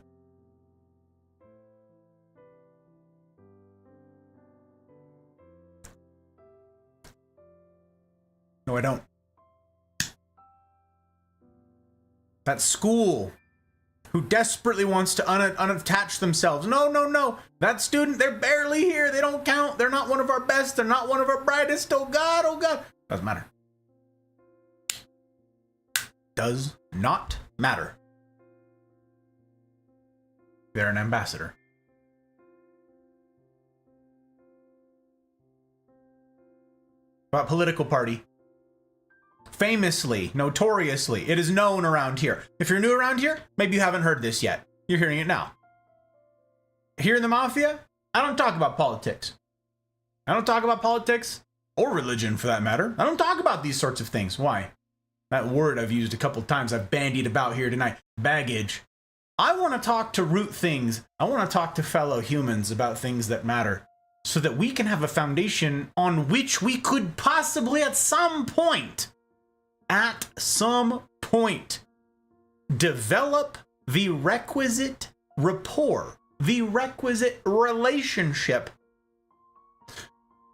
No, I don't. That school who desperately wants to unattach themselves. No. That student, they're barely here. They don't count. They're not one of our best. They're not one of our brightest. Oh God, oh God. Doesn't matter. Does not matter. They're an ambassador. About political party. Famously, notoriously, it is known around here. If you're new around here, maybe you haven't heard this yet. You're hearing it now. Here in the Mafia, I don't talk about politics. I don't talk about politics, or religion for that matter. I don't talk about these sorts of things. Why? That word I've used a couple of times, I've bandied about here tonight. Baggage. I want to talk to root things. I want to talk to fellow humans about things that matter, so that we can have a foundation on which we could possibly at some point, develop the requisite rapport, the requisite relationship,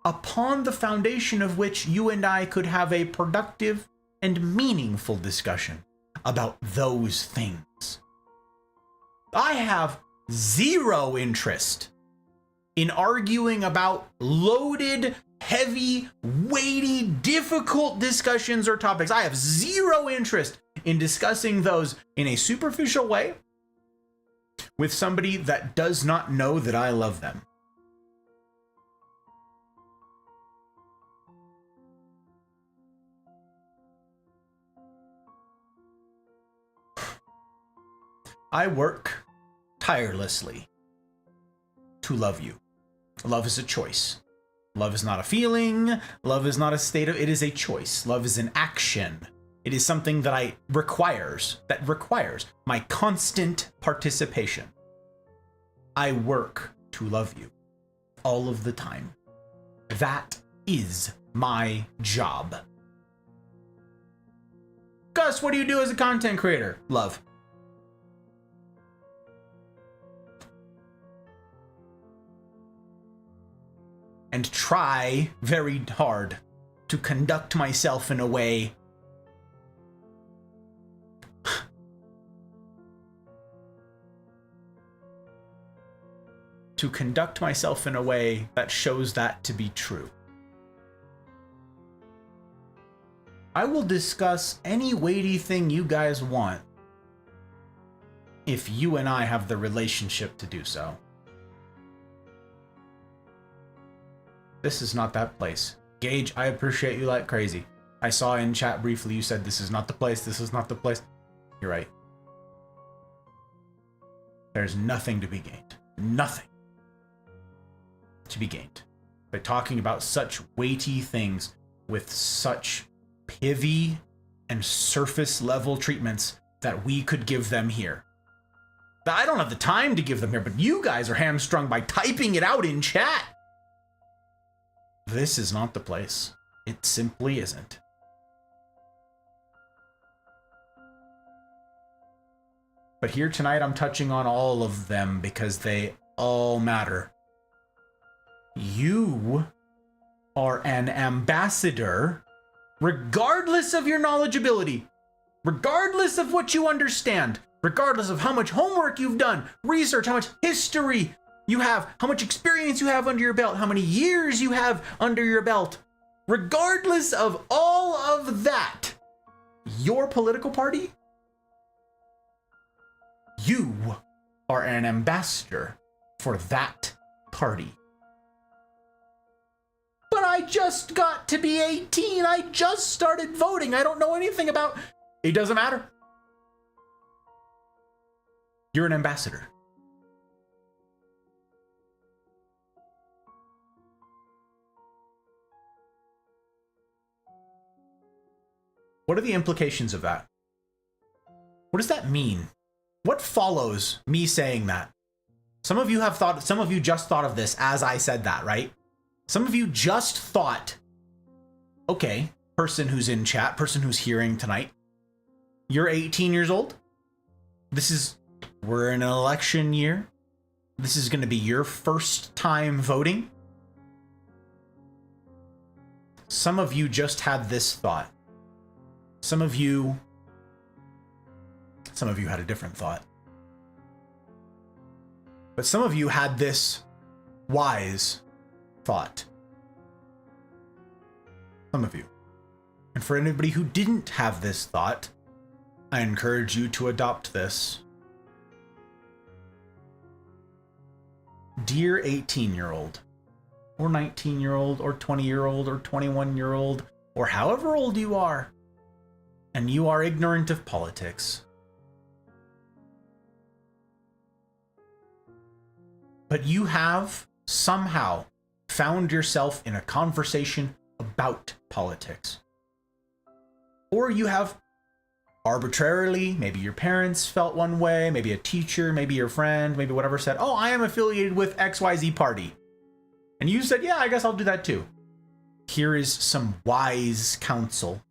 upon the foundation of which you and I could have a productive and meaningful discussion about those things. I have zero interest in arguing about loaded, heavy, weighty, difficult discussions or topics. I have zero interest in discussing those in a superficial way with somebody that does not know that I love them. I work tirelessly to love you. Love is a choice. Love is not a feeling. Love is not a state of, it is a choice. Love is an action. It is something that requires my constant participation. I work to love you all of the time. That is my job. Gus, what do you do as a content creator? Love. And try very hard to conduct myself in a way that shows that to be true. I will discuss any weighty thing you guys want if you and I have the relationship to do so. This is not that place. Gage, I appreciate you like crazy. I saw in chat briefly you said this is not the place, this is not the place. You're right. There's nothing to be gained. Nothing. to be gained by talking about such weighty things with such pivy and surface level treatments that we could give them here. I don't have the time to give them here, but you guys are hamstrung by typing it out in chat. This is not the place. It simply isn't. But here tonight, I'm touching on all of them because they all matter. You are an ambassador, regardless of your knowledgeability, regardless of what you understand, regardless of how much homework you've done, research, how much history you have, how much experience you have under your belt, how many years you have under your belt. Regardless of all of that, your political party, you are an ambassador for that party. But I just got to be 18. I just started voting. I don't know anything about... It doesn't matter. You're an ambassador. What are the implications of that? What does that mean? What follows me saying that? Some of you just thought of this as I said that, right? Some of you just thought, okay, person who's in chat, person who's hearing tonight, you're 18 years old. We're in an election year. This is going to be your first time voting. Some of you just had this thought. Some of you had a different thought. But some of you had this wise thought. Some of you. And for anybody who didn't have this thought, I encourage you to adopt this. Dear 18-year-old, or 19-year-old, or 20-year-old, or 21-year-old, or however old you are, and you are ignorant of politics, but you have somehow found yourself in a conversation about politics. Or you have arbitrarily, maybe your parents felt one way, maybe a teacher, maybe your friend, maybe whatever said, oh, I am affiliated with XYZ party. And you said, yeah, I guess I'll do that too. Here is some wise counsel.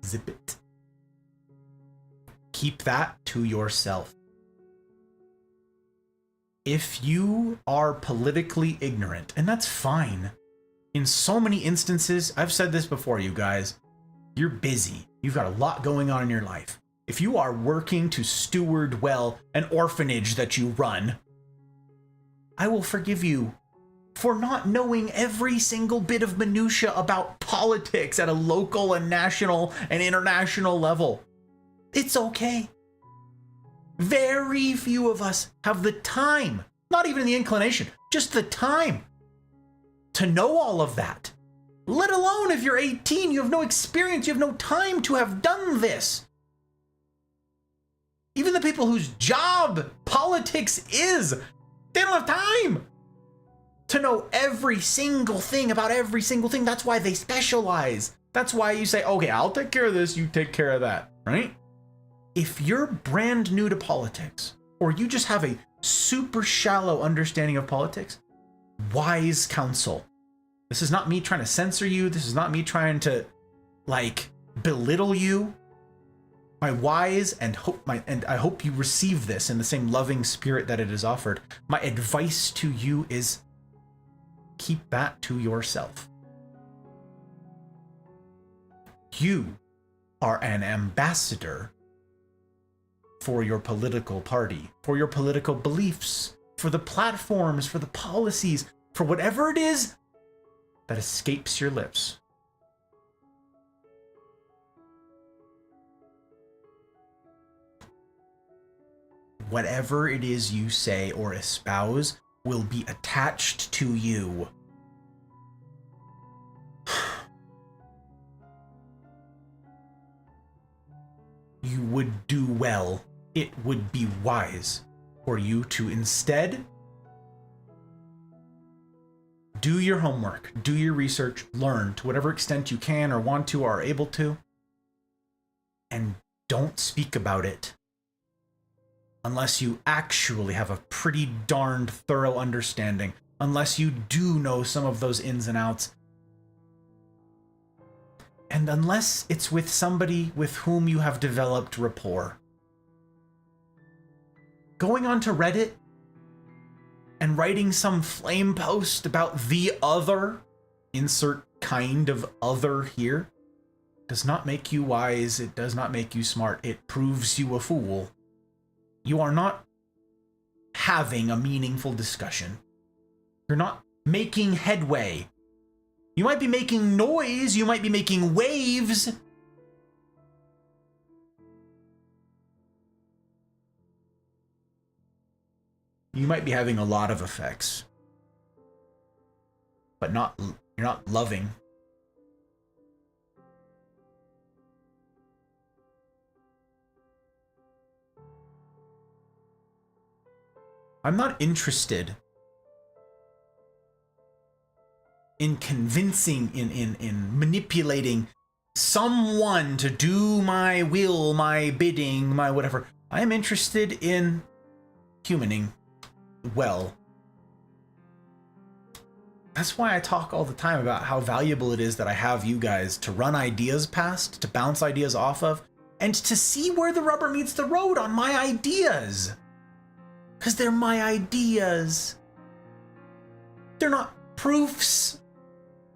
Zip it. Keep that to yourself. If you are politically ignorant, and that's fine. In so many instances, I've said this before, you guys, you're busy. You've got a lot going on in your life. If you are working to steward well an orphanage that you run, I will forgive you for not knowing every single bit of minutia about politics at a local and national and international level. It's okay. Very few of us have the time, not even the inclination, just the time to know all of that. Let alone if you're 18, you have no experience, you have no time to have done this. Even the people whose job politics is, they don't have time to know every single thing about every single thing. That's why they specialize. That's why you say, okay, I'll take care of this, you take care of that, right? If you're brand new to politics, or you just have a super shallow understanding of politics, wise counsel. This is not me trying to censor you. This is not me trying to, belittle you. My wise and I hope you receive this in the same loving spirit that it is offered. My advice to you is keep that to yourself. You are an ambassador for your political party, for your political beliefs, for the platforms, for the policies, for whatever it is that escapes your lips. Whatever it is you say or espouse will be attached to you. You would do well. It would be wise for you to instead do your homework, do your research, learn to whatever extent you can or want to or are able to, and don't speak about it unless you actually have a pretty darned thorough understanding, unless you do know some of those ins and outs, and unless it's with somebody with whom you have developed rapport. Going onto Reddit and writing some flame post about the other, insert kind of other here, does not make you wise, it does not make you smart, it proves you a fool. You are not having a meaningful discussion. You're not making headway. You might be making noise, you might be making waves. You might be having a lot of effects, but you're not loving. I'm not interested in convincing, in manipulating someone to do my will, my bidding, my whatever. I am interested in humaning well. That's why I talk all the time about how valuable it is that I have you guys to run ideas past, to bounce ideas off of, and to see where the rubber meets the road on my ideas. Because they're my ideas. They're not proofs.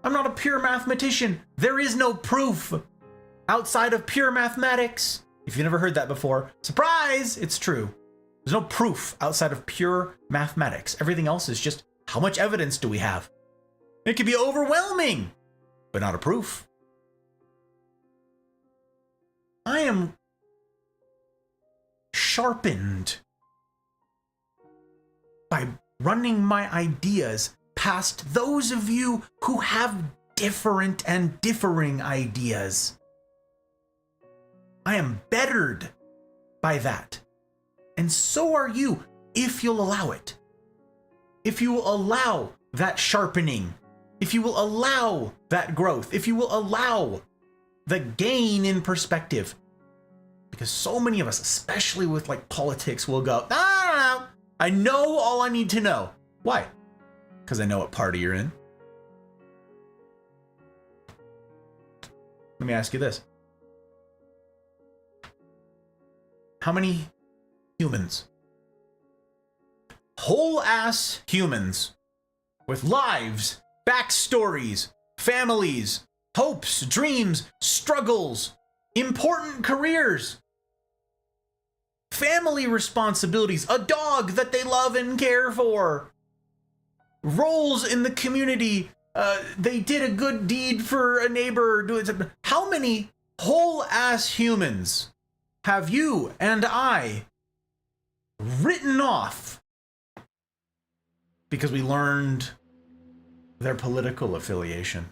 I'm not a pure mathematician. There is no proof outside of pure mathematics. If you've never heard that before, surprise, it's true. There's no proof outside of pure mathematics. Everything else is just, how much evidence do we have? It can be overwhelming, but not a proof. I am sharpened by running my ideas past those of you who have different and differing ideas. I am bettered by that. And so are you, if you'll allow it. If you will allow that sharpening, if you will allow that growth, if you will allow the gain in perspective. Because so many of us, especially with like politics, will go, no. I know all I need to know. Why? Because I know what party you're in. Let me ask you this. How many humans, whole ass humans, with lives, backstories, families, hopes, dreams, struggles, important careers, family responsibilities, a dog that they love and care for, roles in the community, they did a good deed for a neighbor. How many whole ass humans have you and I written off because we learned their political affiliation?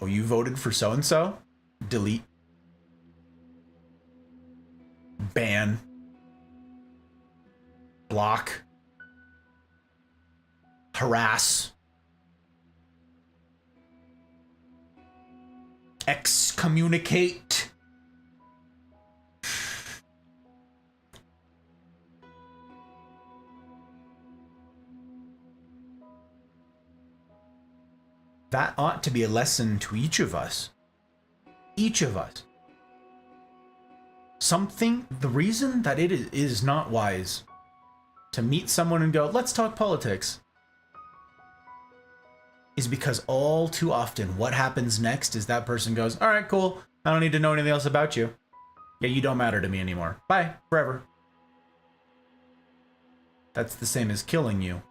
Oh, you voted for so-and-so? Delete. Ban. Block. Harass. Excommunicate. That ought to be a lesson to each of us. Each of us. The reason that it is not wise to meet someone and go, let's talk politics, is because all too often what happens next is that person goes, all right, cool. I don't need to know anything else about you. Yeah, you don't matter to me anymore. Bye, forever. That's the same as killing you.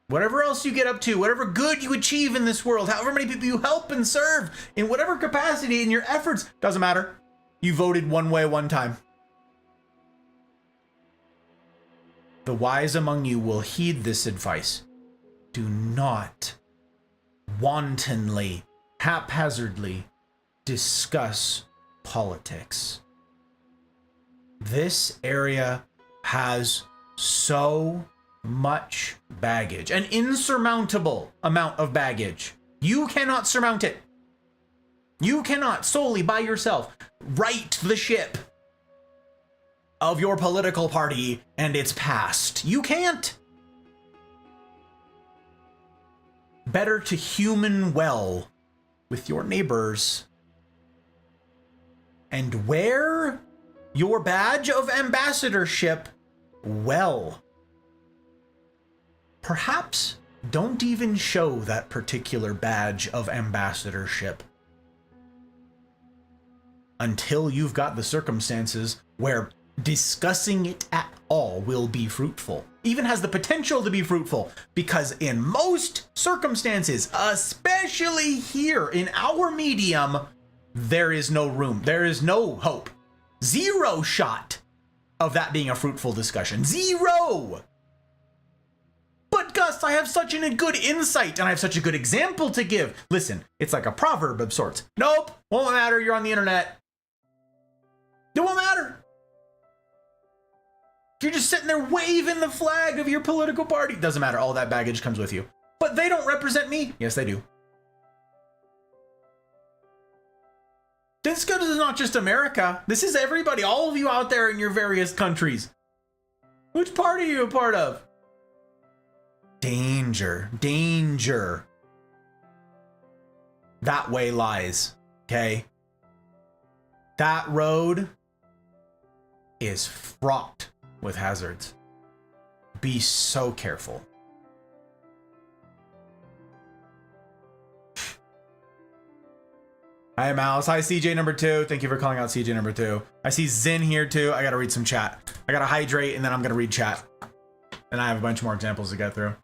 Whatever else you get up to, whatever good you achieve in this world, however many people you help and serve, in whatever capacity in your efforts, doesn't matter. You voted one way one time. The wise among you will heed this advice. Do not wantonly, haphazardly discuss politics. This area has so much baggage, an insurmountable amount of baggage. You cannot surmount it. You cannot solely by yourself right the ship of your political party and its past. You can't. Better to human well with your neighbors and wear your badge of ambassadorship well. Perhaps don't even show that particular badge of ambassadorship until you've got the circumstances where discussing it at all will be fruitful. Even has the potential to be fruitful, because in most circumstances, especially here in our medium, there is no room. There is no hope. Zero shot of that being a fruitful discussion. Zero! But Gus, I have such a good insight and I have such a good example to give. Listen, it's like a proverb of sorts. Nope, won't matter, you're on the internet. It won't matter. You're just sitting there waving the flag of your political party. Doesn't matter, all that baggage comes with you. But they don't represent me. Yes, they do. This is not just America. This is everybody, all of you out there in your various countries. Which party are you a part of? Danger, danger. That way lies, okay? That road is fraught with hazards. Be so careful. Hi, Mouse. Hi, CJ number 2. Thank you for calling out CJ number 2. I see Zin here too. I gotta read some chat. I gotta hydrate and then I'm gonna read chat. And I have a bunch more examples to get through.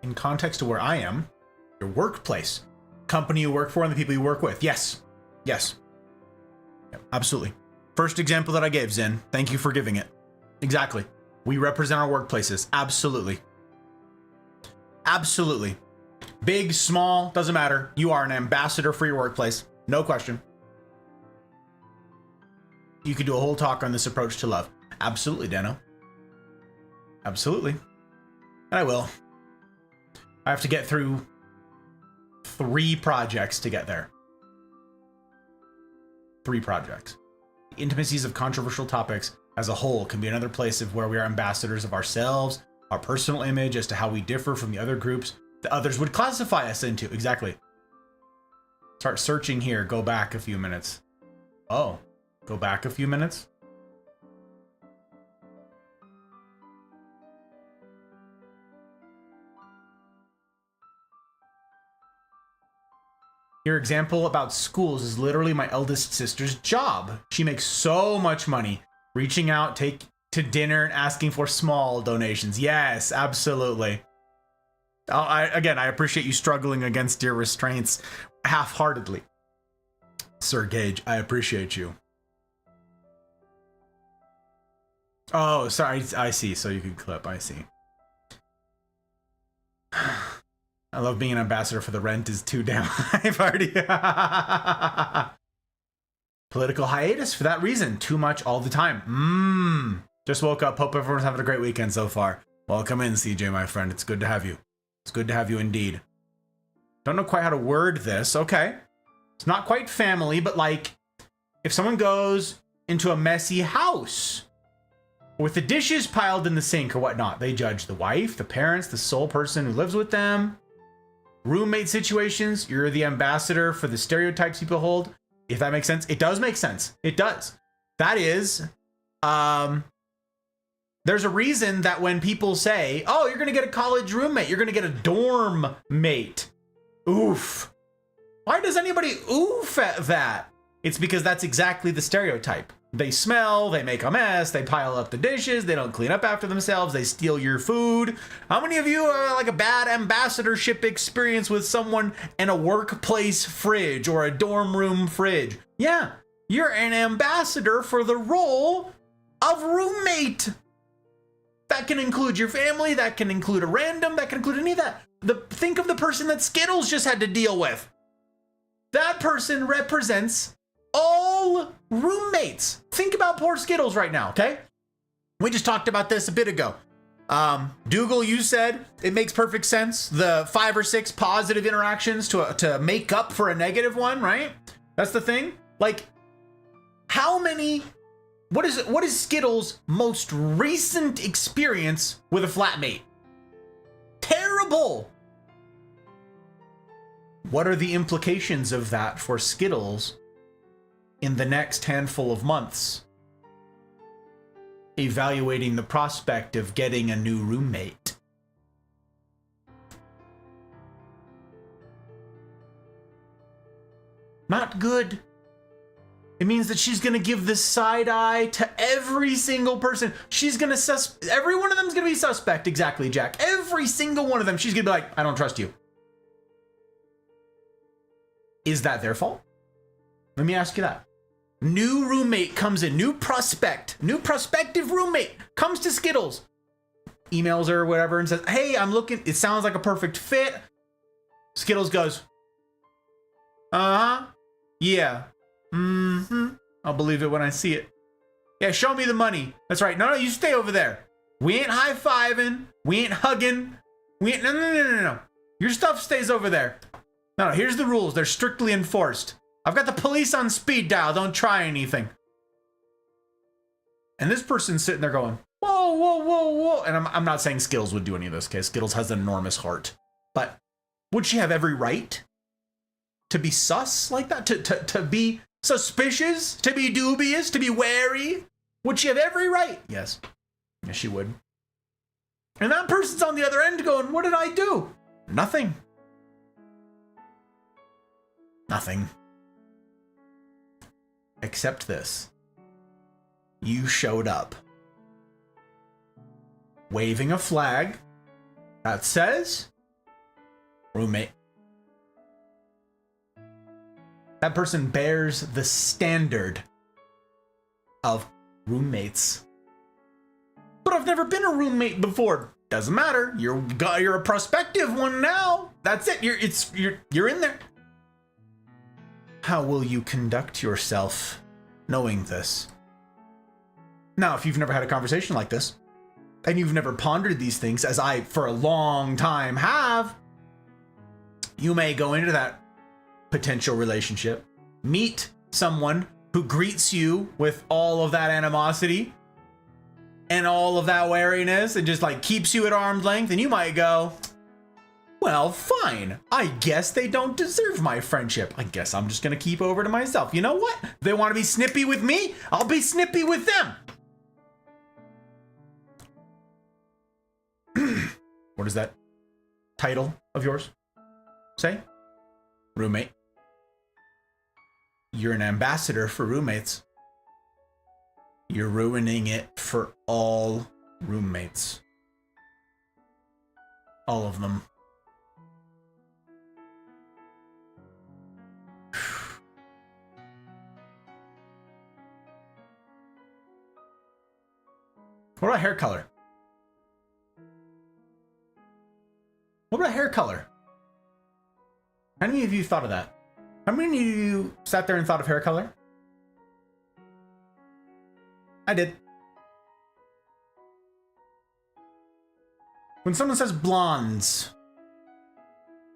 In context to where I am, your workplace, company you work for, and the people you work with. Yes. Yes. Yep, absolutely. First example that I gave, Zen. Thank you for giving it. Exactly. We represent our workplaces. Absolutely. Absolutely. Big, small, doesn't matter. You are an ambassador for your workplace. No question. You could do a whole talk on this approach to love. Absolutely, Dano. Absolutely. And I will. I have to get through 3 projects to get there. 3 projects. The intimacies of controversial topics as a whole can be another place of where we are ambassadors of ourselves, our personal image as to how we differ from the other groups that others would classify us into. Exactly. Start searching here. Go back a few minutes. Oh, go back a few minutes? Your example about schools is literally my eldest sister's job. She makes so much money reaching out, take to dinner and asking for small donations. Yes, absolutely. Again, I appreciate you struggling against your restraints half-heartedly. Sir Gage, I appreciate you. Oh, sorry, I see. So you can clip, I see. I love being an ambassador for the rent is too damn high party. Political hiatus for that reason. Too much all the time. Just woke up. Hope everyone's having a great weekend so far. Welcome in, CJ, my friend. It's good to have you. It's good to have you indeed. Don't know quite how to word this. Okay. It's not quite family, but like if someone goes into a messy house with the dishes piled in the sink or whatnot, they judge the wife, the parents, the sole person who lives with them. Roommate situations, you're the ambassador for the stereotypes people hold. If that makes sense. It does make sense. It does. That is, there's a reason that when people say, oh, you're going to get a college roommate, you're going to get a dorm mate. Oof. Why does anybody oof at that? It's because that's exactly the stereotype. They smell, they make a mess, they pile up the dishes, they don't clean up after themselves, they steal your food. How many of you are like a bad ambassadorship experience with someone in a workplace fridge or a dorm room fridge? Yeah, you're an ambassador for the role of roommate. That can include your family, that can include a random, that can include any of that. Think of the person that Skittles just had to deal with. That person represents all roommates. Think about poor Skittles right now, okay? We just talked about this a bit ago. Dougal, you said it makes perfect sense. The 5 or 6 positive interactions to make up for a negative one, right? That's the thing. Like, how many... What is Skittles' most recent experience with a flatmate? Terrible! What are the implications of that for Skittles in the next handful of months? Evaluating the prospect of getting a new roommate. Not good. It means that she's gonna give the side eye to every single person. She's gonna every one of them's gonna be suspect. Exactly, Jack. Every single one of them, she's gonna be like, I don't trust you. Is that their fault? Let me ask you that. New roommate comes in, new prospective roommate comes to Skittles, emails her or whatever and says, hey, I'm looking, it sounds like a perfect fit. Skittles goes, yeah. I'll believe it when I see it. Yeah, show me the money. That's right. No, you stay over there. We ain't high-fiving. We ain't hugging. No. Your stuff stays over there. No, here's the rules. They're strictly enforced. I've got the police on speed dial. Don't try anything. And this person's sitting there going, whoa. And I'm not saying Skittles would do any of this, okay? Skittles has an enormous heart. But would she have every right to be sus like that? To be suspicious? To be dubious? To be wary? Would she have every right? Yes. Yes, she would. And that person's on the other end going, what did I do? Nothing. Nothing. Except this. You showed up. Waving a flag that says roommate. That person bears the standard of roommates. But I've never been a roommate before. Doesn't matter. You're a prospective one now. That's it. You're in there. How will you conduct yourself knowing this? Now, if you've never had a conversation like this, and you've never pondered these things, as I for a long time have, you may go into that potential relationship, meet someone who greets you with all of that animosity and all of that wariness and just like keeps you at arm's length, and you might go, well, fine. I guess they don't deserve my friendship. I guess I'm just gonna keep over to myself. You know what? They want to be snippy with me, I'll be snippy with them. What is that title of yours say? Roommate. You're an ambassador for roommates. You're ruining it for all roommates. All of them. What about hair color? What about hair color? How many of you thought of that? How many of you sat there and thought of hair color? I did. When someone says blondes,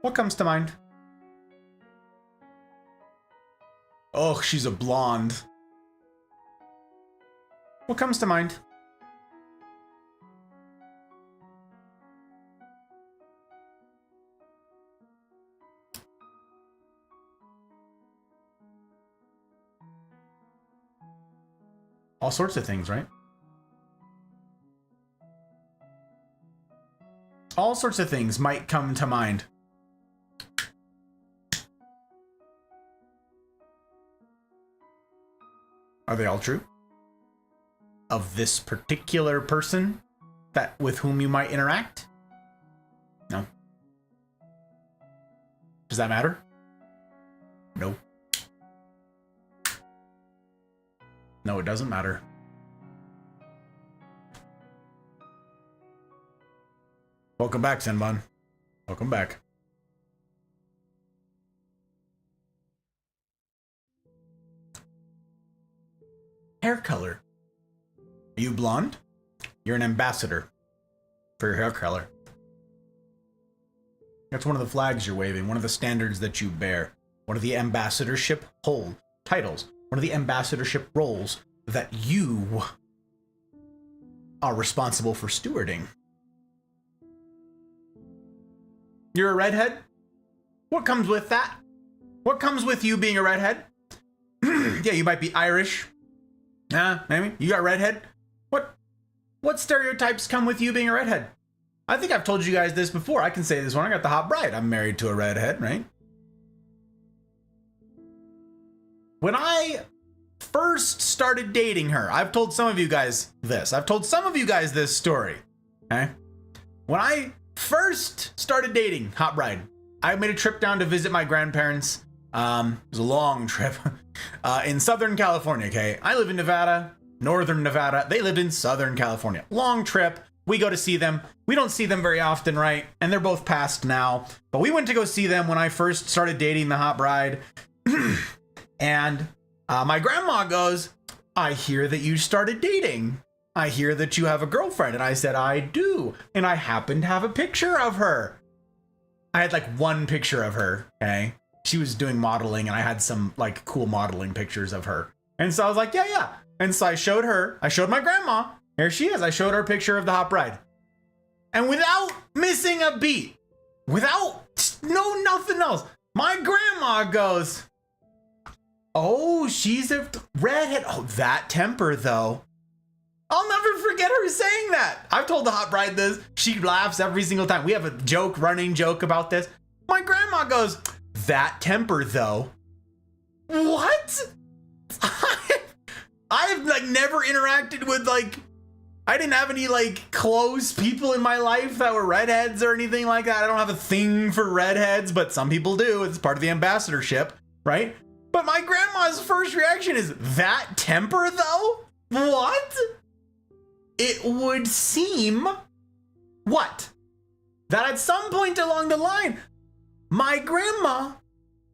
what comes to mind? Oh, she's a blonde. What comes to mind? All sorts of things, right? All sorts of things might come to mind. Are they all true? of this particular person that with whom you might interact? No. Does that matter? No. No, it doesn't matter. Welcome back, Senbon. Welcome back. Hair color. Are you blonde? You're an ambassador for your hair color. That's one of the flags you're waving, one of the standards that you bear, one of the ambassadorship titles, one of the ambassadorship roles that you are responsible for stewarding. You're a redhead? What comes with that? What comes with you being a redhead? Yeah, you might be Irish. Maybe. You got redhead? What stereotypes come with you being a redhead? I think I've told you guys this before. I can say this one. I got the hot bride. I'm married to a redhead, right? When I first started dating her, I've told some of you guys this. I've told some of you guys this story. Okay? When I first started dating hot bride, I made a trip down to visit my grandparents. It was a long trip in Southern California. Okay, I live in Nevada, Northern Nevada. They lived in Southern California. Long trip. We go to see them. We don't see them very often, right? And they're both passed now. But we went to go see them when I first started dating the hot bride. And my grandma goes, "I hear that you started dating. I hear that you have a girlfriend." And I said, "I do." And I happened to have a picture of her. I had like one picture of her, okay? She was doing modeling and I had some like cool modeling pictures of her. And so I was like, yeah. And so I showed her, I showed my grandma, here she is. I showed her a picture of the hot bride. And without missing a beat, nothing else, my grandma goes, "Oh, she's a redhead. Oh, that temper though." I'll never forget her saying that. I've told the hot bride this. She laughs every single time. We have a running joke about this. My grandma goes, "That temper though." What? I've like never interacted with like, I didn't have any like close people in my life that were redheads or anything like that. I don't have a thing for redheads, but some people do. It's part of the ambassadorship, right? But my grandma's first reaction is, "That temper though?" What? It would seem, what? That at some point along the line, my grandma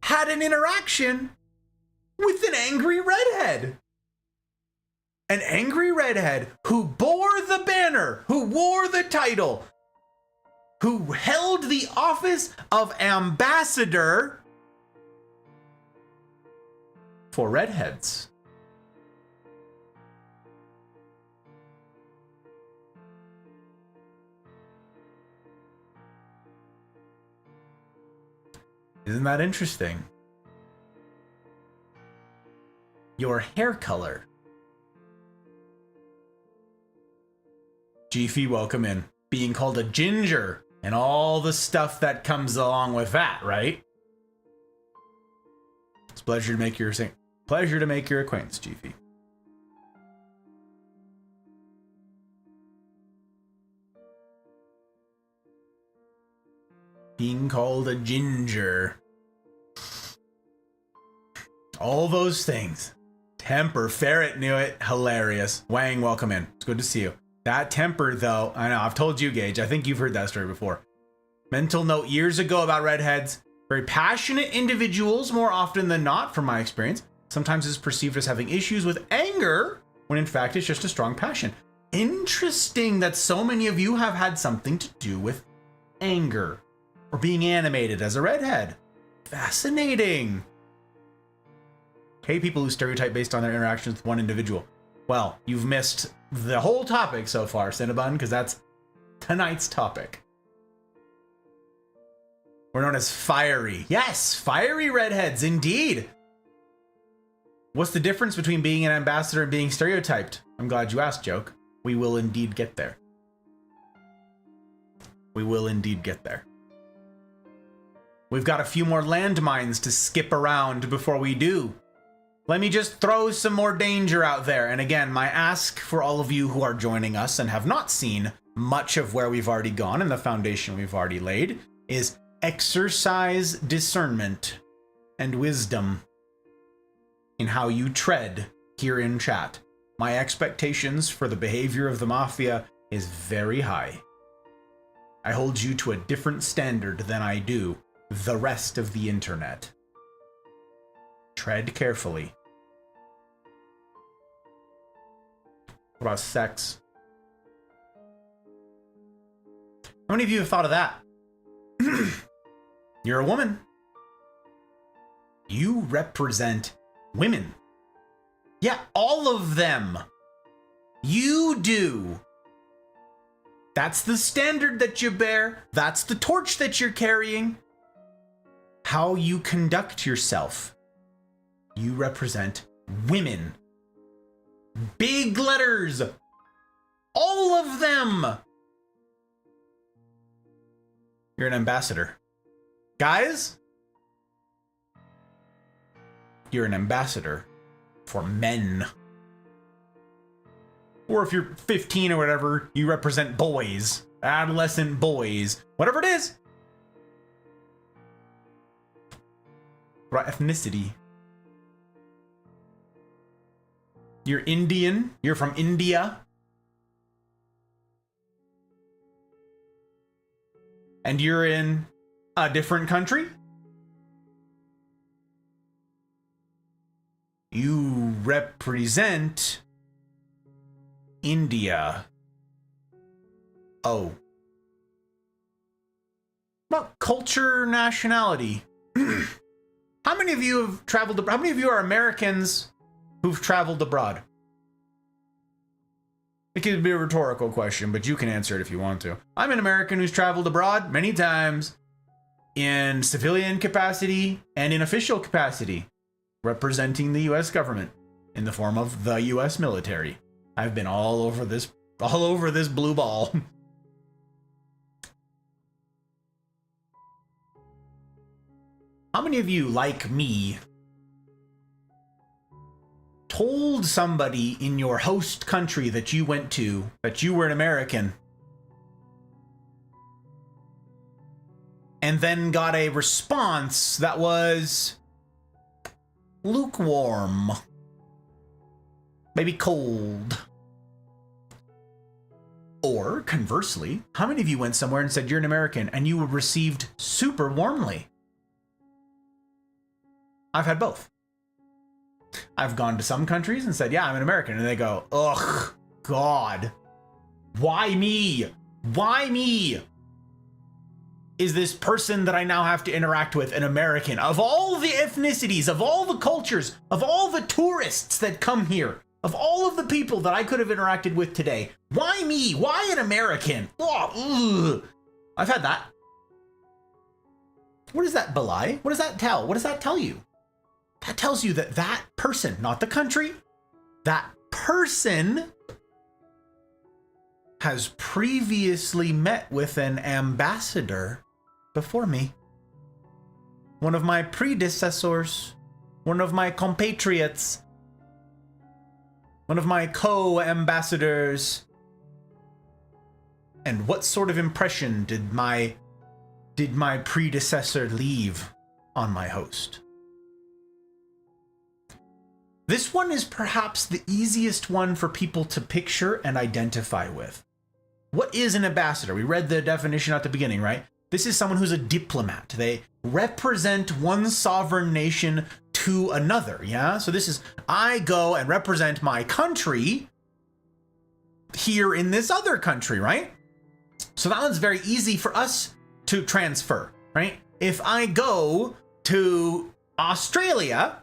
had an interaction with an angry redhead. An angry redhead who bore the banner, who wore the title, who held the office of ambassador for redheads. Isn't that interesting? Your hair color. Jiffy, welcome in. Being called a ginger and all the stuff that comes along with that, right? It's a pleasure to make your acquaintance, Jiffy. Being called a ginger. All those things. Temper. Ferret knew it. Hilarious. Wang, welcome in. It's good to see you. That temper, though, I know, I've told you, Gage. I think you've heard that story before. Mental note years ago about redheads. Very passionate individuals, more often than not, from my experience. Sometimes it's perceived as having issues with anger, when in fact it's just a strong passion. Interesting that so many of you have had something to do with anger or being animated as a redhead. Fascinating. Hey, people who stereotype based on their interactions with one individual. Well, you've missed the whole topic so far, Cinnabon, because that's tonight's topic. We're known as fiery. Yes, fiery redheads, indeed. What's the difference between being an ambassador and being stereotyped? I'm glad you asked, Joke. We will indeed get there. We will indeed get there. We've got a few more landmines to skip around before we do. let me just throw some more danger out there. And again, my ask for all of you who are joining us and have not seen much of where we've already gone and the foundation we've already laid is exercise discernment and wisdom in how you tread here in chat. My expectations for the behavior of the Mafia is very high. I hold you to a different standard than I do the rest of the internet. Tread carefully. What about sex? How many of you have thought of that? You're a woman. You represent women. Yeah, all of them. You do. That's the standard that you bear. That's the torch that you're carrying. How you conduct yourself. You represent women. Big letters. All of them. You're an ambassador. Guys, you're an ambassador for men. Or if you're 15 or whatever, you represent boys, adolescent boys, whatever it is. What about ethnicity? You're Indian, you're from India. And you're in a different country? You represent India. Oh. Well, culture, nationality. How many of you have traveled abroad? How many of you are Americans who've traveled abroad? It could be a rhetorical question, but you can answer it if you want to. I'm an American who's traveled abroad many times in civilian capacity and in official capacity, representing the US government in the form of the US military. I've been all over this blue ball. How many of you, like me, told somebody in your host country that you went to that you were an American and then got a response that was lukewarm, maybe cold? Or conversely, how many of you went somewhere and said you're an American and you were received super warmly? I've had both. I've gone to some countries and said, yeah, I'm an American. And they go, ugh, God, why me? Why me? Is this person that I now have to interact with an American? Of all the ethnicities, of all the cultures, of all the tourists that come here, of all of the people that I could have interacted with today, why me? Why an American? Oh, ugh. I've had that. What does that belie? What does that tell? What does that tell you? That tells you that that person, not the country, that person has previously met with an ambassador before me. One of my predecessors, one of my compatriots, one of my co-ambassadors. And what sort of impression did my predecessor leave on my host? This one is perhaps the easiest one for people to picture and identify with. What is an ambassador? We read the definition at the beginning, right? This is someone who's a diplomat. They represent one sovereign nation to another, yeah? So this is, I go and represent my country here in this other country, right? So that one's very easy for us to transfer, right? If I go to Australia,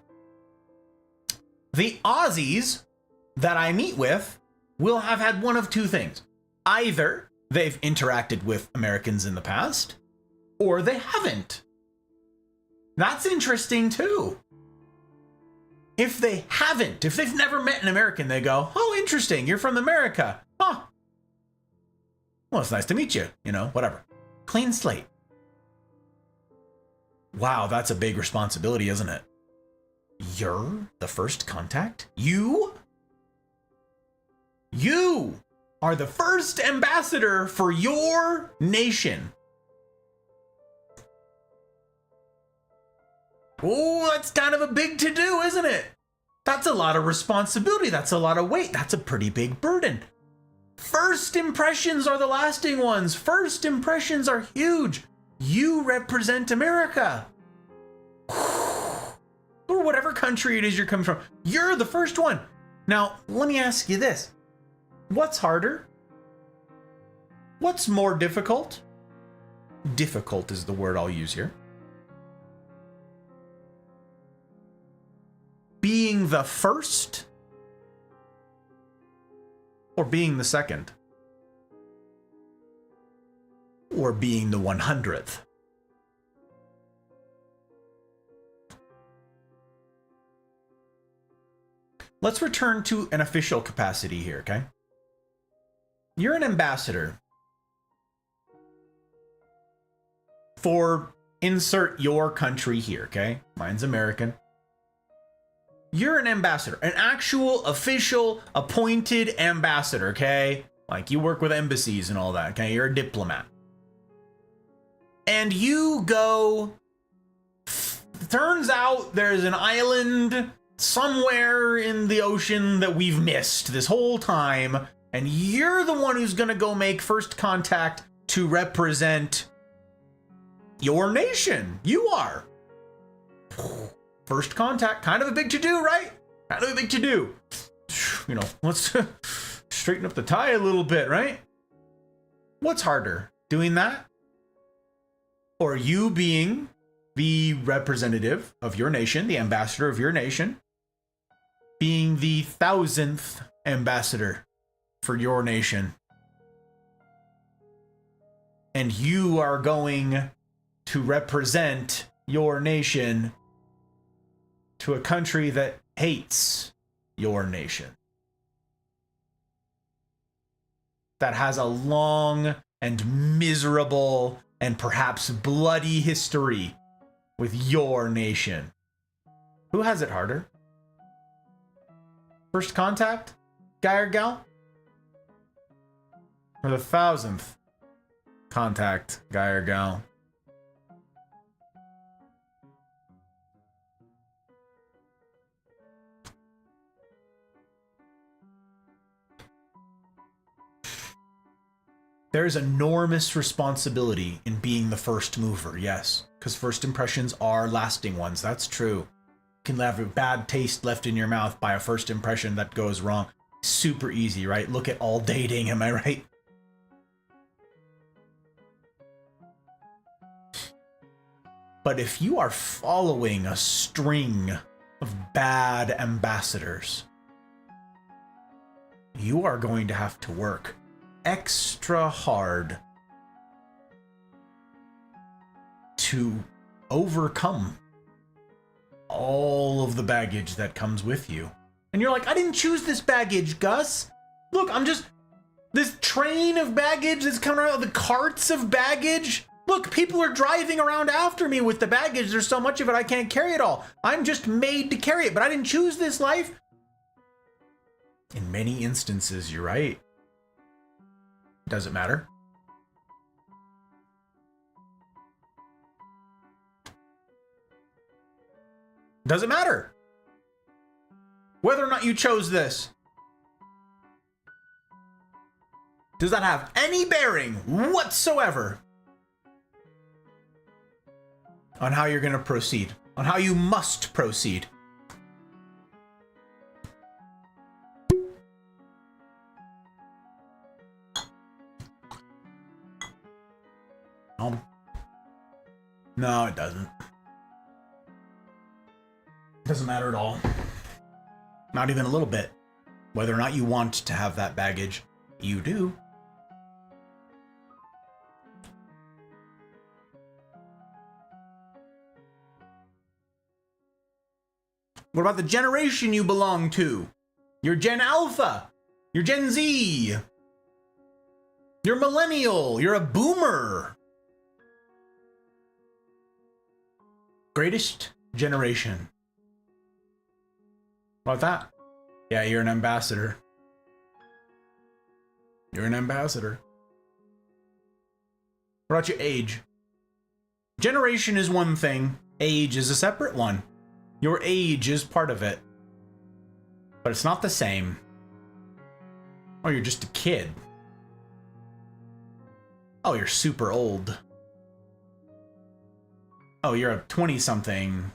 the Aussies that I meet with will have had one of two things. Either they've interacted with Americans in the past, or they haven't. That's interesting too. If they haven't, if they've never met an American, they go, oh, interesting, you're from America. Huh. Well, it's nice to meet you, you know, whatever. Clean slate. Wow, that's a big responsibility, isn't it? You're the first contact? You are the first ambassador for your nation. Oh, that's kind of a big to-do, isn't it? That's a lot of responsibility. That's a lot of weight. That's a pretty big burden. First impressions are the lasting ones. First impressions are huge. You represent America. Or whatever country it is you're coming from. You're the first one. Now, let me ask you this. What's harder? What's more difficult? Difficult is the word I'll use here. Being the first or being the second? Or being the 100th? Let's return to an official capacity here, okay? You're an ambassador for insert your country here, okay? Mine's American. You're an ambassador, an actual official appointed ambassador, okay? Like you work with embassies and all that, okay? You're a diplomat. And you go, turns out there's an island somewhere in the ocean that we've missed this whole time, and you're the one who's gonna go make first contact to represent your nation. You are. First contact, kind of a big to-do, right? Kind of a big to-do. You know, let's straighten up the tie a little bit, right? What's harder, doing that? Or you being the representative of your nation, the ambassador of your nation, being the 1000th ambassador for your nation. And you are going to represent your nation to a country that hates your nation. That has a long and miserable and perhaps bloody history with your nation. Who has it harder? First contact, guy or gal? Or the 1000th contact, guy or gal? There's enormous responsibility in being the first mover, yes, because first impressions are lasting ones. That's true. You can have a bad taste left in your mouth by a first impression that goes wrong. Super easy, right? Look at All Dating, am I right? But if you are following a string of bad ambassadors, you are going to have to work extra hard to overcome all of the baggage that comes with you. And you're like, I didn't choose this baggage, Gus. Look, this train of baggage that's coming around, the carts of baggage. Look, people are driving around after me with the baggage. There's so much of it, I can't carry it all. I'm just made to carry it, but I didn't choose this life. In many instances, you're right. Does it matter? Does it matter whether or not you chose this? Does that have any bearing whatsoever on how you're going to proceed, on how you must proceed? No, it doesn't. It doesn't matter at all. Not even a little bit. Whether or not you want to have that baggage, you do. What about the generation you belong to? You're Gen Alpha. You're Gen Z. You're millennial. You're a boomer. Greatest generation. What about that? Yeah, you're an ambassador. You're an ambassador. What about your age? Generation is one thing. Age is a separate one. Your age is part of it. But it's not the same. Oh, you're just a kid. Oh, you're super old. Oh, you're a 20-something.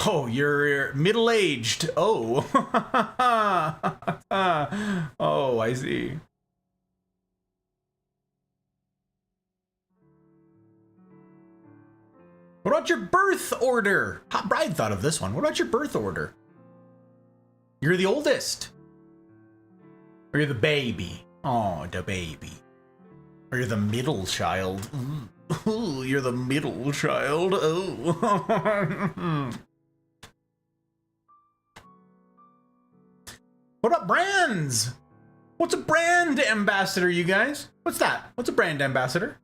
Oh, you're middle-aged. Oh. Oh, I see. What about your birth order? Hot Bride thought of this one. What about your birth order? You're the oldest. Or you're the baby. Oh, the baby. Or you're the middle child. Ooh, you're the middle child. Oh. What about brands? What's a brand ambassador, you guys? What's that? What's a brand ambassador?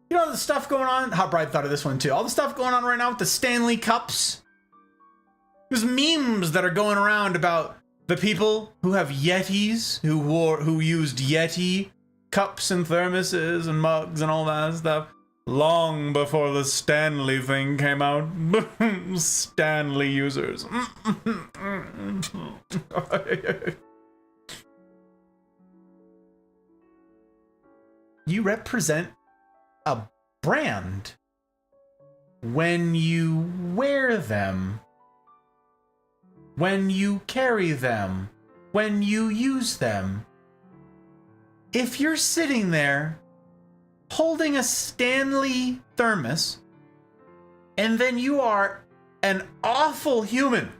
You know the stuff going on? Hot Bride thought of this one too. All the stuff going on right now with the Stanley Cups. There's memes that are going around about the people who have Yetis, who used Yeti cups and thermoses and mugs and all that stuff long before the Stanley thing came out. Stanley users. You represent a brand when you wear them, when you carry them, when you use them. If you're sitting there holding a Stanley thermos, and then you are an awful human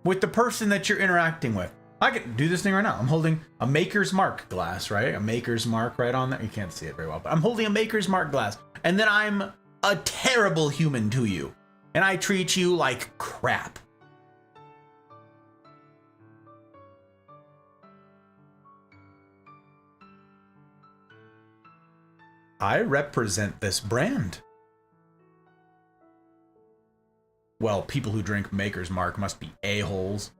with the person that you're interacting with. I can do this thing right now. I'm holding a Maker's Mark glass, right? A Maker's Mark right on there. You can't see it very well, but I'm holding a Maker's Mark glass. And then I'm a terrible human to you. And I treat you like crap. I represent this brand. Well, people who drink Maker's Mark must be a-holes.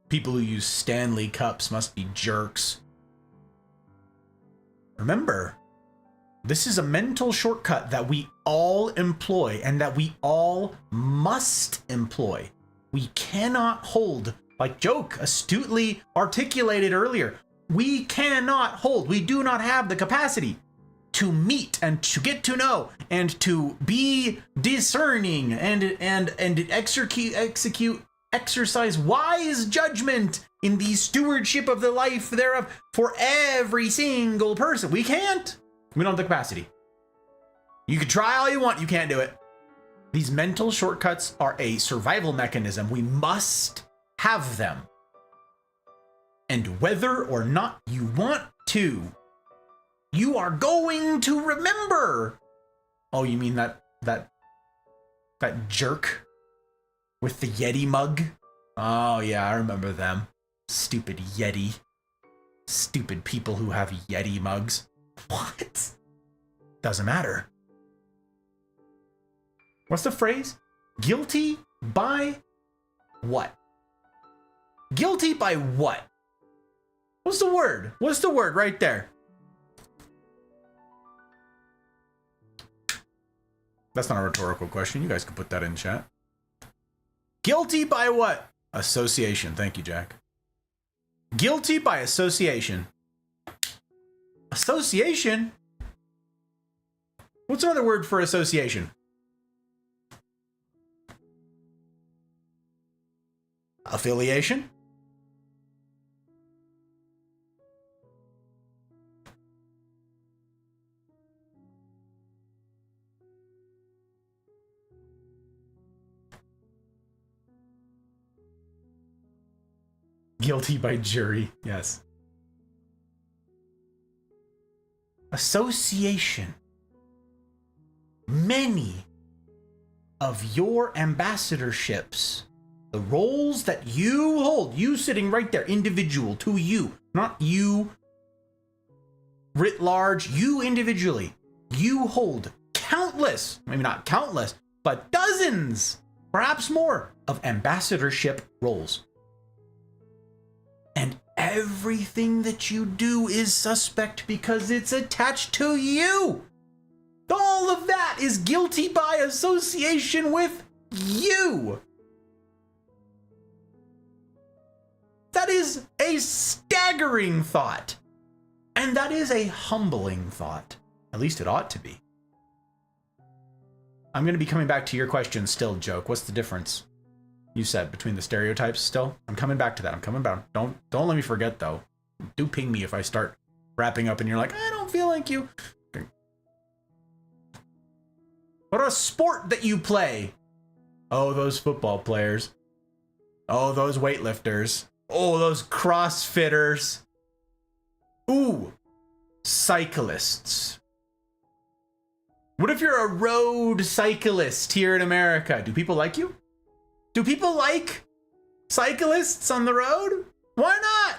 People who use Stanley cups must be jerks. Remember, this is a mental shortcut that we all employ and that we all must employ. We cannot hold, like Joke astutely articulated earlier, we cannot hold, we do not have the capacity to meet and to get to know and to be discerning and exercise wise judgment in the stewardship of the life thereof for every single person. We can't. We don't have the capacity. You can try all you want, you can't do it. These mental shortcuts are a survival mechanism. We must have them. And whether or not you want to, you are going to remember. Oh, you mean that jerk with the Yeti mug? Oh yeah, I remember them. Stupid Yeti. Stupid people who have Yeti mugs. What? Doesn't matter. What's the phrase? Guilty by what? Guilty by what? What's the word? What's the word right there? That's not a rhetorical question. You guys can put that in chat. Guilty by what? Association. Thank you, Jack. Guilty by association. Association? What's another word for association? Affiliation? Guilty by jury, yes. Association. Many of your ambassadorships, the roles that you hold, you sitting right there, individual to you, not you writ large, you individually, you hold countless, maybe not countless, but dozens, perhaps more, of ambassadorship roles. And everything that you do is suspect because it's attached to you. All of that is guilty by association with you. That is a staggering thought. And that is a humbling thought. At least it ought to be. I'm going to be coming back to your question still, Joke. What's the difference, you said, between the stereotypes still? I'm coming back to that. I'm coming back. Don't let me forget, though. Do ping me if I start wrapping up and you're like, I don't feel like you. Okay. What about a sport that you play? Oh, those football players. Oh, those weightlifters. Oh, those CrossFitters. Ooh, cyclists. What if you're a road cyclist here in America? Do people like you? Do people like cyclists on the road? Why not?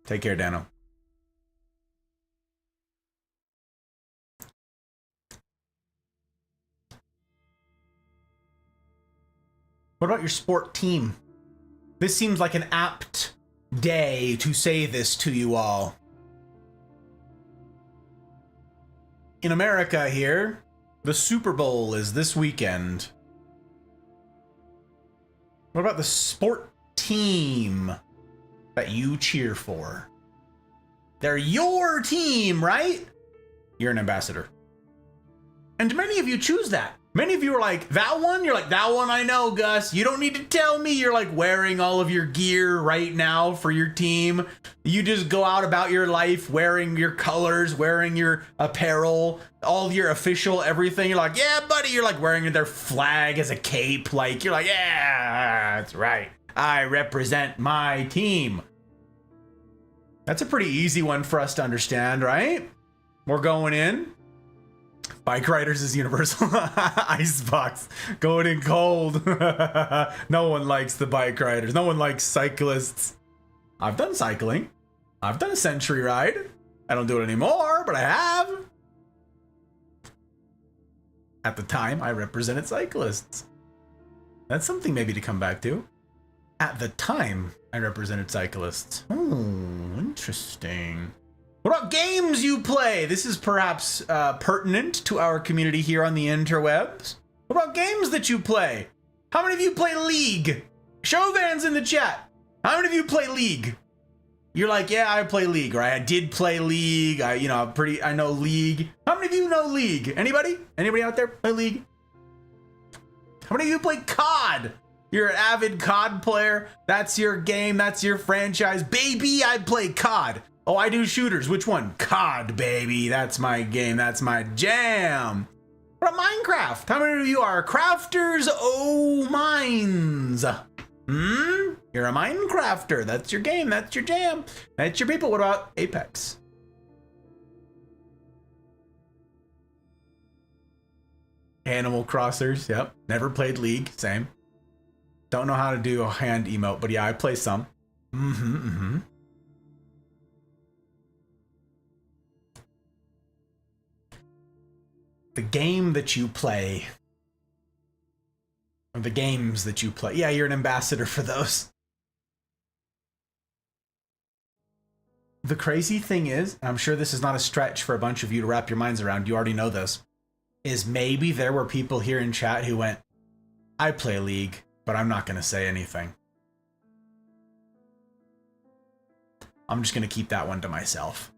Take care, Dano. What about your sport team? This seems like an apt day to say this to you all. In America here, the Super Bowl is this weekend. What about the sport team that you cheer for? They're your team, right? You're an ambassador. And many of you choose that. Many of you are like, that one? You're like, that one I know, Gus. You don't need to tell me. You're like wearing all of your gear right now for your team. You just go out about your life wearing your colors, wearing your apparel, all your official everything. You're like, yeah, buddy. You're like wearing their flag as a cape. Like, you're like, yeah, that's right. I represent my team. That's a pretty easy one for us to understand, right? We're going in. Bike riders is universal. Icebox. Going in cold. No one likes the bike riders. No one likes cyclists. I've done cycling. I've done a century ride. I don't do it anymore, but I have. At the time, I represented cyclists. That's something maybe to come back to. At the time, I represented cyclists. Oh, interesting. What about games you play? This is perhaps pertinent to our community here on the interwebs. What about games that you play? How many of you play League? Show vans in the chat. How many of you play League? You're like, yeah, I play League, right? I did play League. I know League. How many of you know League? Anybody? Anybody out there play League? How many of you play COD? You're an avid COD player. That's your game. That's your franchise. Baby, I play COD. Oh, I do shooters. Which one? COD, baby. That's my game. That's my jam. What about Minecraft? How many of you are crafters? Oh, mines. You're a Minecrafter. That's your game. That's your jam. That's your people. What about Apex? Animal Crossers. Yep. Never played League. Same. Don't know how to do a hand emote, but yeah, I play some. The game that you play, or the games that you play. Yeah, you're an ambassador for those. The crazy thing is, and I'm sure this is not a stretch for a bunch of you to wrap your minds around, you already know this, is maybe there were people here in chat who went, I play League, but I'm not going to say anything. I'm just going to keep that one to myself.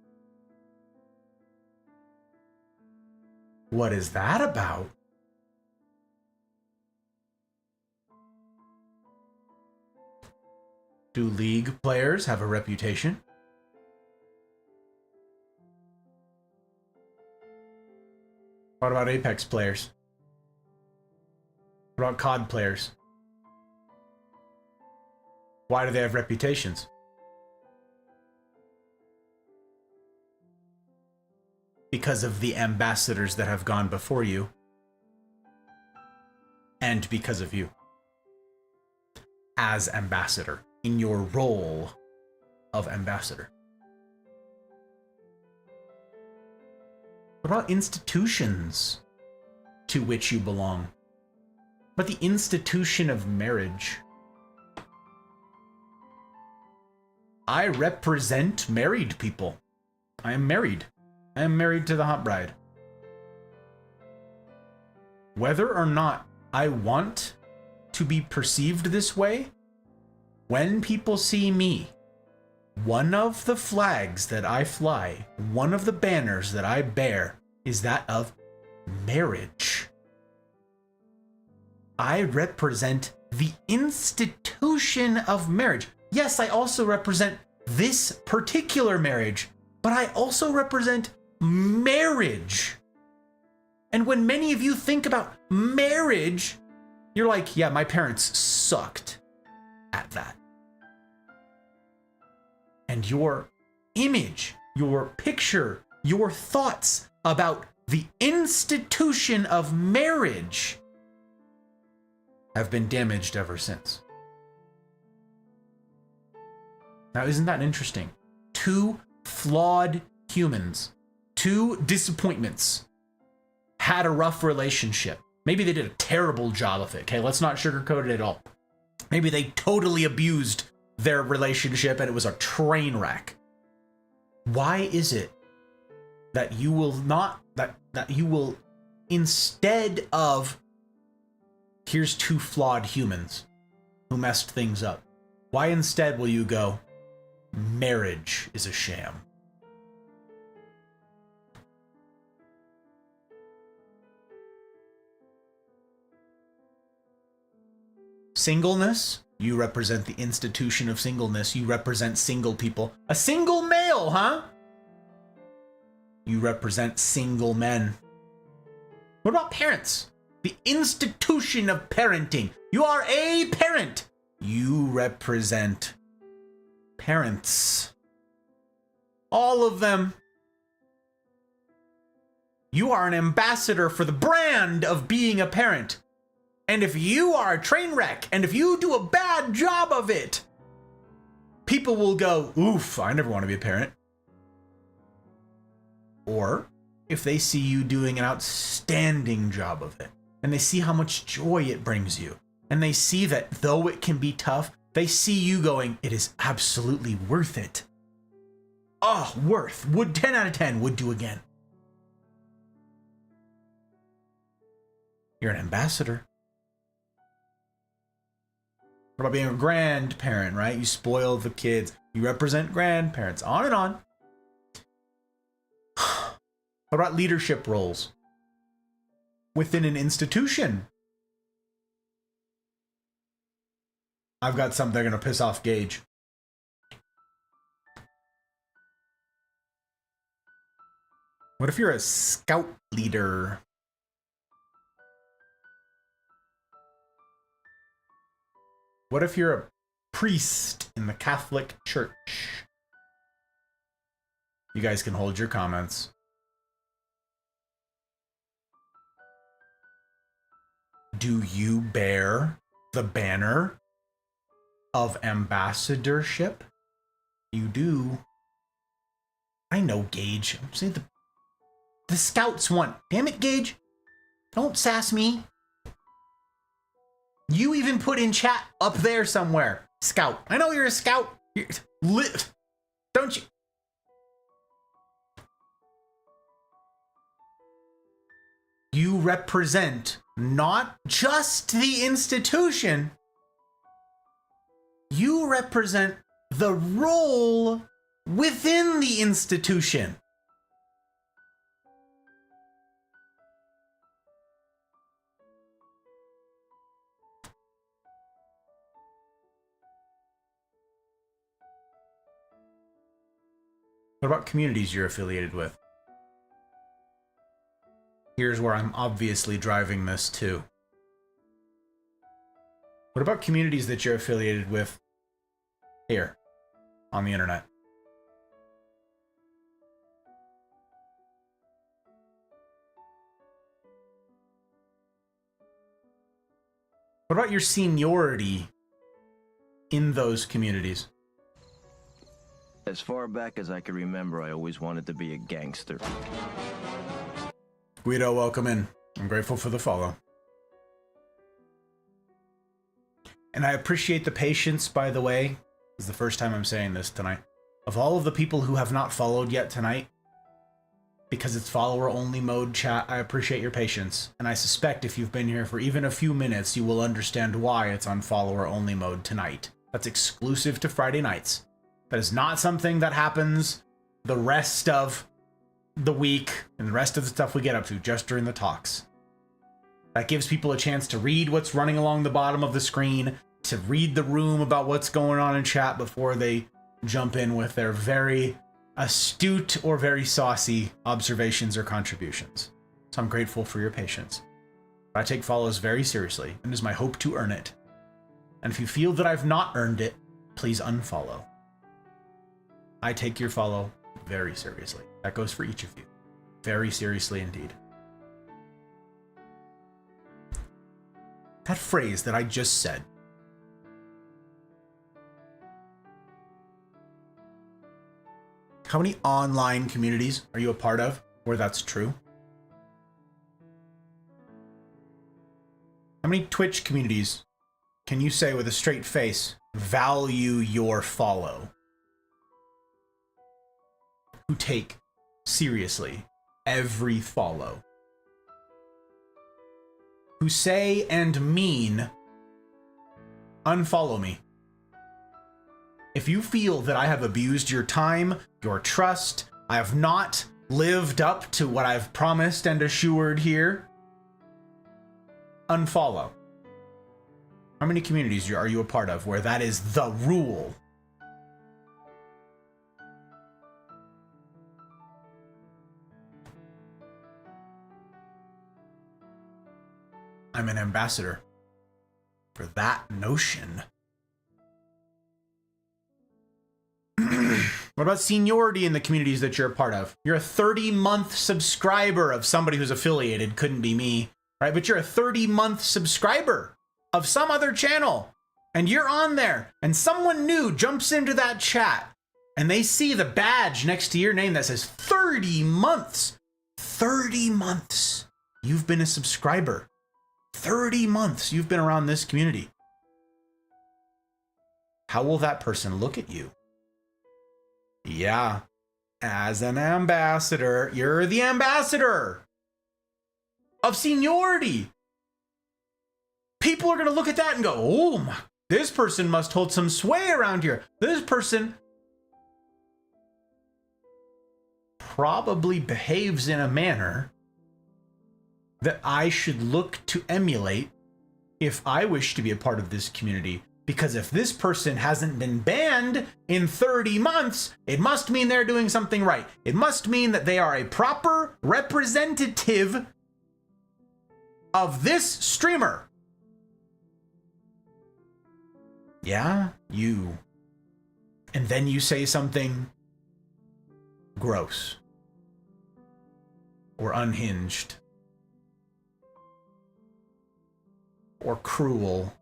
What is that about? Do League players have a reputation? What about Apex players? What about COD players? Why do they have reputations? Because of the ambassadors that have gone before you. And because of you. As ambassador. in your role of ambassador? What about institutions to which you belong? What about the institution of marriage? I represent married people. I am married. I am married to the hot bride. Whether or not I want to be perceived this way, when people see me, one of the flags that I fly, one of the banners that I bear is that of marriage. I represent the institution of marriage. Yes, I also represent this particular marriage, but I also represent marriage. And when many of you think about marriage, you're like, yeah, my parents sucked at that. And your image, your picture, your thoughts about the institution of marriage have been damaged ever since. Now, isn't that interesting? Two flawed humans, two disappointments, had a rough relationship. Maybe they did a terrible job of it. Okay, let's not sugarcoat it at all. Maybe they totally abused their relationship and it was a train wreck. Why is it that you will not, that you will, instead of, here's two flawed humans who messed things up, why instead will you go, marriage is a sham? Singleness, you represent the institution of singleness. You represent single people. A single male, huh? You represent single men. What about parents? The institution of parenting. You are a parent. You represent parents. All of them. You are an ambassador for the brand of being a parent. And if you are a train wreck, and if you do a bad job of it, people will go, oof, I never want to be a parent. Or if they see you doing an outstanding job of it, and they see how much joy it brings you, and they see that though it can be tough, they see you going, it is absolutely worth it. Oh, worth. Would 10 out of 10 would do again. You're an ambassador. What about being a grandparent, right? You spoil the kids. You represent grandparents. On and on. What about leadership roles within an institution? I've got something they're going to piss off Gage. What if you're a scout leader? What if you're a priest in the Catholic Church? You guys can hold your comments. Do you bear the banner of ambassadorship? You do. I know, Gage. I'm saying the scouts won. Damn it, Gage. Don't sass me. You even put in chat up there somewhere. Scout. I know you're a scout. Don't you? You represent not just the institution. You represent the role within the institution. What about communities you're affiliated with? Here's where I'm obviously driving this too. What about communities that you're affiliated with here on the internet? What about your seniority in those communities? As far back as I can remember, I always wanted to be a gangster. Guido, welcome in. I'm grateful for the follow. And I appreciate the patience, by the way. This is the first time I'm saying this tonight. Of all of the people who have not followed yet tonight, because it's follower-only mode chat, I appreciate your patience. And I suspect if you've been here for even a few minutes, you will understand why it's on follower-only mode tonight. That's exclusive to Friday nights. That is not something that happens the rest of the week and the rest of the stuff we get up to just during the talks. That gives people a chance to read what's running along the bottom of the screen, to read the room about what's going on in chat before they jump in with their very astute or very saucy observations or contributions. So I'm grateful for your patience. I take follows very seriously, and it is my hope to earn it. And if you feel that I've not earned it, please unfollow. I take your follow very seriously. That goes for each of you. Very seriously indeed. That phrase that I just said. How many online communities are you a part of where that's true? How many Twitch communities can you say with a straight face, value your follow? Who take seriously every follow? Who say and mean, unfollow me. If you feel that I have abused your time, your trust, I have not lived up to what I've promised and assured here, unfollow. How many communities are you a part of where that is the rule? I'm an ambassador for that notion. What about seniority in the communities that you're a part of? You're a 30-month subscriber of somebody who's affiliated. Couldn't be me, right? But you're a 30-month subscriber of some other channel. And you're on there. And someone new jumps into that chat. And they see the badge next to your name that says 30 months. 30 months. You've been a subscriber. 30 months you've been around this community. How will that person look at you? Yeah, as an ambassador, you're the ambassador of seniority. People are going to look at that and go, oh my, this person must hold some sway around here. This person probably behaves in a manner that I should look to emulate if I wish to be a part of this community. Because if this person hasn't been banned in 30 months, it must mean they're doing something right. It must mean that they are a proper representative of this streamer. Yeah, you. And then you say something gross or unhinged or cruel.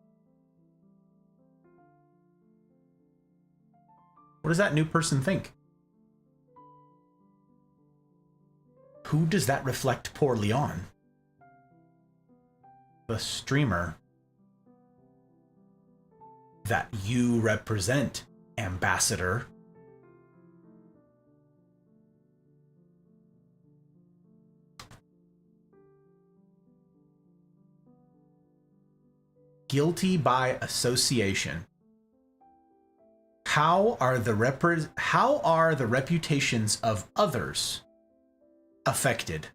What does that new person think? Who does that reflect poorly on? The streamer that you represent, ambassador. Guilty by association. How are the reputations of others affected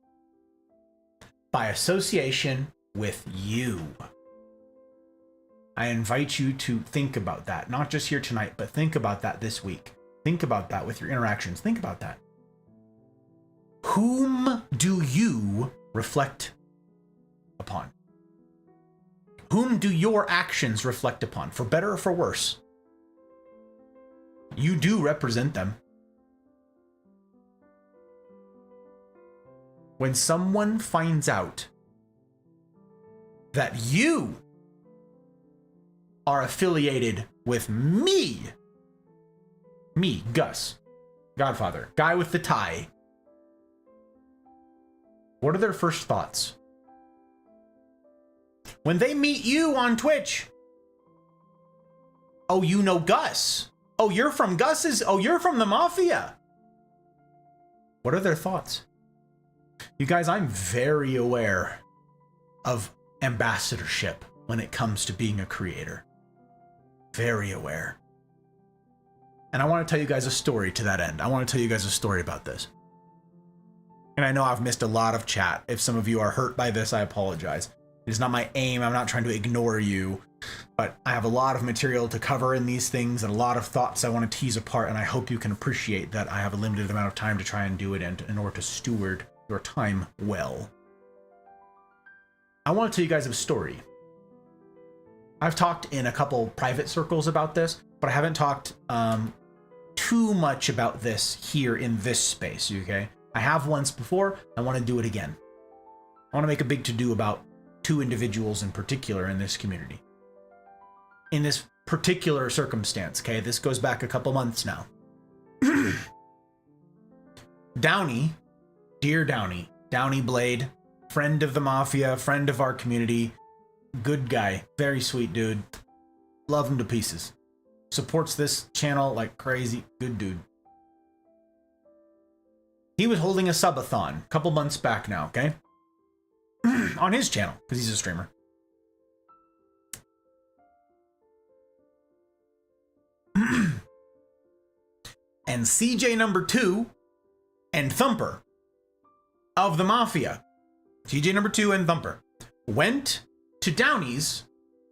by association with you? I invite you to think about that, not just here tonight, but think about that this week. Think about that with your interactions. Think about that. Whom do you reflect upon? Whom do your actions reflect upon, for better or for worse? You do represent them. When someone finds out that you are affiliated with me. Me, Gus, Godfather, guy with the tie. What are their first thoughts? When they meet you on Twitch, oh, you know Gus. Oh, you're from Gus's. Oh, you're from the Mafia. What are their thoughts? You guys, I'm very aware of ambassadorship when it comes to being a creator. Very aware. And I want to tell you guys a story to that end. I want to tell you guys a story about this. And I know I've missed a lot of chat. If some of you are hurt by this, I apologize. It is not my aim. I'm not trying to ignore you. But I have a lot of material to cover in these things and a lot of thoughts I want to tease apart. And I hope you can appreciate that I have a limited amount of time to try and do it and in order to steward your time well. I want to tell you guys a story. I've talked in a couple private circles about this, but I haven't talked too much about this here in this space, okay? I have once before. I want to do it again. I want to make a big to-do about two individuals in particular in this community. In this particular circumstance, okay? This goes back a couple months now. Downey, dear Downey, Downey Blade, friend of the Mafia, friend of our community, good guy, very sweet dude. Love him to pieces. Supports this channel like crazy. Good dude. He was holding a subathon a couple months back now, okay? On his channel, because he's a streamer. And CJ number 2 and Thumper of the Mafia, CJ number 2 and Thumper, went to Downey's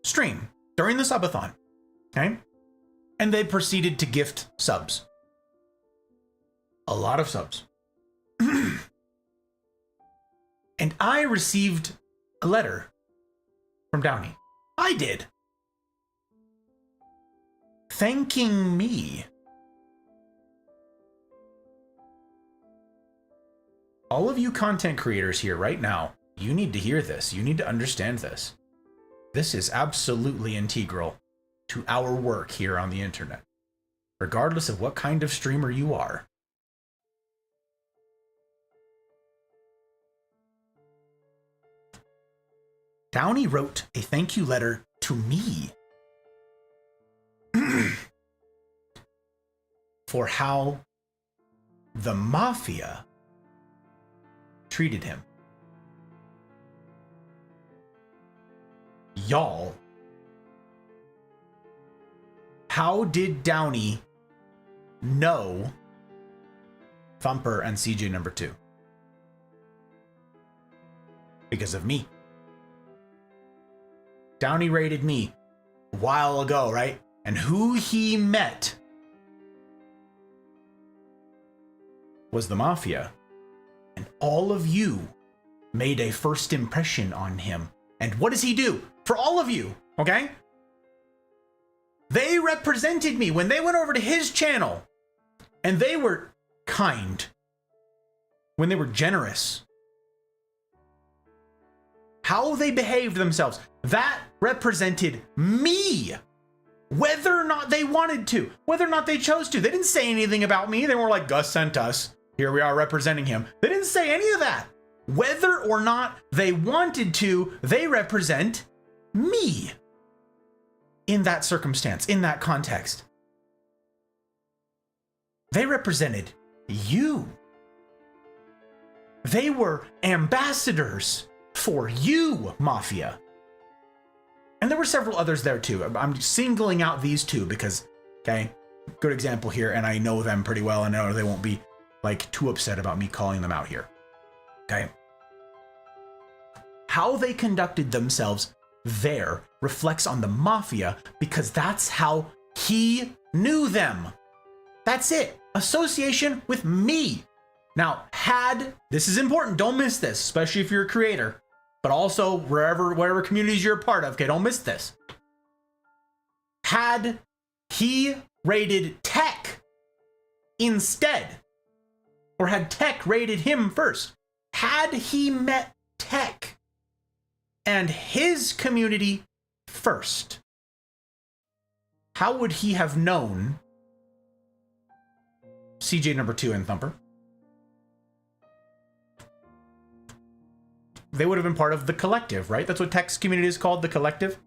stream during the subathon, okay? And they proceeded to gift subs. A lot of subs. And I received a letter from Downey. I did. Thanking me. All of you content creators here right now, you need to hear this. You need to understand this. This is absolutely integral to our work here on the internet, regardless of what kind of streamer you are. Downey wrote a thank you letter to me for how the Mafia treated him. Y'all, how did Downey know Thumper and CJ number 2? Because of me. Downey raided me a while ago, right? And who he met was the Mafia. And all of you made a first impression on him. And what does he do? For all of you, okay? They represented me when they went over to his channel. And they were kind. When they were generous. How they behaved themselves. That represented me. Whether or not they wanted to. Whether or not they chose to. They didn't say anything about me. They were like, Gus sent us. Here we are representing him. They didn't say any of that. Whether or not they wanted to, they represent me. In that circumstance, in that context. They represented you. They were ambassadors for you, Mafia. And there were several others there too. I'm singling out these two because, okay, good example here, and I know them pretty well, and I know they won't be like too upset about me calling them out here. Okay. How they conducted themselves there reflects on the Mafia because that's how he knew them. That's it. Association with me. Now, this is important, don't miss this, especially if you're a creator, but also whatever communities you're a part of, okay, don't miss this. Had he raided Tech instead, or had Tech raided him first, had he met Tech and his community first, how would he have known CJ number 2 and Thumper? They would have been part of the collective, right? That's what text community is called, the collective.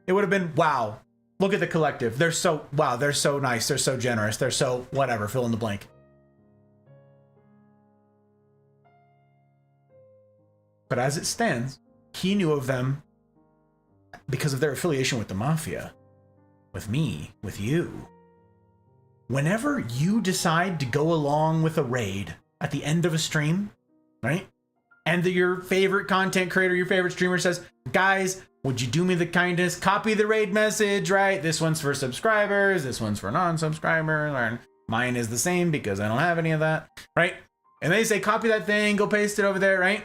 It would have been, wow, look at the collective. They're so, wow, they're so nice. They're so generous. They're so whatever, fill in the blank. But as it stands, he knew of them because of their affiliation with the Mafia, with me, with you. Whenever you decide to go along with a raid at the end of a stream, right? And your favorite content creator, your favorite streamer says, guys, would you do me the kindness? Copy the raid message, right? This one's for subscribers. This one's for non-subscribers. And mine is the same because I don't have any of that, right? And they say, copy that thing, go paste it over there, right?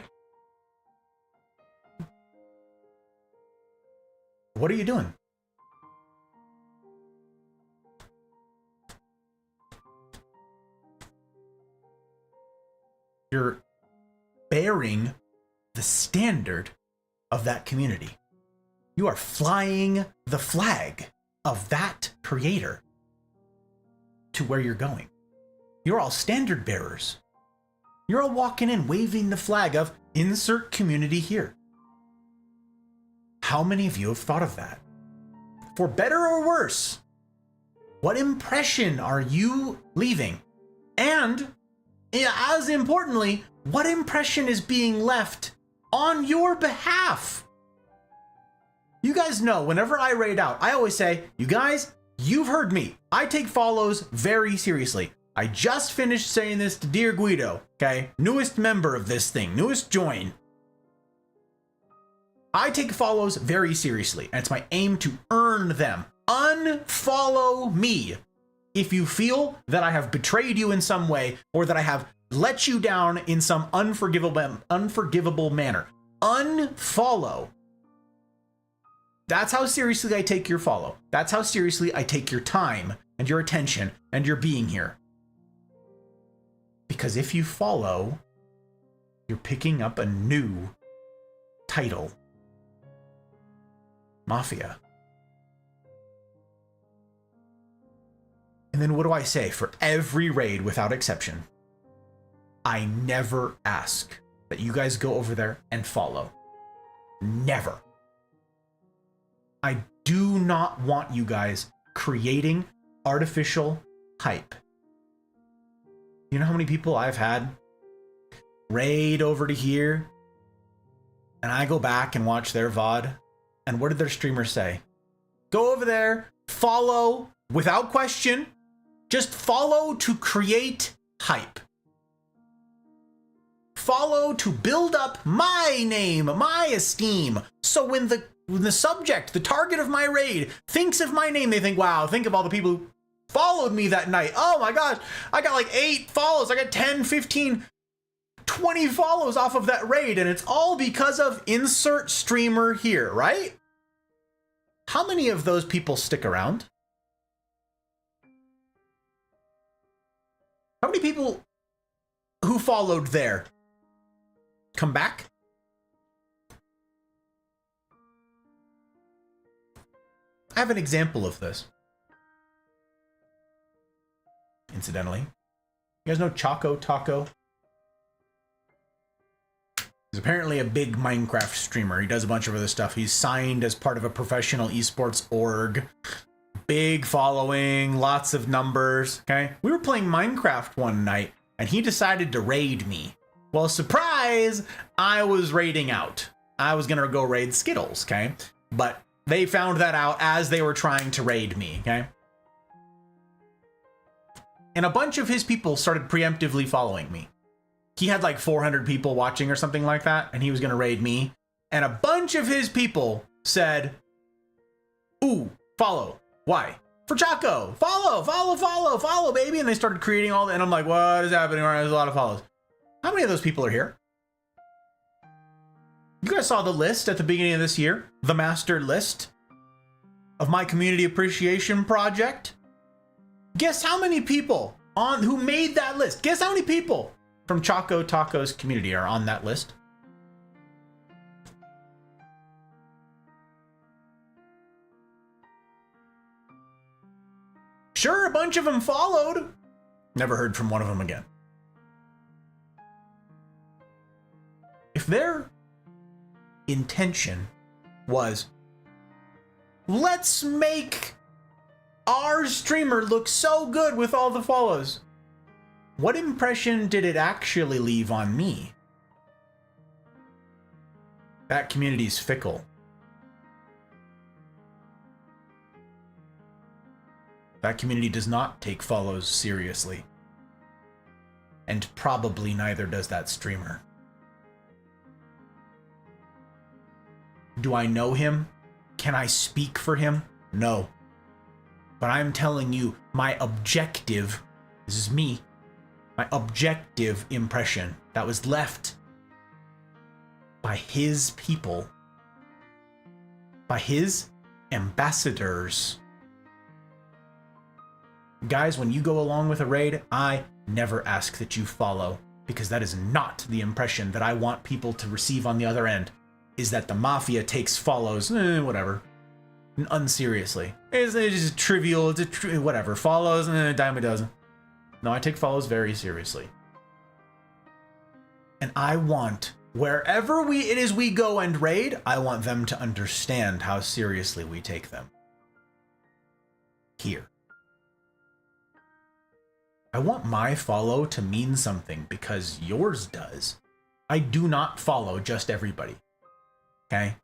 What are you doing? You're bearing the standard of that community. You are flying the flag of that creator to where you're going. You're all standard bearers. You're all walking in waving the flag of insert community here. How many of you have thought of that? For better or worse, what impression are you leaving? And as importantly, what impression is being left on your behalf? You guys know, whenever I raid out, I always say, you guys, you've heard me. I take follows very seriously. I just finished saying this to Dear Guido, okay? Newest member of this thing, newest join. I take follows very seriously, and it's my aim to earn them. Unfollow me if you feel that I have betrayed you in some way or that I have let you down in some unforgivable manner. Unfollow. That's how seriously I take your follow. That's how seriously I take your time and your attention and your being here. Because if you follow, you're picking up a new title. Mafia. And then what do I say for every raid without exception? I never ask that you guys go over there and follow. Never. I do not want you guys creating artificial hype. You know how many people I've had raid over to here and I go back and watch their VOD? And what did their streamers say? Go over there, follow without question, just follow to create hype. Follow to build up my name, my esteem. So when the subject, the target of my raid, thinks of my name, they think, wow, think of all the people who followed me that night. Oh my gosh, I got like 8 follows. I got 10, 15, 20 follows off of that raid, and it's all because of insert streamer here, right? How many of those people stick around? How many people who followed there come back? I have an example of this. Incidentally, you guys know Choco Taco? He's apparently a big Minecraft streamer. He does a bunch of other stuff. He's signed as part of a professional esports org. Big following, lots of numbers, okay? We were playing Minecraft one night, and he decided to raid me. Well, surprise, I was raiding out. I was gonna go raid Skittles, okay? But they found that out as they were trying to raid me, okay? And a bunch of his people started preemptively following me. He had like 400 people watching or something like that, and he was gonna raid me. And a bunch of his people said, ooh, follow. Why? For Choco. Follow, follow, follow, follow, baby. And they started creating all that, and I'm like, what is happening? There's a lot of follows. How many of those people are here? You guys saw the list at the beginning of this year, the master list of my community appreciation project. Guess how many people who made that list? Guess how many people from Choco Taco's community are on that list? Sure, a bunch of them followed. Never heard from one of them again. If their intention was, let's make our streamer look so good with all the follows, what impression did it actually leave on me? That community's fickle. That community does not take follows seriously. And probably neither does that streamer. Do I know him? Can I speak for him? No. But I'm telling you, my objective, this is me, my objective impression that was left by his people, by his ambassadors. Guys, when you go along with a raid, I never ask that you follow, because that is not the impression that I want people to receive on the other end, is that the Mafia takes follows, whatever, unseriously. It's just trivial, whatever, follows, dime a dozen. No, I take follows very seriously. And I want, wherever we go and raid, I want them to understand how seriously we take them. Here. I want my follow to mean something because yours does. I do not follow just everybody. Okay?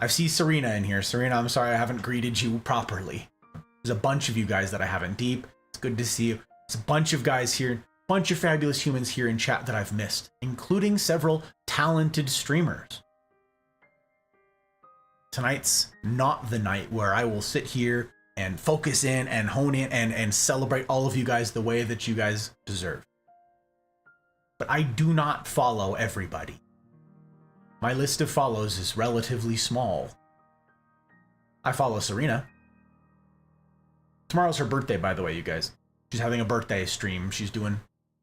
I see Serena in here. Serena, I'm sorry I haven't greeted you properly. There's a bunch of you guys that I haven't. Deep, it's good to see you. There's a bunch of guys here, bunch of fabulous humans here in chat that I've missed, including several talented streamers. Tonight's not the night where I will sit here and focus in and hone in and celebrate all of you guys the way that you guys deserve. But I do not follow everybody. My list of follows is relatively small. I follow Serena. Tomorrow's her birthday, by the way, you guys. She's having a birthday stream. She's doing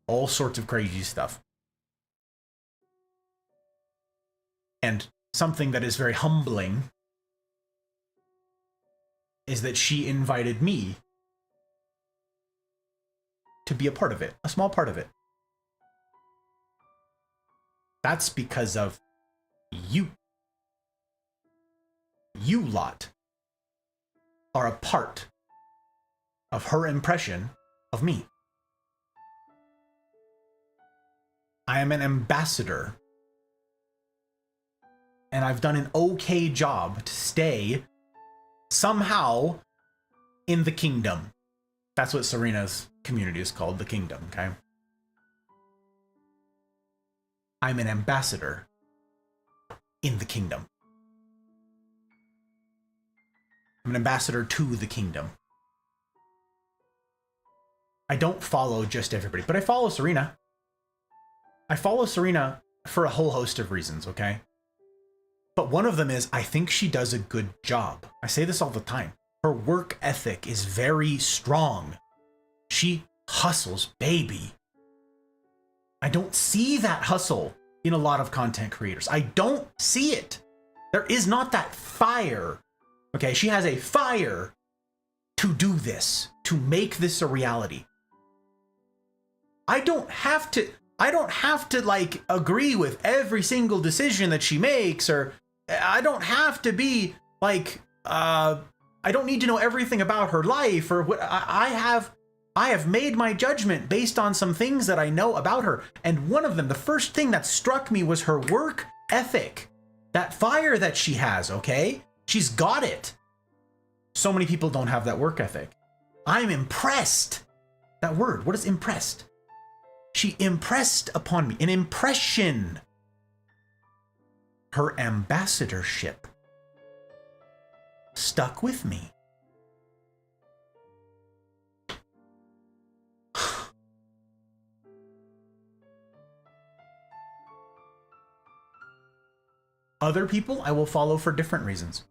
all sorts of crazy stuff. And something that is very humbling is that she invited me to be a part of it, a small part of it. That's because of you. You lot are a part of her impression of me. I am an ambassador, and I've done an okay job to stay somehow in the kingdom. That's what Serena's community is called, the kingdom, okay? I'm an ambassador in the kingdom. I'm an ambassador to the kingdom. I don't follow just everybody, but I follow Serena. I follow Serena for a whole host of reasons, okay? But one of them is I think she does a good job. I say this all the time. Her work ethic is very strong. She hustles, baby. I don't see that hustle in a lot of content creators. I don't see it. There is not that fire. Okay, she has a fire to do this, to make this a reality. I don't have to like agree with every single decision that she makes, or I don't have to be like, I don't need to know everything about her life, or what. I have made my judgment based on some things that I know about her. And one of them, the first thing that struck me was her work ethic. That fire that she has, okay? She's got it. So many people don't have that work ethic. I'm impressed. That word, what is impressed? She impressed upon me, an impression. Her ambassadorship stuck with me. Other people I will follow for different reasons.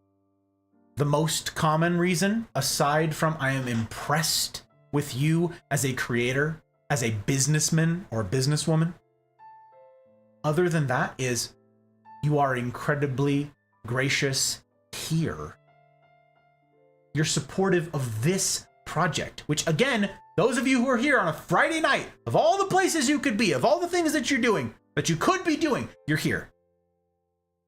The most common reason, aside from I am impressed with you as a creator, as a businessman or businesswoman, other than that is you are incredibly gracious here. You're supportive of this project, which again, those of you who are here on a Friday night, of all the places you could be, of all the things that you're doing, that you could be doing, you're here.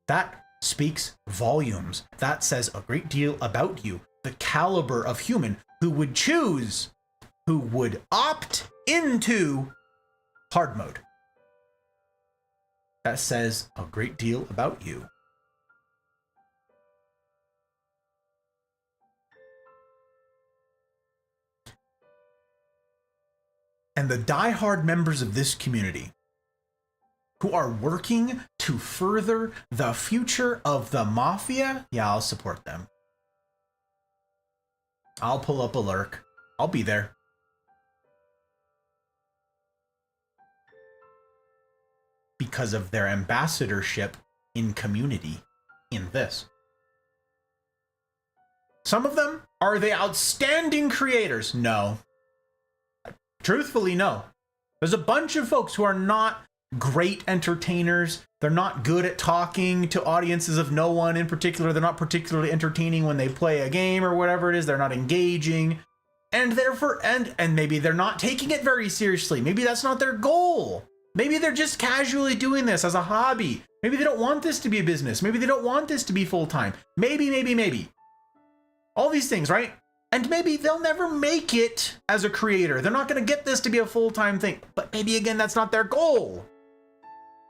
That speaks volumes. That says a great deal about you, the caliber of human who would choose, who would opt into hard mode. That says a great deal about you. And the diehard members of this community who are working to further the future of the Mafia, yeah, I'll support them. I'll pull up a lurk. I'll be there. Because of their ambassadorship in community in this. Some of them, are they outstanding creators? No. Truthfully, no. There's a bunch of folks who are not great entertainers. They're not good at talking to audiences of no one in particular. They're not particularly entertaining when they play a game or whatever it is. They're not engaging. And therefore, and maybe they're not taking it very seriously. Maybe that's not their goal. Maybe they're just casually doing this as a hobby. Maybe they don't want this to be a business. Maybe they don't want this to be full-time. Maybe. All these things, right? And maybe they'll never make it as a creator. They're not going to get this to be a full-time thing. But maybe, again, that's not their goal.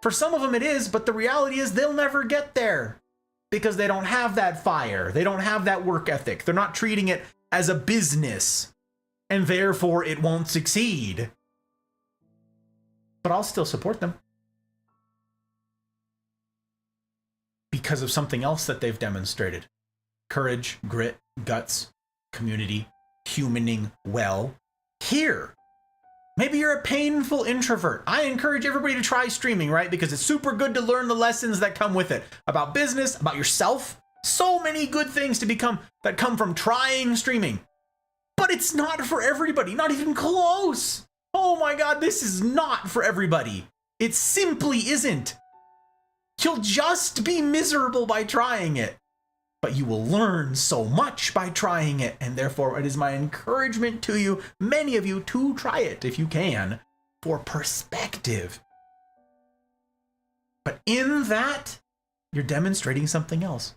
For some of them it is, but the reality is they'll never get there. Because they don't have that fire. They don't have that work ethic. They're not treating it as a business. And therefore it won't succeed. But I'll still support them. Because of something else that they've demonstrated. Courage, grit, guts, community, humaning well. Here. Maybe you're a painful introvert. I encourage everybody to try streaming, right? Because it's super good to learn the lessons that come with it. About business, about yourself. So many good things to become that come from trying streaming. But it's not for everybody. Not even close. Oh my God, this is not for everybody. It simply isn't. You'll just be miserable by trying it. But you will learn so much by trying it, and therefore it is my encouragement to you, many of you, to try it if you can, for perspective. But in that, you're demonstrating something else.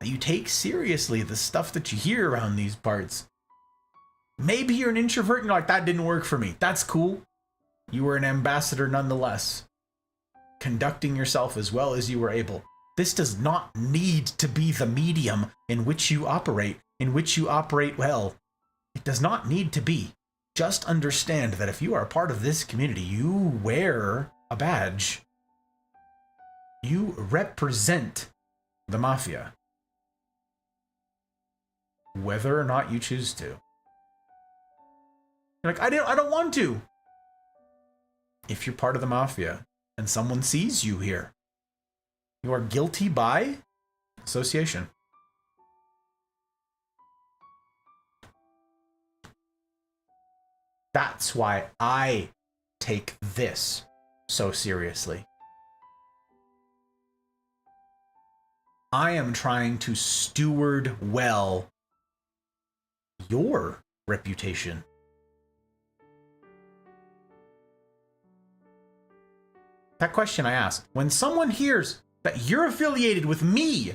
That you take seriously the stuff that you hear around these parts. Maybe you're an introvert and you're like, that didn't work for me. That's cool. You were an ambassador nonetheless, conducting yourself as well as you were able. This does not need to be the medium in which you operate well. It does not need to be. Just understand that if you are a part of this community, you wear a badge. You represent the Mafia. Whether or not you choose to. You're like, I don't want to. If you're part of the Mafia and someone sees you here, you are guilty by association. That's why I take this so seriously. I am trying to steward well your reputation. That question I asked, when someone hears that you're affiliated with me,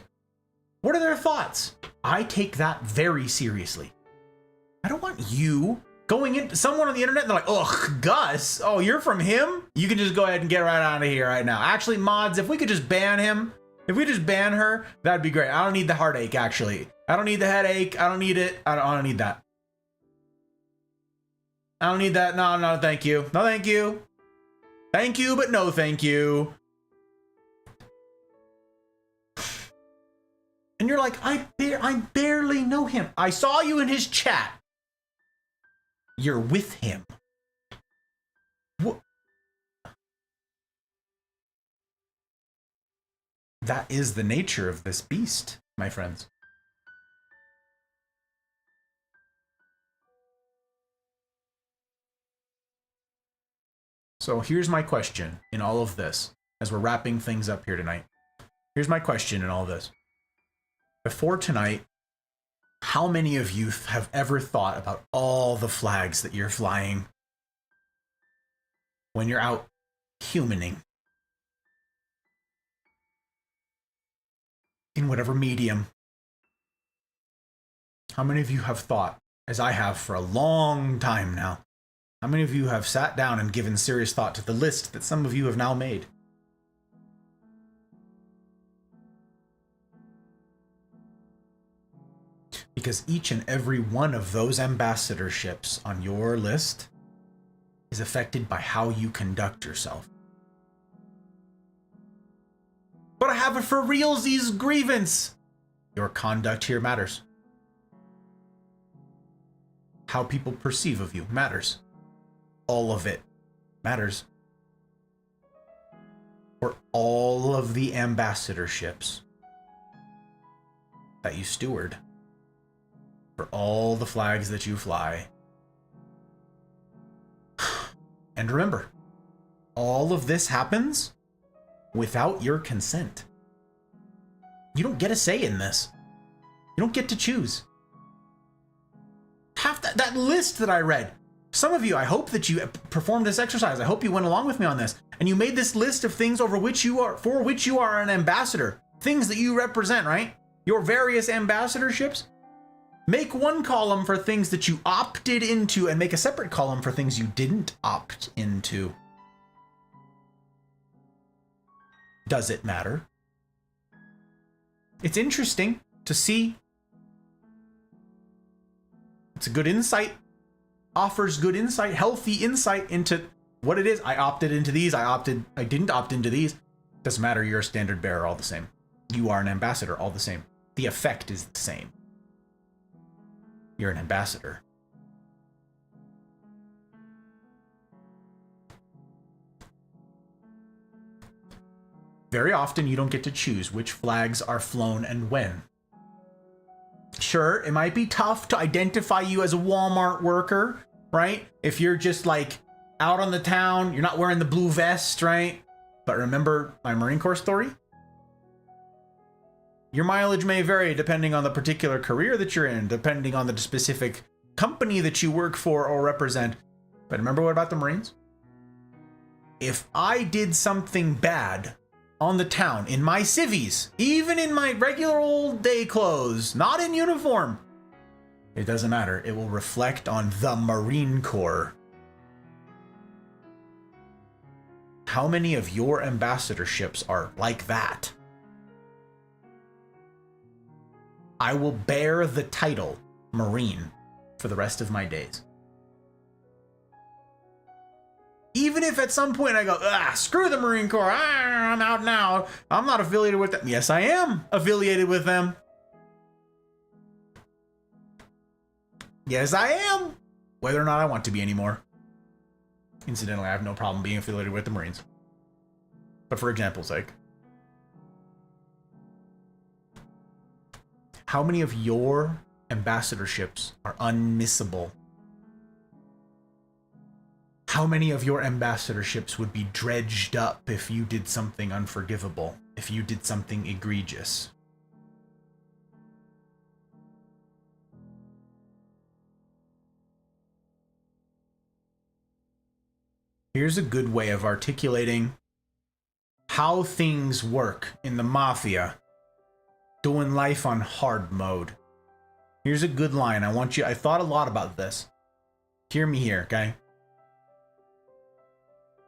what are their thoughts? I take that very seriously. I don't want you going into someone on the internet and they're like, ugh, Gus, oh, you're from him? You can just go ahead and get right out of here right now. Actually, mods, if we could just ban him, if we just ban her, that'd be great. I don't need the heartache, actually. I don't need the headache. I don't need it. I don't need that. I don't need that. No, thank you. No, thank you. Thank you, but no thank you. And you're like, I barely know him. I saw you in his chat. You're with him. What? That is the nature of this beast, my friends. So here's my question in all of this, as we're wrapping things up here tonight. Here's my question in all this. Before tonight, How many of you have ever thought about all the flags that you're flying when you're out humaning? In whatever medium. How many of you have thought, as I have for a long time now, how many of you have sat down and given serious thought to the list that some of you have now made? Because each and every one of those ambassadorships on your list is affected by how you conduct yourself. But I have a for realsies grievance. Your conduct here matters. How people perceive of you matters. All of it matters. For all of the ambassadorships that you steward, for all the flags that you fly. And remember, all of this happens without your consent. You don't get a say in this. You don't get to choose. Half that list that I read, some of you, I hope that you performed this exercise. I hope you went along with me on this. And you made this list of things for which you are an ambassador. Things that you represent, right? Your various ambassadorships. Make one column for things that you opted into and make a separate column for things you didn't opt into. Does it matter? It's interesting to see. It's a good insight, offers good insight, healthy insight into what it is. I opted into these, I didn't opt into these. Doesn't matter, you're a standard bearer all the same. You are an ambassador all the same. The effect is the same. You're an ambassador. Very often you don't get to choose which flags are flown and when. Sure, it might be tough to identify you as a Walmart worker, right? If you're just like out on the town, you're not wearing the blue vest, right? But remember my Marine Corps story? Your mileage may vary depending on the particular career that you're in, depending on the specific company that you work for or represent. But remember what about the Marines? If I did something bad on the town, in my civvies, even in my regular old day clothes, not in uniform, it doesn't matter. It will reflect on the Marine Corps. How many of your ambassadorships are like that? I will bear the title Marine for the rest of my days. Even if at some point I go, screw the Marine Corps, I'm out now, I'm not affiliated with them. Yes, I am affiliated with them. Yes, I am. Whether or not I want to be anymore. Incidentally, I have no problem being affiliated with the Marines. But for example's sake. How many of your ambassadorships are unmissable? How many of your ambassadorships would be dredged up if you did something unforgivable, if you did something egregious? Here's a good way of articulating how things work in the mafia, doing life on hard mode. Here's a good line. I thought a lot about this. Hear me here, okay?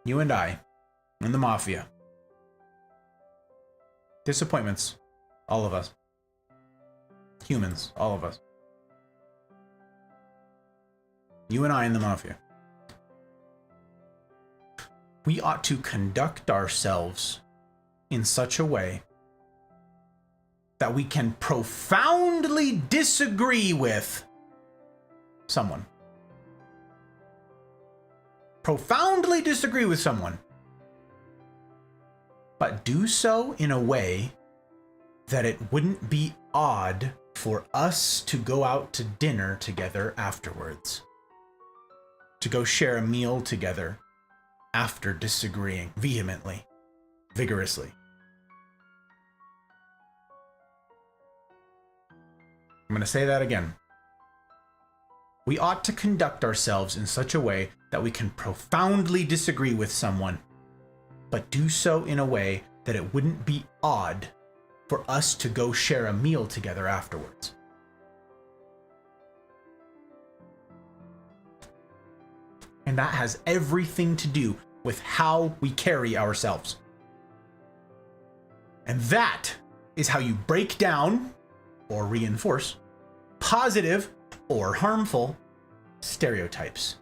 You and I, in the mafia. Disappointments, all of us. Humans, all of us. You and I in the mafia. We ought to conduct ourselves in such a way that we can profoundly disagree with someone. Profoundly disagree with someone. But do so in a way that it wouldn't be odd for us to go out to dinner together afterwards. To go share a meal together after disagreeing vehemently, vigorously. I'm going to say that again. We ought to conduct ourselves in such a way that we can profoundly disagree with someone, but do so in a way that it wouldn't be odd for us to go share a meal together afterwards. And that has everything to do with how we carry ourselves. And that is how you break down or reinforce positive or harmful stereotypes.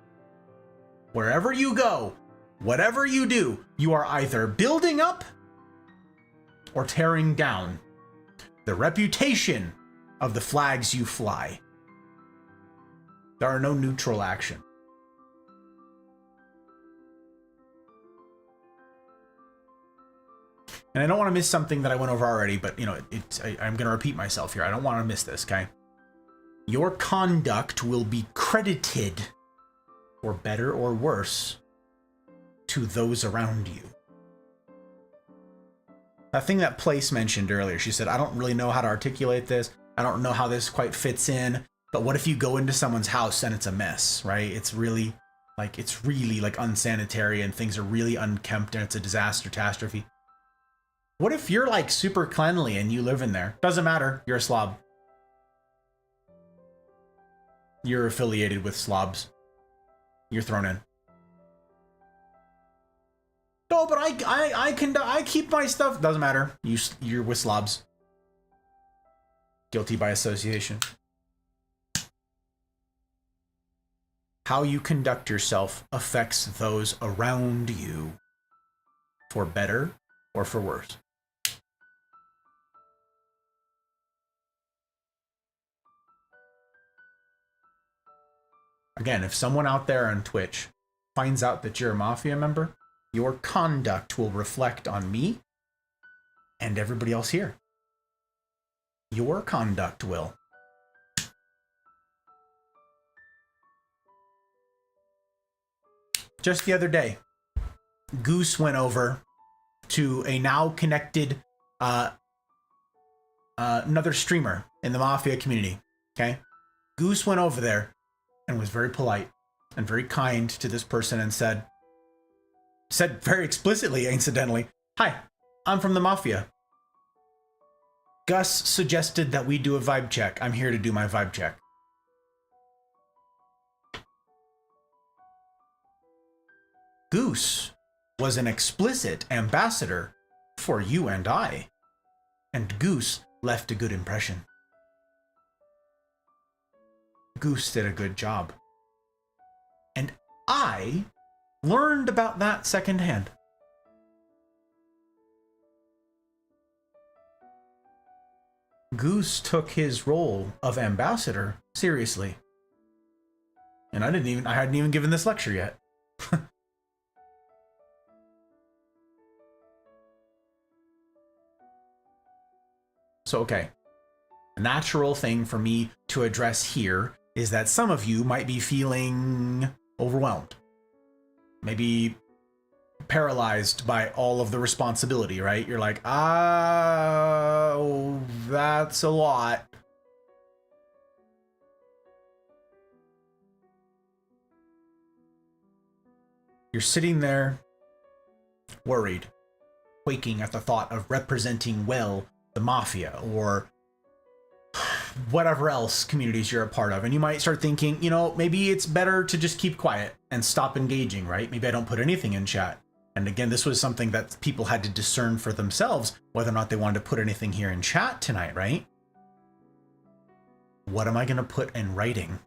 Wherever you go, whatever you do, you are either building up or tearing down the reputation of the flags you fly. There are no neutral action. And I don't want to miss something that I went over already, but I'm going to repeat myself here. I don't want to miss this, okay? Your conduct will be credited, for better or worse, to those around you. That thing that Place mentioned earlier, she said, I don't really know how to articulate this. I don't know how this quite fits in. But what if you go into someone's house and it's a mess, right? It's really unsanitary and things are really unkempt and it's a disaster catastrophe. What if you're like super cleanly and you live in there? Doesn't matter. You're a slob. You're affiliated with slobs. You're thrown in. No, but I keep my stuff. Doesn't matter. You're with slobs. Guilty by association. How you conduct yourself affects those around you, for better or for worse. Again, if someone out there on Twitch finds out that you're a Mafia member, your conduct will reflect on me and everybody else here. Your conduct will. Just the other day, Goose went over to a now connected another streamer in the Mafia community. Okay, Goose went over there and was very polite and very kind to this person and said very explicitly, incidentally, "Hi, I'm from the Mafia. Gus suggested that we do a vibe check. I'm here to do my vibe check." Goose was an explicit ambassador for you and I, and Goose left a good impression. Goose did a good job. And I learned about that secondhand. Goose took his role of ambassador seriously. And I hadn't even given this lecture yet. So, okay. A natural thing for me to address here is that some of you might be feeling overwhelmed. Maybe paralyzed by all of the responsibility, right? You're like, oh, that's a lot. You're sitting there worried, quaking at the thought of representing well the Mafia or whatever else communities you're a part of. And you might start thinking, maybe it's better to just keep quiet and stop engaging, right? Maybe I don't put anything in chat. And again, this was something that people had to discern for themselves, whether or not they wanted to put anything here in chat tonight, right? What am I going to put in writing?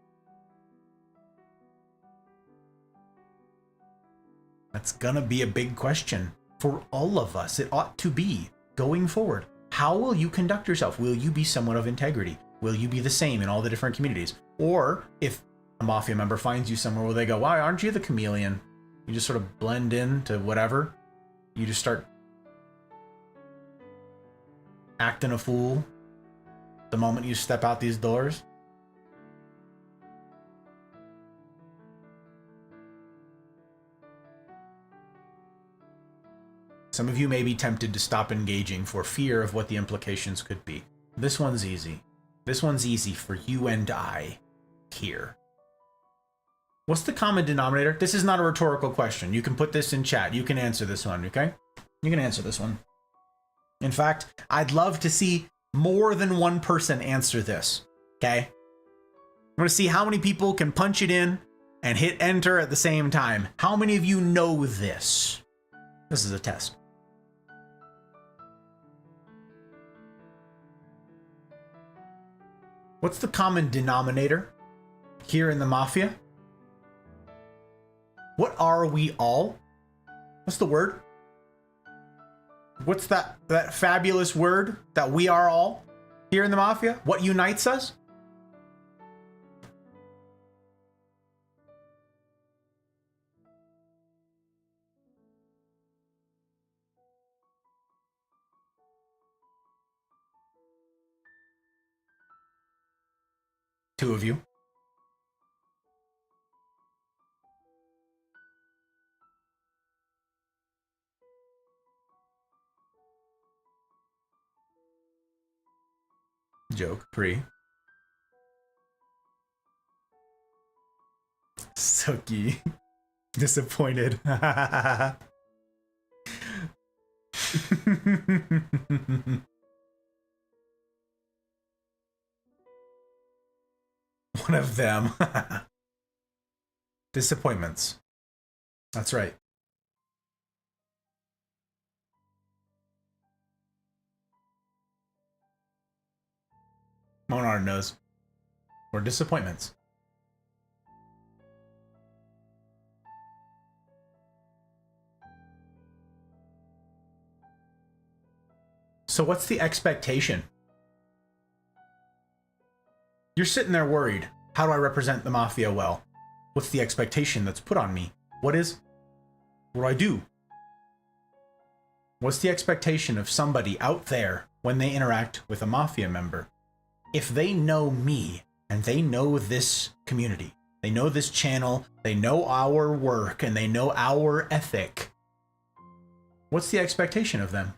That's going to be a big question for all of us. It ought to be going forward. How will you conduct yourself? Will you be someone of integrity? Will you be the same in all the different communities? Or if a Mafia member finds you somewhere where they go, "Why aren't you the chameleon? You just sort of blend in to whatever. You just start acting a fool the moment you step out these doors." Some of you may be tempted to stop engaging for fear of what the implications could be. This one's easy. This one's easy for you and I here. What's the common denominator? This is not a rhetorical question. You can put this in chat. You can answer this one, okay? You can answer this one. In fact, I'd love to see more than one person answer this, okay? I'm going to see how many people can punch it in and hit enter at the same time. How many of you know this? This is a test. What's the common denominator here in the Mafia? What are we all? What's the word? What's that fabulous word that we are all here in the Mafia? What unites us? Two of you. Joke, pre. Suki. Disappointed. One of them. Disappointments. That's right. Monar knows. We're disappointments. So what's the expectation? You're sitting there worried. How do I represent the Mafia well? What's the expectation that's put on me? What do I do? What's the expectation of somebody out there when they interact with a Mafia member? If they know me and they know this community, they know this channel, they know our work, and they know our ethic, what's the expectation of them?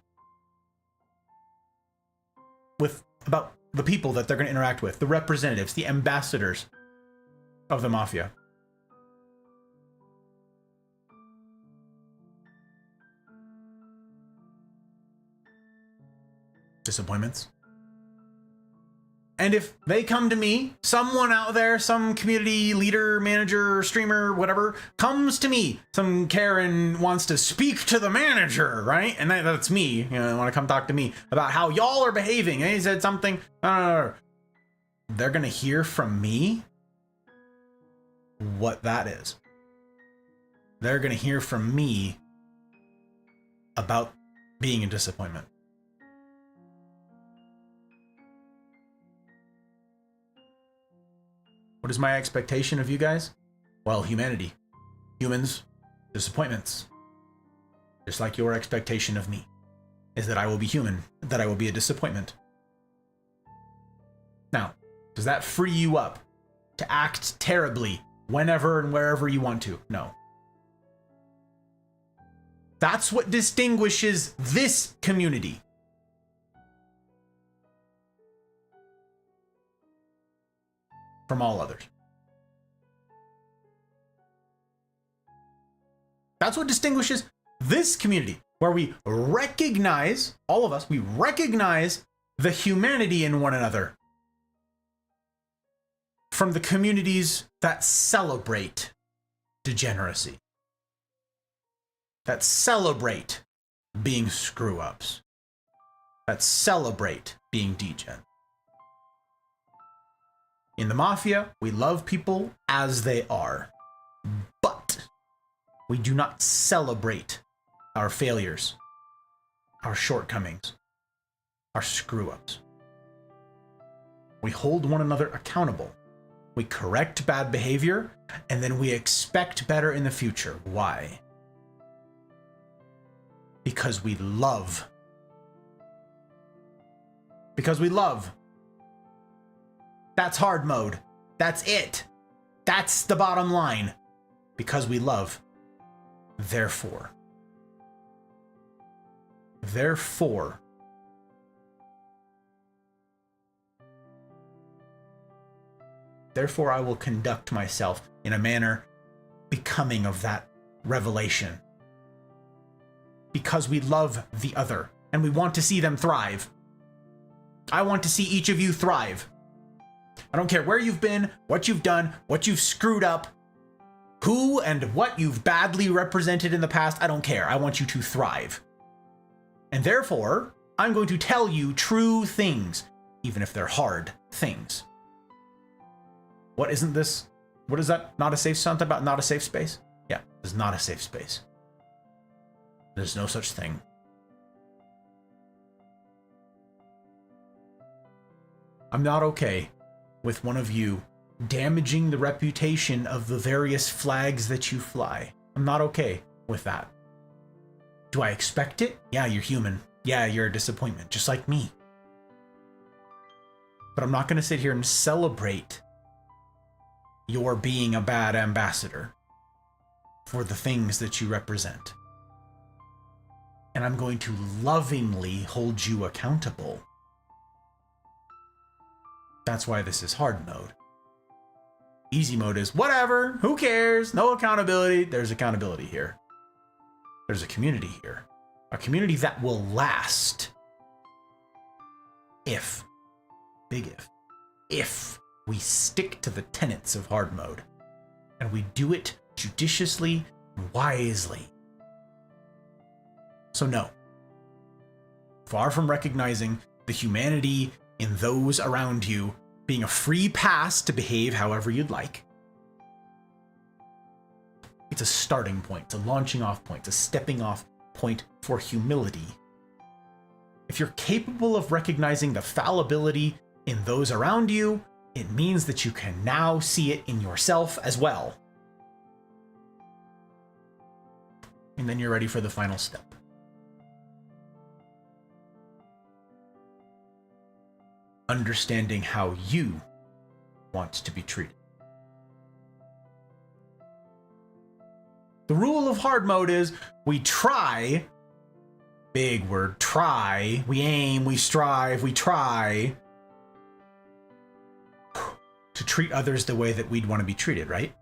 About the people that they're going to interact with, the representatives, the ambassadors of the Mafia. Disappointments. And if they come to me, someone out there, some community leader, manager, streamer, whatever, comes to me, some Karen wants to speak to the manager, right? And that's me, you know, they want to come talk to me about how y'all are behaving. And he said something, they're going to hear from me what that is. They're going to hear from me about being a disappointment. What is my expectation of you guys? Well, humanity. Humans, disappointments. Just like your expectation of me is that I will be human, that I will be a disappointment. Now, does that free you up to act terribly whenever and wherever you want to? No. That's what distinguishes this community. From all others. That's what distinguishes this community, where we recognize, all of us, we recognize the humanity in one another from the communities that celebrate degeneracy, that celebrate being screw-ups, that celebrate being degen. In the Mafia, we love people as they are, but we do not celebrate our failures, our shortcomings, our screw-ups. We hold one another accountable. We correct bad behavior, and then we expect better in the future. Why? Because we love. Because we love. That's hard mode. That's it. That's the bottom line. Because we love. Therefore. Therefore, I will conduct myself in a manner becoming of that revelation. Because we love the other and we want to see them thrive. I want to see each of you thrive. I don't care where you've been, what you've done, what you've screwed up, who and what you've badly represented in the past. I don't care. I want you to thrive. And therefore, I'm going to tell you true things, even if they're hard things. What isn't this? What is that? Not a safe something about not a safe space? Yeah, it's not a safe space. There's no such thing. I'm not okay with one of you damaging the reputation of the various flags that you fly. I'm not okay with that. Do I expect it? Yeah, you're human. Yeah, you're a disappointment, just like me. But I'm not going to sit here and celebrate your being a bad ambassador for the things that you represent. And I'm going to lovingly hold you accountable. That's why this is hard mode. Easy mode is whatever, who cares, no accountability. There's accountability here. There's a community here. A community that will last. If, big if we stick to the tenets of hard mode. And we do it judiciously and wisely. So no. Far from recognizing the humanity in those around you being a free pass to behave however you'd like. It's a starting point, it's a launching off point, it's a stepping off point for humility. If you're capable of recognizing the fallibility in those around you, it means that you can now see it in yourself as well. And then you're ready for the final step. Understanding how you want to be treated. The rule of hard mode is we try, big word, try, we aim, we strive, we try to treat others the way that we'd want to be treated, right?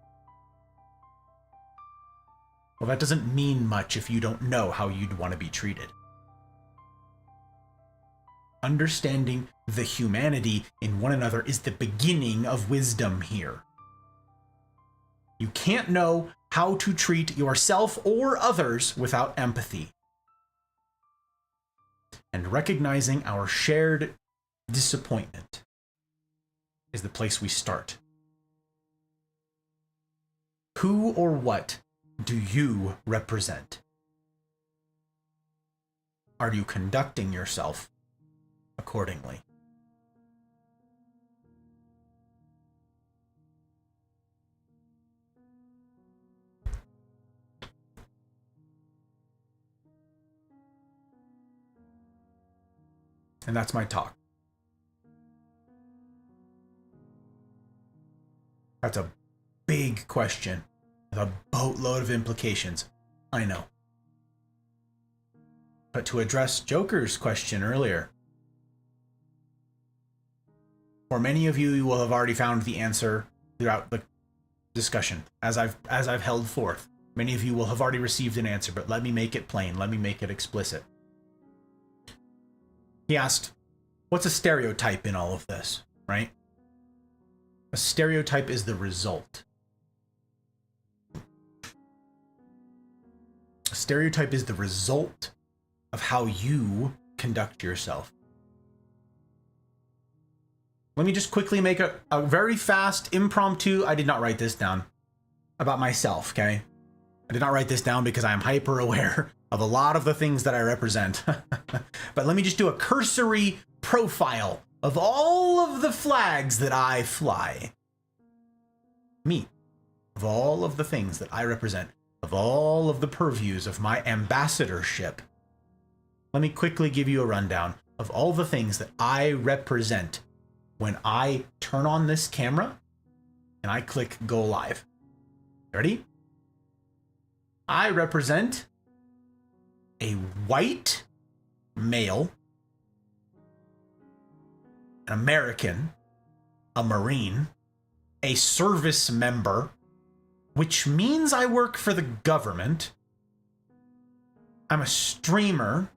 Well, that doesn't mean much if you don't know how you'd want to be treated. Understanding the humanity in one another is the beginning of wisdom here. You can't know how to treat yourself or others without empathy. And recognizing our shared disappointment is the place we start. Who or what do you represent? Are you conducting yourself accordingly? And that's my talk. That's a big question with a boatload of implications. I know. But to address Joker's question earlier, for many of you will have already found the answer throughout the discussion as I've held forth. Many of you will have already received an answer, but let me make it plain. Let me make it explicit. He asked, what's a stereotype in all of this, right? A stereotype is the result. A stereotype is the result of how you conduct yourself. Let me just quickly make a very fast, impromptu, I did not write this down, about myself, okay? I did not write this down because I am hyper aware of a lot of the things that I represent. But let me just do a cursory profile of all of the flags that I fly. Me. Of all of the things that I represent. Of all of the purviews of my ambassadorship. Let me quickly give you a rundown of all the things that I represent when I turn on this camera and I click go live. Ready? I represent a white male, an American, a Marine, a service member, which means I work for the government. I'm a streamer,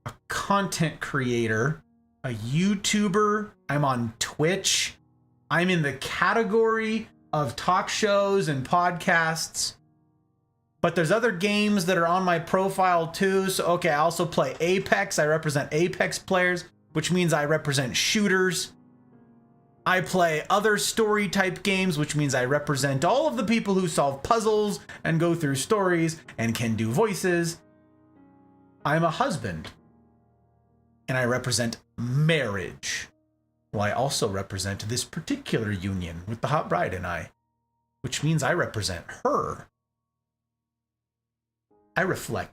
a content creator, a YouTuber. I'm on Twitch. I'm in the category of talk shows and podcasts. But there's other games that are on my profile too. So, okay, I also play Apex. I represent Apex players, which means I represent shooters. I play other story type games, which means I represent all of the people who solve puzzles and go through stories and can do voices. I'm a husband. And I represent marriage. Well, I also represent this particular union with the hot bride and I, which means I represent her.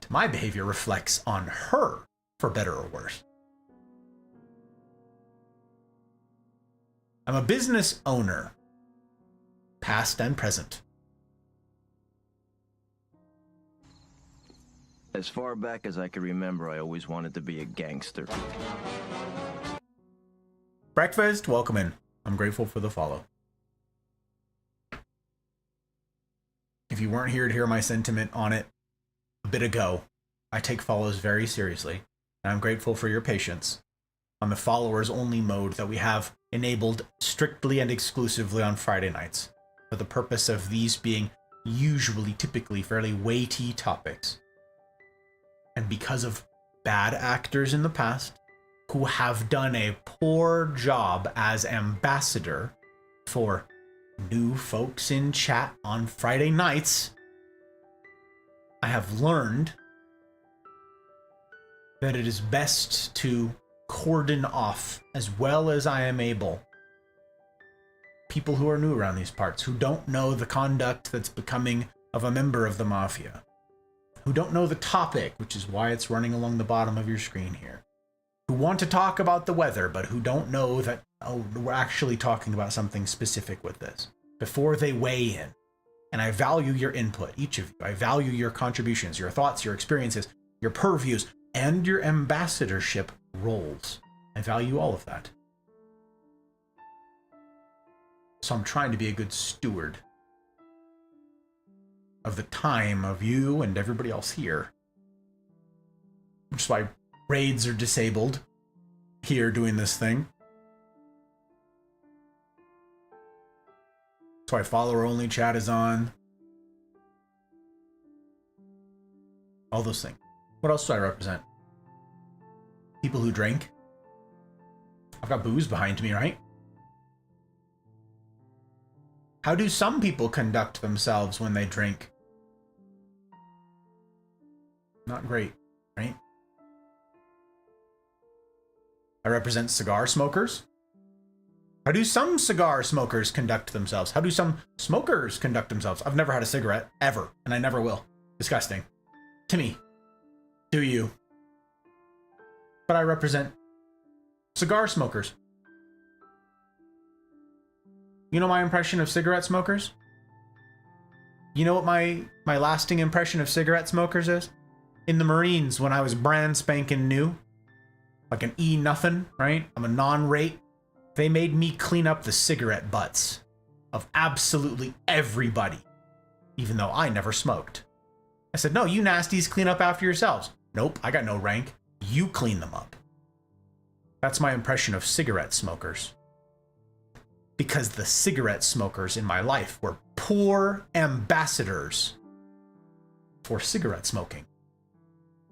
My behavior reflects on her, for better or worse. I'm a business owner, past and present. As far back as I can remember, I always wanted to be a gangster. Breakfast, welcome in. I'm grateful for the follow. If you weren't here to hear my sentiment on it a bit ago, I take follows very seriously, and I'm grateful for your patience on the followers only mode that we have enabled strictly and exclusively on Friday nights, for the purpose of these being typically fairly weighty topics. And because of bad actors in the past who have done a poor job as ambassador for new folks in chat on Friday nights, I have learned that it is best to cordon off as well as I am able people who are new around these parts, who don't know the conduct that's becoming of a member of the mafia, who don't know the topic, which is why it's running along the bottom of your screen here, who want to talk about the weather, but who don't know that, oh, we're actually talking about something specific with this, before they weigh in. And I value your input, each of you. I value your contributions, your thoughts, your experiences, your purviews, and your ambassadorship roles. I value all of that. So I'm trying to be a good steward of the time of you and everybody else here. Which is why raids are disabled here doing this thing. That's why follower only chat is on. All those things. What else do I represent? People who drink. I've got booze behind me, right? How do some people conduct themselves when they drink? Not great, right? I represent cigar smokers. How do some cigar smokers conduct themselves? How do some smokers conduct themselves? I've never had a cigarette, ever, and I never will. Disgusting. To me. Do you? But I represent cigar smokers. You know my impression of cigarette smokers? You know what my lasting impression of cigarette smokers is? In the Marines, when I was brand spanking new, like an E nothing, right? I'm a non-rate. They made me clean up the cigarette butts of absolutely everybody, even though I never smoked. I said, no, you nasties clean up after yourselves. Nope, I got no rank. You clean them up. That's my impression of cigarette smokers. Because the cigarette smokers in my life were poor ambassadors for cigarette smoking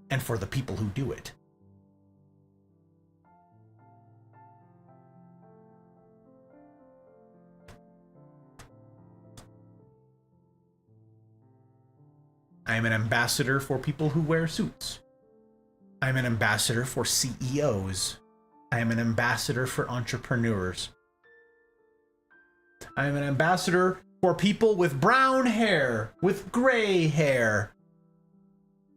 and for the people who do it. I am an ambassador for people who wear suits. I am an ambassador for CEOs. I am an ambassador for entrepreneurs. I am an ambassador for people with brown hair, with gray hair.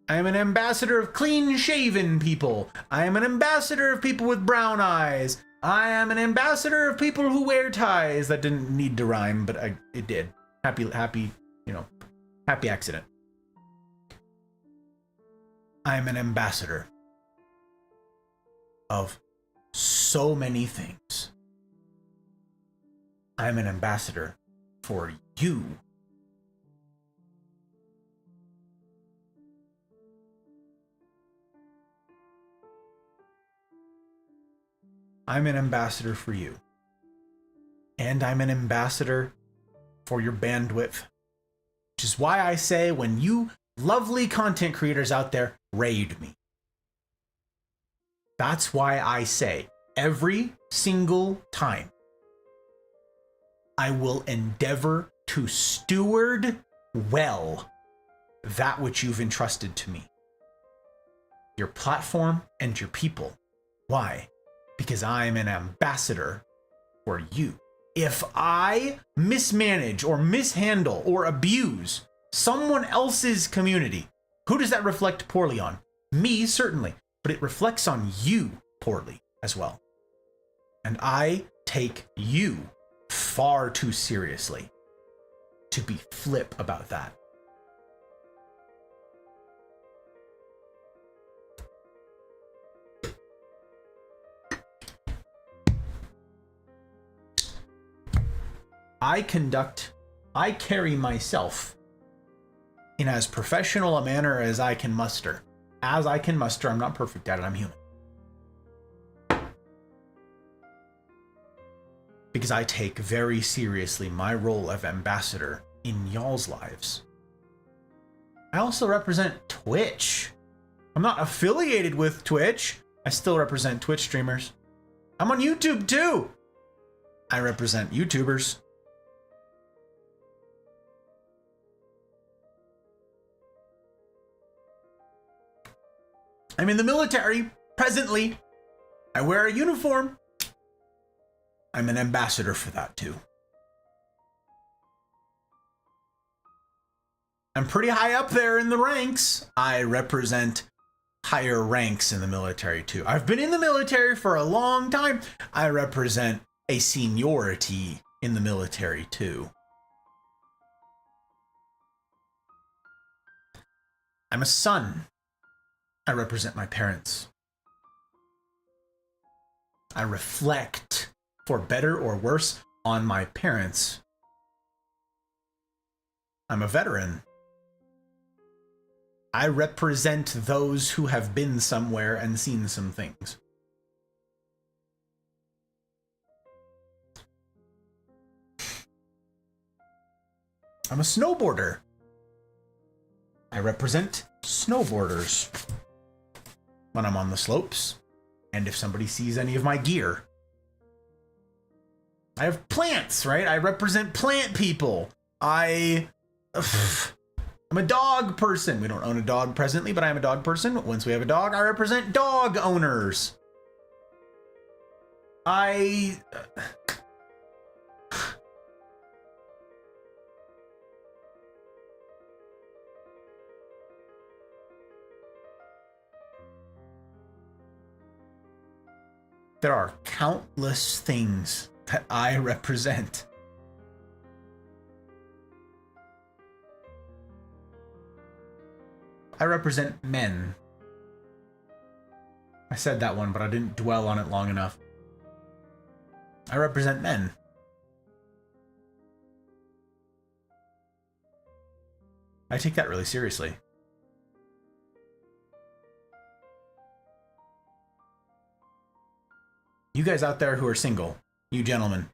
I am an ambassador of clean-shaven people. I am an ambassador of people with brown eyes. I am an ambassador of people who wear ties. That didn't need to rhyme, but it did. Happy accident. I am an ambassador of so many things. I'm an ambassador for you. I'm an ambassador for you. And I'm an ambassador for your bandwidth. Which is why I say, when you lovely content creators out there raid me, that's why I say every single time I will endeavor to steward well that which you've entrusted to me. Your platform and your people. Why? Because I'm an ambassador for you. If I mismanage or mishandle or abuse someone else's community, who does that reflect poorly on? Me, certainly, but it reflects on you poorly as well. And I take you far too seriously to be flip about that. I carry myself in as professional a manner as I can muster. As I can muster, I'm not perfect at it, I'm human. Because I take very seriously my role of ambassador in y'all's lives. I also represent Twitch. I'm not affiliated with Twitch. I still represent Twitch streamers. I'm on YouTube too. I represent YouTubers. I'm in the military, presently. I wear a uniform. I'm an ambassador for that too. I'm pretty high up there in the ranks. I represent higher ranks in the military too. I've been in the military for a long time. I represent a seniority in the military too. I'm a son. I represent my parents. I reflect, for better or worse, on my parents. I'm a veteran. I represent those who have been somewhere and seen some things. I'm a snowboarder. I represent snowboarders when I'm on the slopes, and if somebody sees any of my gear. I have plants, right? I represent plant people. I'm a dog person. We don't own a dog presently, but I am a dog person. Once we have a dog, I represent dog owners. There are countless things that I represent. I represent men. I said that one, but I didn't dwell on it long enough. I represent men. I take that really seriously. You guys out there who are single, you gentlemen,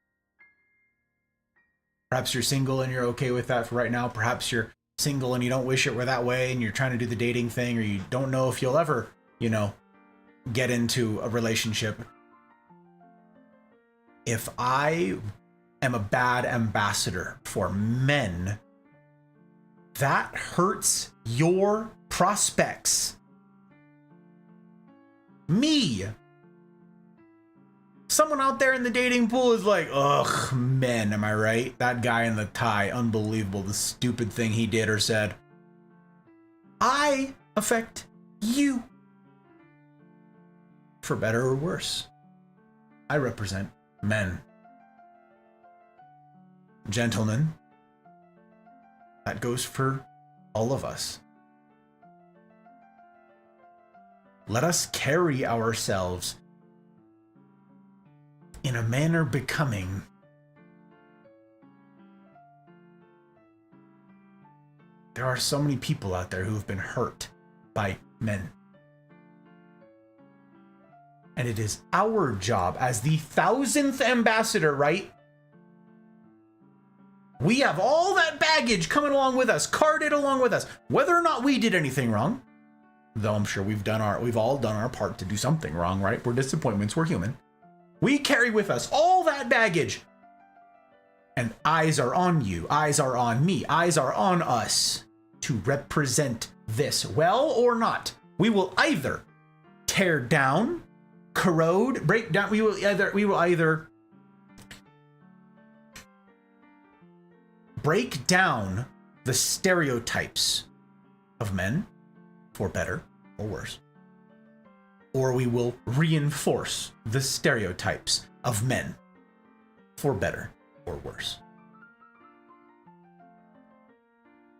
perhaps you're single and you're okay with that for right now. Perhaps you're single and you don't wish it were that way and you're trying to do the dating thing, or you don't know if you'll ever, get into a relationship. If I am a bad ambassador for men, that hurts your prospects. Me. Someone out there in the dating pool is like, ugh, men, am I right? That guy in the tie, unbelievable, the stupid thing he did or said. I affect you. For better or worse. I represent men. Gentlemen, that goes for all of us. Let us carry ourselves in a manner becoming There are so many people out there who have been hurt by men. And it is our job as the 1,000th ambassador, right? We have all that baggage coming along with us, carted along with us, whether or not we did anything wrong. Though I'm sure we've all done our part to do something wrong, right? We're disappointments, we're human. We carry with us all that baggage. And eyes are on you, eyes are on me, eyes are on us to represent this, well or not. We will either tear down, corrode, break down, we will either break down the stereotypes of men, for better or worse, or we will reinforce the stereotypes of men, for better or worse.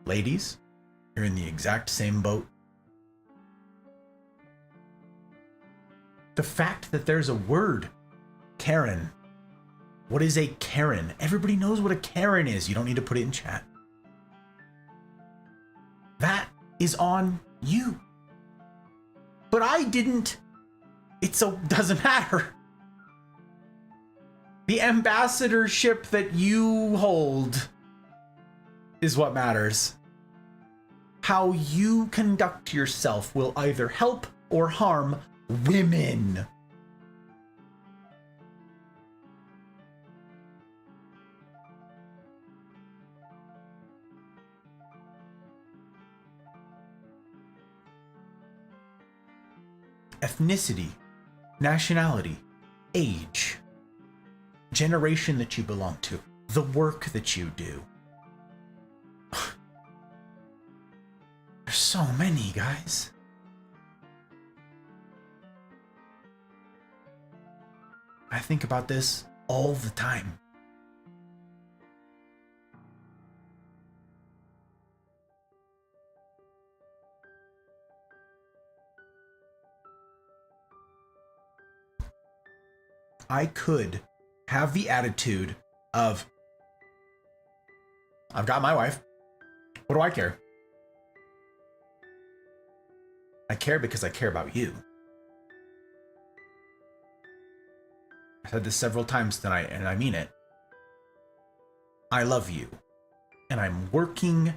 Ladies, you're in the exact same boat. The fact that there's a word, Karen. What is a Karen? Everybody knows what a Karen is. You don't need to put it in chat. That is on you. But I didn't. Doesn't matter. The ambassadorship that you hold is what matters. How you conduct yourself will either help or harm women. Ethnicity, nationality, age, generation that you belong to, the work that you do. There's so many, guys. I think about this all the time. I could have the attitude of, I've got my wife. What do I care? I care because I care about you. I said this several times tonight, and I mean it. I love you, and I'm working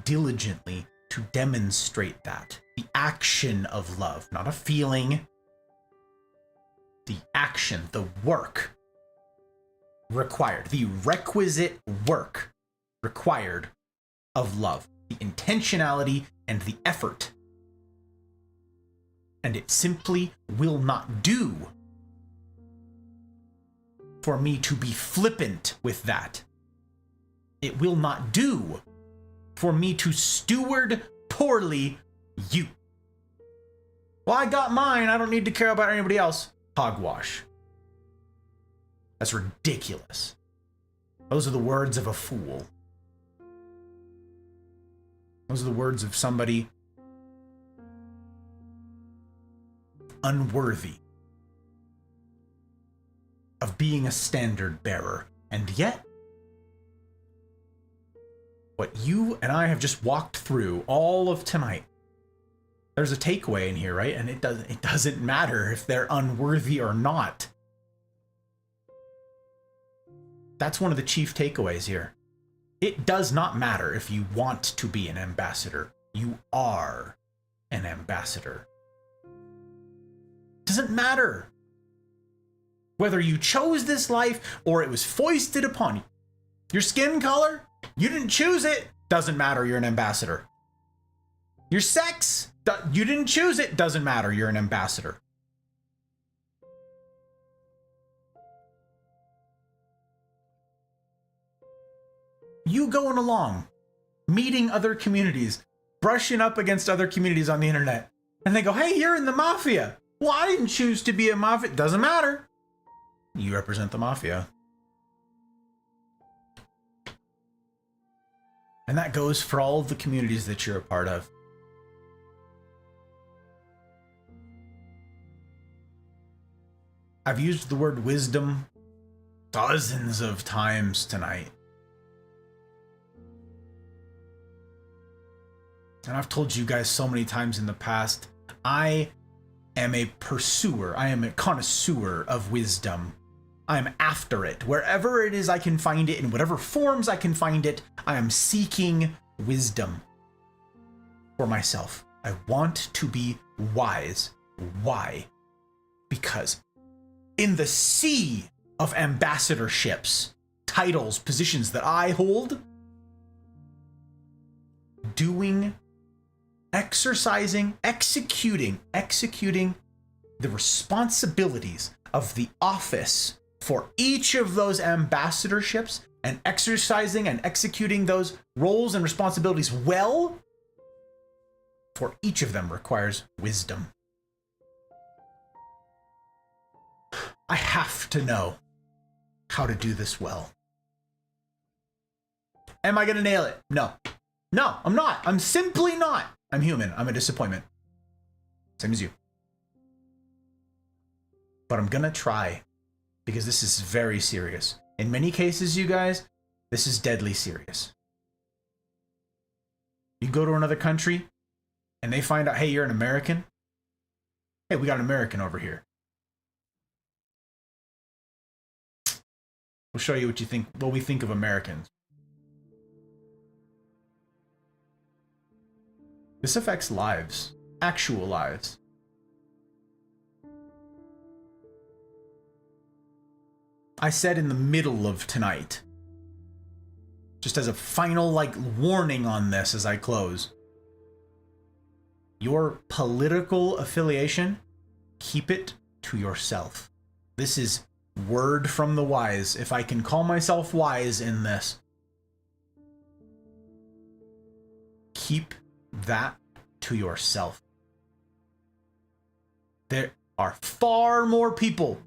diligently to demonstrate that. The action of love, not a feeling. The action, the work required, the requisite work required of love, the intentionality and the effort. And it simply will not do for me to be flippant with that. It will not do for me to steward poorly you. Well, I got mine. I don't need to care about anybody else. Hogwash. That's ridiculous. Those are the words of a fool. Those are the words of somebody unworthy of being a standard bearer. And yet, what you and I have just walked through all of tonight, there's a takeaway in here, right? And it doesn't matter if they're unworthy or not. That's one of the chief takeaways here. It does not matter if you want to be an ambassador. You are an ambassador. It doesn't matter whether you chose this life or it was foisted upon you. Your skin color, you didn't choose it. Doesn't matter, you're an ambassador. Your sex, you didn't choose it. Doesn't matter, you're an ambassador. You going along, meeting other communities, brushing up against other communities on the internet, and they go, hey, you're in the mafia. Well, I didn't choose to be a mafia. Doesn't matter. You represent the mafia. And that goes for all of the communities that you're a part of. I've used the word wisdom dozens of times tonight. and I've told you guys so many times in the past, I am a pursuer. I am a connoisseur of wisdom. I'm after it. Wherever it is I can find it, in whatever forms I can find it, I am seeking wisdom for myself. I want to be wise. Why? Because in the sea of ambassadorships, titles, positions that I hold, exercising, executing the responsibilities of the office for each of those ambassadorships, and exercising and executing those roles and responsibilities well, for each of them requires wisdom. I have to know how to do this well. Am I gonna nail it? No. No, I'm not. I'm simply not. I'm human. I'm a disappointment. Same as you. But I'm gonna try, because this is very serious. In many cases, you guys, this is deadly serious. You go to another country and they find out, hey, you're an American. Hey, we got an American over here. We'll show you what we think of Americans. This affects lives, actual lives. I said in the middle of tonight, just as a final warning on this as I close, your political affiliation, keep it to yourself. This is word from the wise, if I can call myself wise in this. Keep that to yourself. There are far more people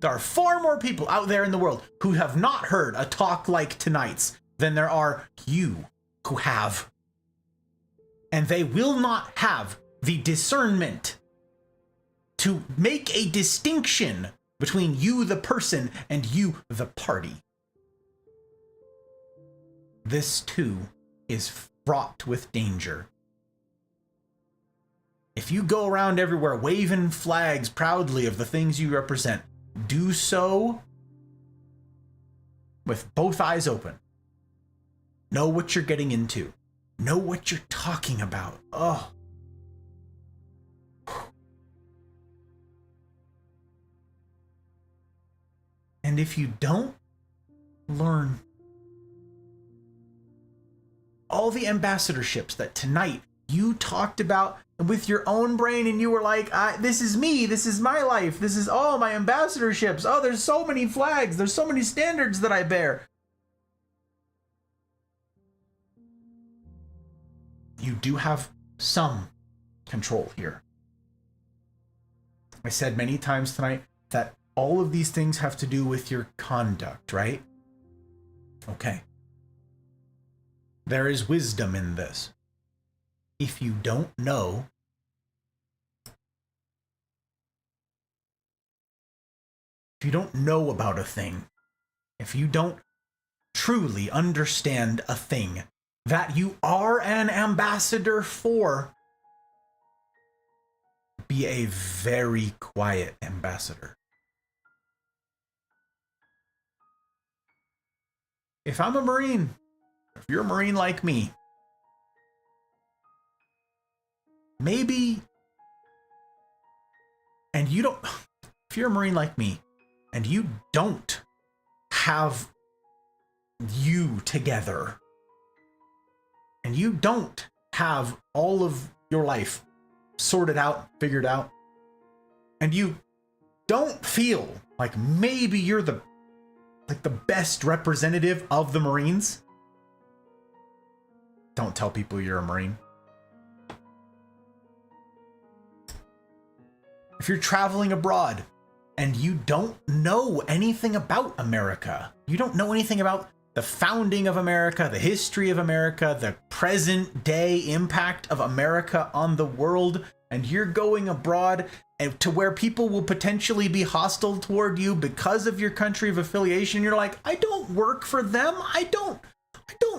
out there in the world who have not heard a talk like tonight's than there are you who have. And they will not have the discernment to make a distinction between you, the person, and you, the party. This too is fraught with danger. If you go around everywhere waving flags proudly of the things you represent, do so with both eyes open. Know what you're getting into. Know what you're talking about. Oh. And if you don't learn all the ambassadorships that tonight you talked about with your own brain, and you were like, this is me, this is my life, this is all my ambassadorships. Oh, there's so many flags, there's so many standards that I bear. You do have some control here. I said many times tonight that all of these things have to do with your conduct, right? Okay. There is wisdom in this. If you don't know, about a thing, if you don't truly understand a thing that you are an ambassador for, be a very quiet ambassador. If I'm a Marine, if you're a Marine like me, maybe, and you don't, if you're a Marine like me, and you don't have you together, and you don't have all of your life sorted out, figured out, and you don't feel like maybe you're the best representative of the Marines, don't tell people you're a Marine. If you're traveling abroad and you don't know anything about America, you don't know anything about the founding of America, the history of America, the present day impact of America on the world, and you're going abroad and to where people will potentially be hostile toward you because of your country of affiliation, you're like, I don't work for them. I don't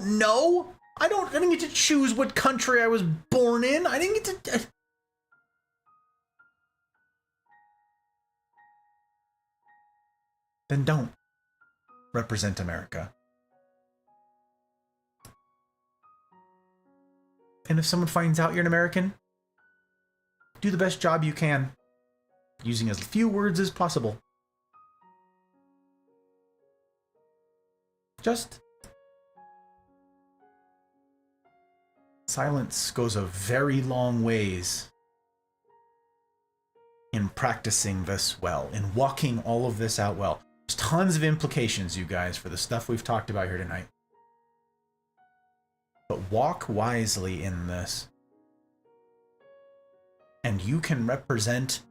know. I didn't get to choose what country I was born in. I didn't get to... Then don't represent America. And if someone finds out you're an American, do the best job you can, using as few words as possible. Just silence goes a very long ways in practicing this well, in walking all of this out well. There's tons of implications, you guys, for the stuff we've talked about here tonight. But walk wisely in this. And you can represent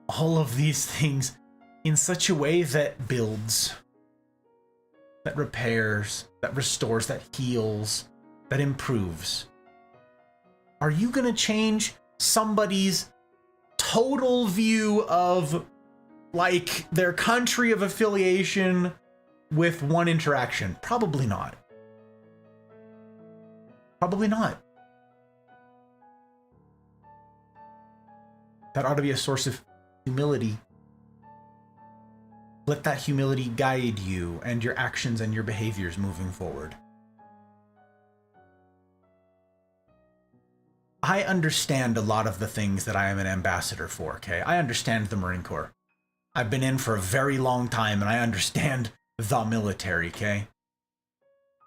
all of these things in such a way that builds, that repairs, that restores, that heals, that improves. Are you going to change somebody's total view of, like, their country of affiliation with one interaction? Probably not. Probably not. That ought to be a source of humility. Let that humility guide you and your actions and your behaviors moving forward. I understand a lot of the things that I am an ambassador for, okay? I understand the Marine Corps. I've been in for a very long time, and I understand the military, okay?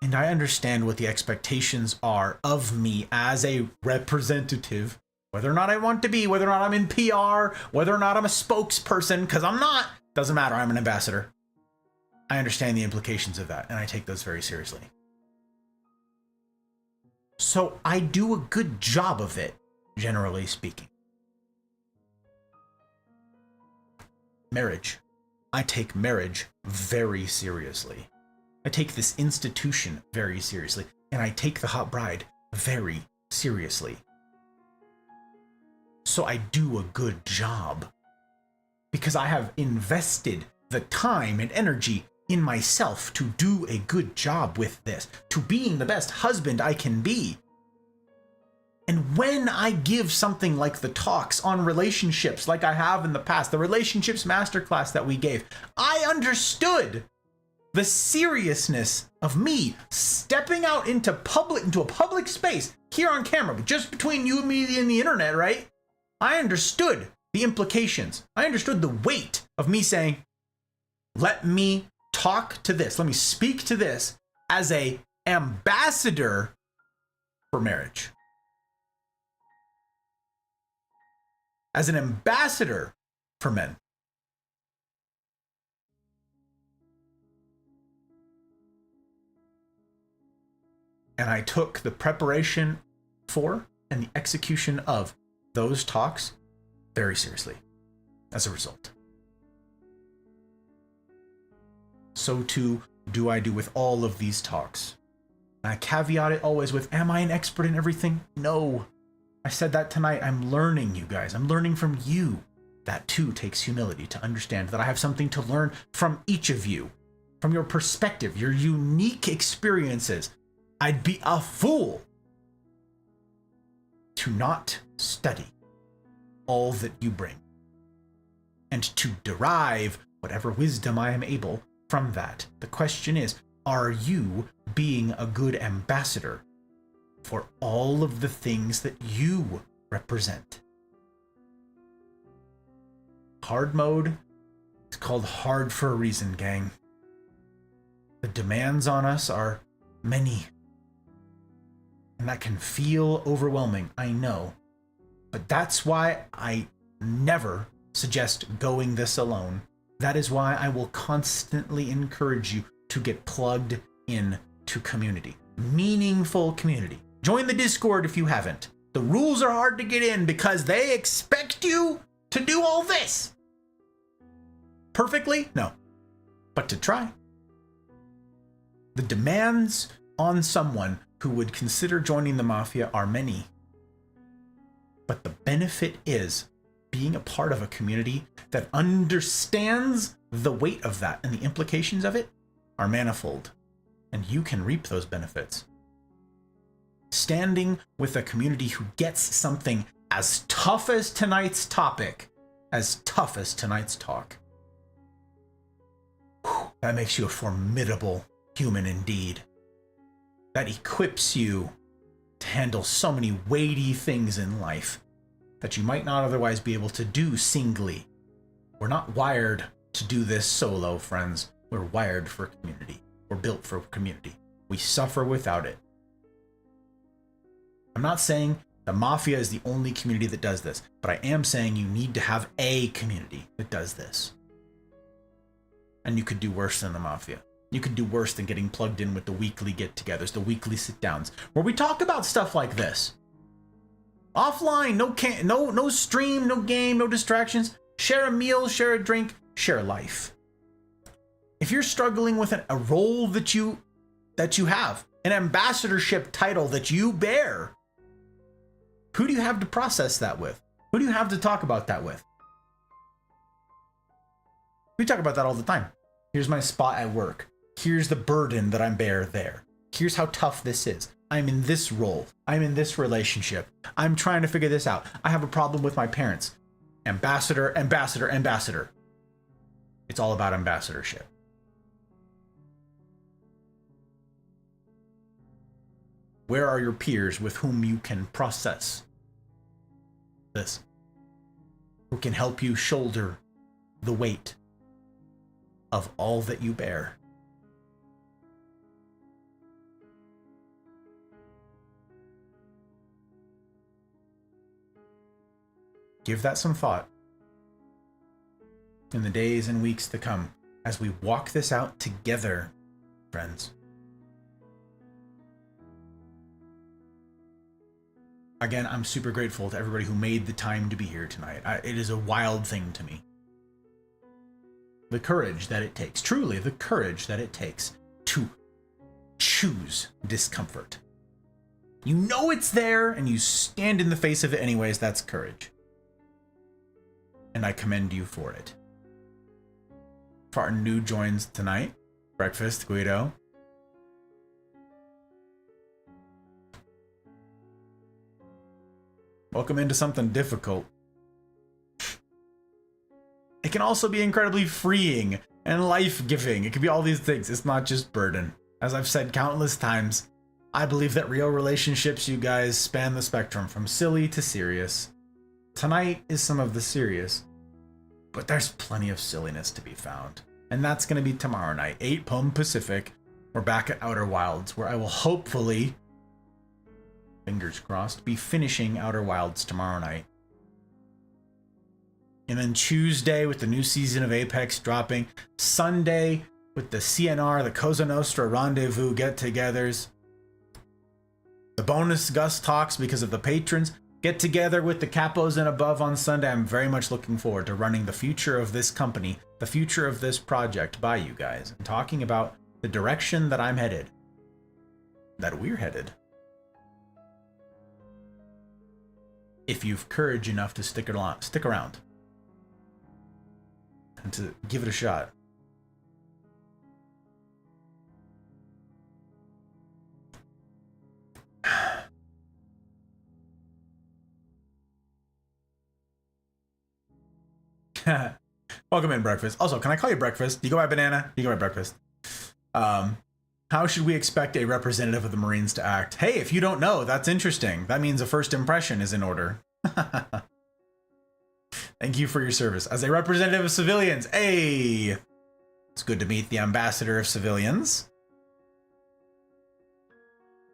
And I understand what the expectations are of me as a representative, whether or not I want to be, whether or not I'm in PR, whether or not I'm a spokesperson, because I'm not. Doesn't matter, I'm an ambassador. I understand the implications of that, and I take those very seriously. So I do a good job of it, generally speaking. Marriage. I take marriage very seriously. I take this institution very seriously, and I take the hot bride very seriously. So I do a good job because I have invested the time and energy in myself to do a good job with this, to being the best husband I can be. And when I give something like the talks on relationships, like I have in the past, the relationships masterclass that we gave, I understood the seriousness of me stepping out into a public space here on camera, but just between you and me and the internet, right? I understood the implications. I understood the weight of me saying, let me talk to this. Let me speak to this as a ambassador for marriage. As an ambassador for men. And I took the preparation for and the execution of those talks very seriously as a result. So too do I do with all of these talks. And I caveat it always with, am I an expert in everything? No. I said that tonight. I'm learning, you guys. I'm learning from you. That too takes humility to understand that I have something to learn from each of you, from your perspective, your unique experiences. I'd be a fool to not study all that you bring and to derive whatever wisdom I am able from that. The question is, are you being a good ambassador for all of the things that you represent? Hard mode is called hard for a reason, gang. The demands on us are many. And that can feel overwhelming, I know. But that's why I never suggest going this alone. That is why I will constantly encourage you to get plugged in to community. Meaningful community. Join the Discord if you haven't. The rules are hard to get in because they expect you to do all this. Perfectly? No. But to try. The demands on someone who would consider joining the Mafia are many. But the benefit is being a part of a community that understands the weight of that, and the implications of it are manifold. And you can reap those benefits. standing with a community who gets something as tough as tonight's topic, as tough as tonight's talk. Whew, that makes you a formidable human indeed. That equips you to handle so many weighty things in life that you might not otherwise be able to do singly. We're not wired to do this solo, friends. We're wired for community. We're built for community. We suffer without it. I'm not saying the Mafia is the only community that does this, but I am saying you need to have a community that does this. And you could do worse than the Mafia. You could do worse than getting plugged in with the weekly get-togethers, the weekly sit-downs, where we talk about stuff like this. Offline, no stream, no game, no distractions. Share a meal, share a drink, share life. If you're struggling with a role that you have, an ambassadorship title that you bear, who do you have to process that with? Who do you have to talk about that with? We talk about that all the time. Here's my spot at work. Here's the burden that I bear there. Here's how tough this is. I'm in this role. I'm in this relationship. I'm trying to figure this out. I have a problem with my parents. Ambassador, ambassador, ambassador. It's all about ambassadorship. Where are your peers with whom you can process this? Who can help you shoulder the weight of all that you bear? Give that some thought in the days and weeks to come as we walk this out together, friends. Again, I'm super grateful to everybody who made the time to be here tonight. It is a wild thing to me. The courage that it takes, truly the courage that it takes to choose discomfort. You know it's there and you stand in the face of it anyways. That's courage. And I commend you for it. For our new joins tonight, Breakfast, Guido. Welcome into something difficult. It can also be incredibly freeing and life-giving. It can be all these things. It's not just burden. As I've said countless times, I believe that real relationships, you guys, span the spectrum from silly to serious. Tonight is some of the serious, but there's plenty of silliness to be found. And that's going to be tomorrow night, 8 p.m. Pacific. We're back at Outer Wilds, where I will hopefully, fingers crossed, be finishing Outer Wilds tomorrow night. And then Tuesday with the new season of Apex dropping. Sunday with the CNR, the Cosa Nostra Rendezvous get-togethers. The bonus Gus talks because of the patrons. Get together with the capos and above on Sunday. I'm very much looking forward to running the future of this company, the future of this project by you guys, and talking about the direction that I'm headed, that we're headed. If you've courage enough to stick around, and to give it a shot. Welcome in, Breakfast. Also, can I call you Breakfast? Do you go by Banana? Do you go by Breakfast? How should we expect a representative of the Marines to act? Hey, if you don't know, that's interesting. That means a first impression is in order. Thank you for your service. As a representative of civilians, hey! It's good to meet the ambassador of civilians.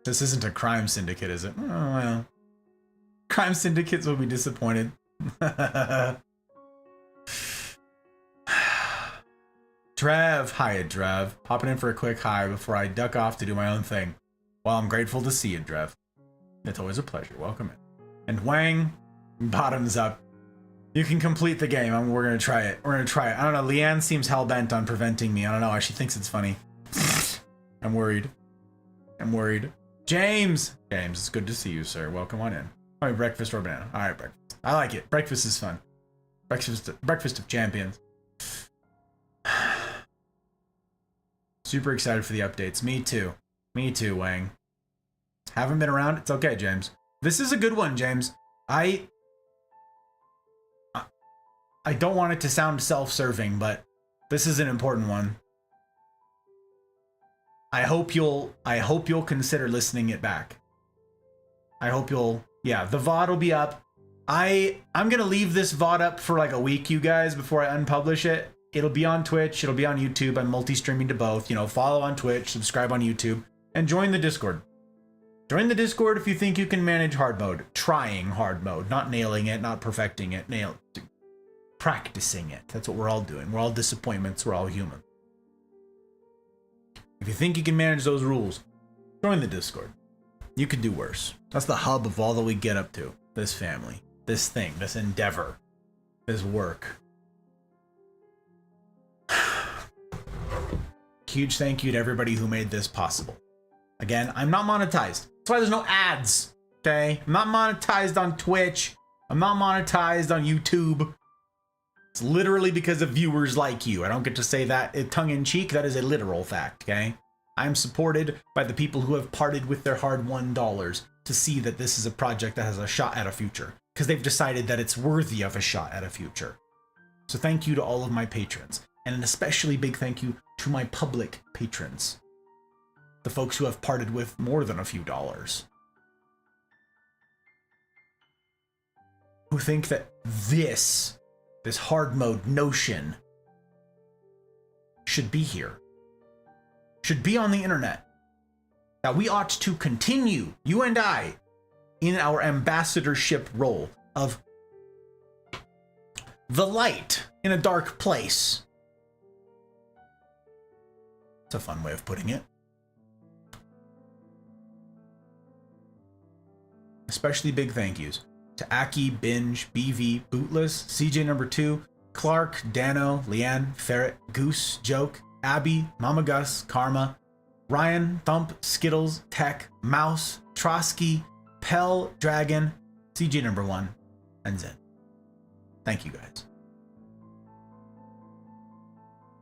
This isn't a crime syndicate, is it? Oh, well. Crime syndicates will be disappointed. Drev, hi Drev. Popping in for a quick hi before I duck off to do my own thing. Well, I'm grateful to see you, Drev. It's always a pleasure. Welcome in. And Wang, bottoms up. You can complete the game. We're gonna try it. We're gonna try it. I don't know. Leanne seems hell-bent on preventing me. I don't know why. She thinks it's funny. I'm worried. I'm worried. James, it's good to see you, sir. Welcome on in. All right, breakfast or banana. All right, breakfast. I like it. Breakfast is fun. Breakfast of champions. Super excited for the updates. Me too. Me too, Wang. Haven't been around? It's okay, James. This is a good one, James. I don't want it to sound self-serving, but this is an important one. I hope you'll consider listening it back. I hope you'll, yeah, the VOD will be up. I'm gonna leave this VOD up for like a week, you guys, before I unpublish it. It'll be on Twitch, it'll be on YouTube. I'm multi-streaming to both. You know, follow on Twitch, subscribe on YouTube, and join the Discord. Join the Discord if you think you can manage hard mode. Trying hard mode, not nailing it, not perfecting it, practicing it. That's what we're all doing. We're all disappointments, we're all human. If you think you can manage those rules, join the Discord. You could do worse. That's the hub of all that we get up to. This family, this thing, this endeavor, this work. Huge thank you to everybody who made this possible. Again, I'm not monetized. That's why there's no ads, okay? I'm not monetized on Twitch. I'm not monetized on YouTube. It's literally because of viewers like you. I don't get to say that tongue-in-cheek. That is a literal fact, okay? I'm supported by the people who have parted with their hard-won dollars to see that this is a project that has a shot at a future, because they've decided that it's worthy of a shot at a future. So thank you to all of my patrons, and an especially big thank you to my public patrons, the folks who have parted with more than a few dollars, who think that this hard mode notion should be here, should be on the internet, that we ought to continue, you and I, in our ambassadorship role of the light in a dark place. It's a fun way of putting it. Especially big thank yous to Aki, Binge, BV, Bootless, CJ number 2, Clark, Dano, Leanne, Ferret, Goose, Joke, Abby, Mama Gus, Karma, Ryan, Thump, Skittles, Tech, Mouse, Trotsky, Pell, Dragon, CJ number 1, and Zen. Thank you guys.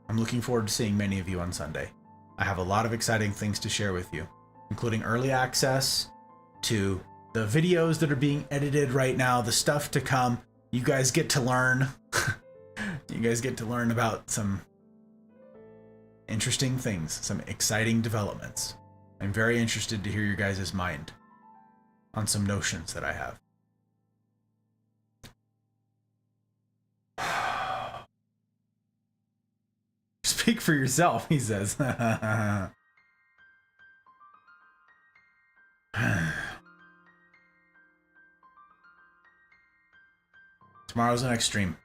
I'm looking forward to seeing many of you on Sunday. I have a lot of exciting things to share with you, including early access to the videos that are being edited right now, the stuff to come. You guys get to learn. You guys get to learn about some interesting things, some exciting developments. I'm very interested to hear your guys' mind on some notions that I have. Speak for yourself, he says. Tomorrow's the next stream.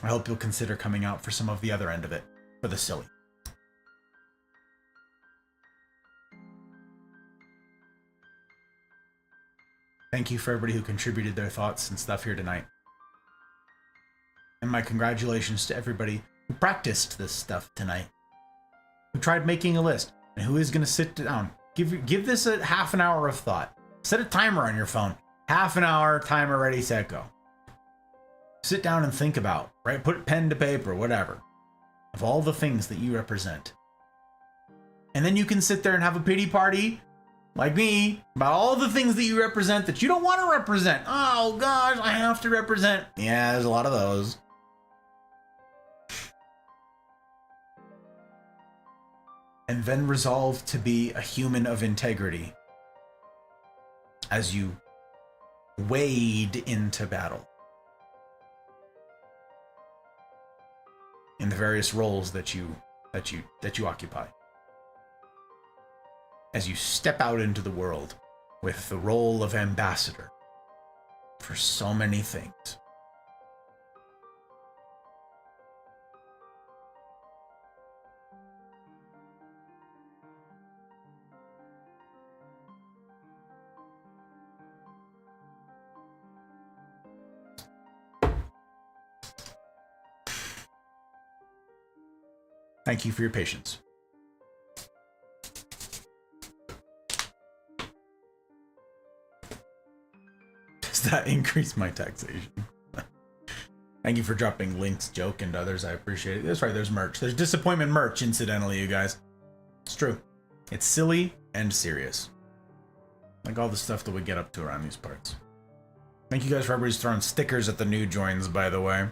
I hope you'll consider coming out for some of the other end of it, for the silly. Thank you for everybody who contributed their thoughts and stuff here tonight. And my congratulations to everybody who practiced this stuff tonight, who tried making a list, and who is going to sit down. Give this a half an hour of thought. Set a timer on your phone. Half an hour, timer ready, set, go. Sit down and think about, right? Put pen to paper, whatever, of all the things that you represent. And then you can sit there and have a pity party, like me, about all the things that you represent that you don't want to represent. Oh gosh, I have to represent. Yeah, there's a lot of those. And then resolve to be a human of integrity as you wade into battle in the various roles that you occupy. As you step out into the world with the role of ambassador for so many things. Thank you for your patience. Does that increase my taxation? Thank you for dropping links, Joke, and others. I appreciate it. That's right, there's merch. There's disappointment merch, incidentally, you guys. It's true. It's silly and serious. Like all the stuff that we get up to around these parts. Thank you guys for everybody's throwing stickers at the new joins, by the way.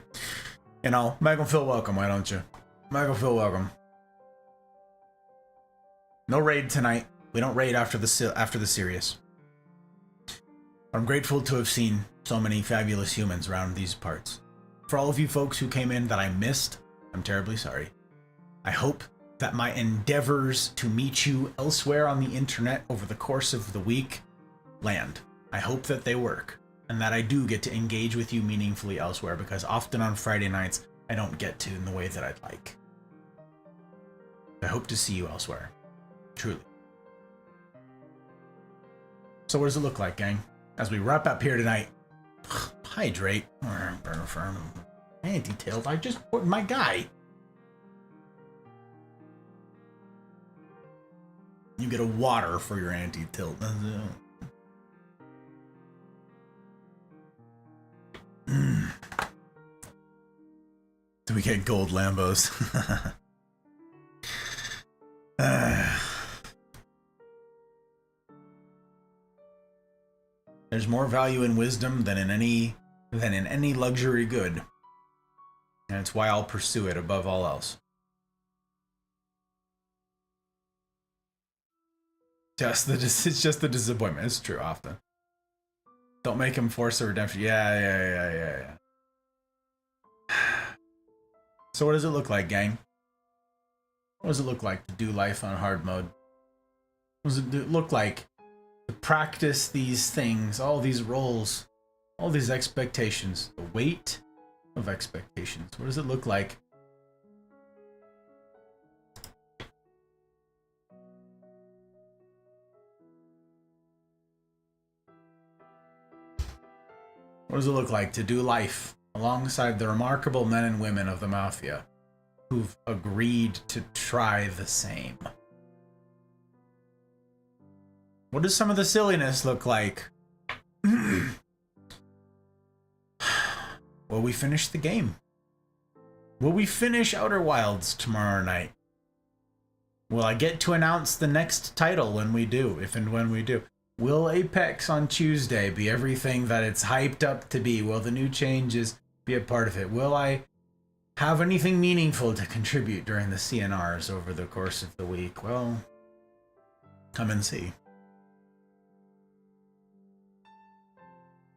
You know, Michael Phil, welcome, why don't you? Michael Phil, welcome. No raid tonight. We don't raid after the series. I'm grateful to have seen so many fabulous humans around these parts. For all of you folks who came in that I missed, I'm terribly sorry. I hope that my endeavors to meet you elsewhere on the internet over the course of the week land. I hope that they work, and that I do get to engage with you meaningfully elsewhere, because often on Friday nights, I don't get to in the way that I'd like. I hope to see you elsewhere. Truly. So what does it look like, gang? As we wrap up here tonight, hydrate. Anti-tilt, I just put my guy. You get a water for your anti-tilt. Do we get gold Lambos? There's more value in wisdom than in any luxury good. And it's why I'll pursue it above all else. It's just the disappointment. It's true often. Don't make him force a redemption. Yeah. So what does it look like, gang? What does it look like to do life on hard mode? What does it look like to practice these things, all these roles, all these expectations, the weight of expectations? What does it look like? What does it look like to do life alongside the remarkable men and women of the Mafia who've agreed to try the same? What does some of the silliness look like? Will we finish the game? Will we finish Outer Wilds tomorrow night? Will I get to announce the next title when we do, if and when we do? Will Apex on Tuesday be everything that it's hyped up to be? Will the new changes be a part of it? Will I have anything meaningful to contribute during the CNRs over the course of the week? Well, come and see.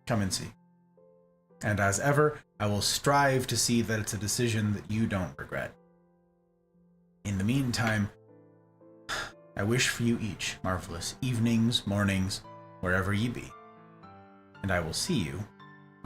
Come and see. And as ever, I will strive to see that it's a decision that you don't regret. In the meantime, I wish for you each marvelous evenings, mornings, wherever ye be. And I will see you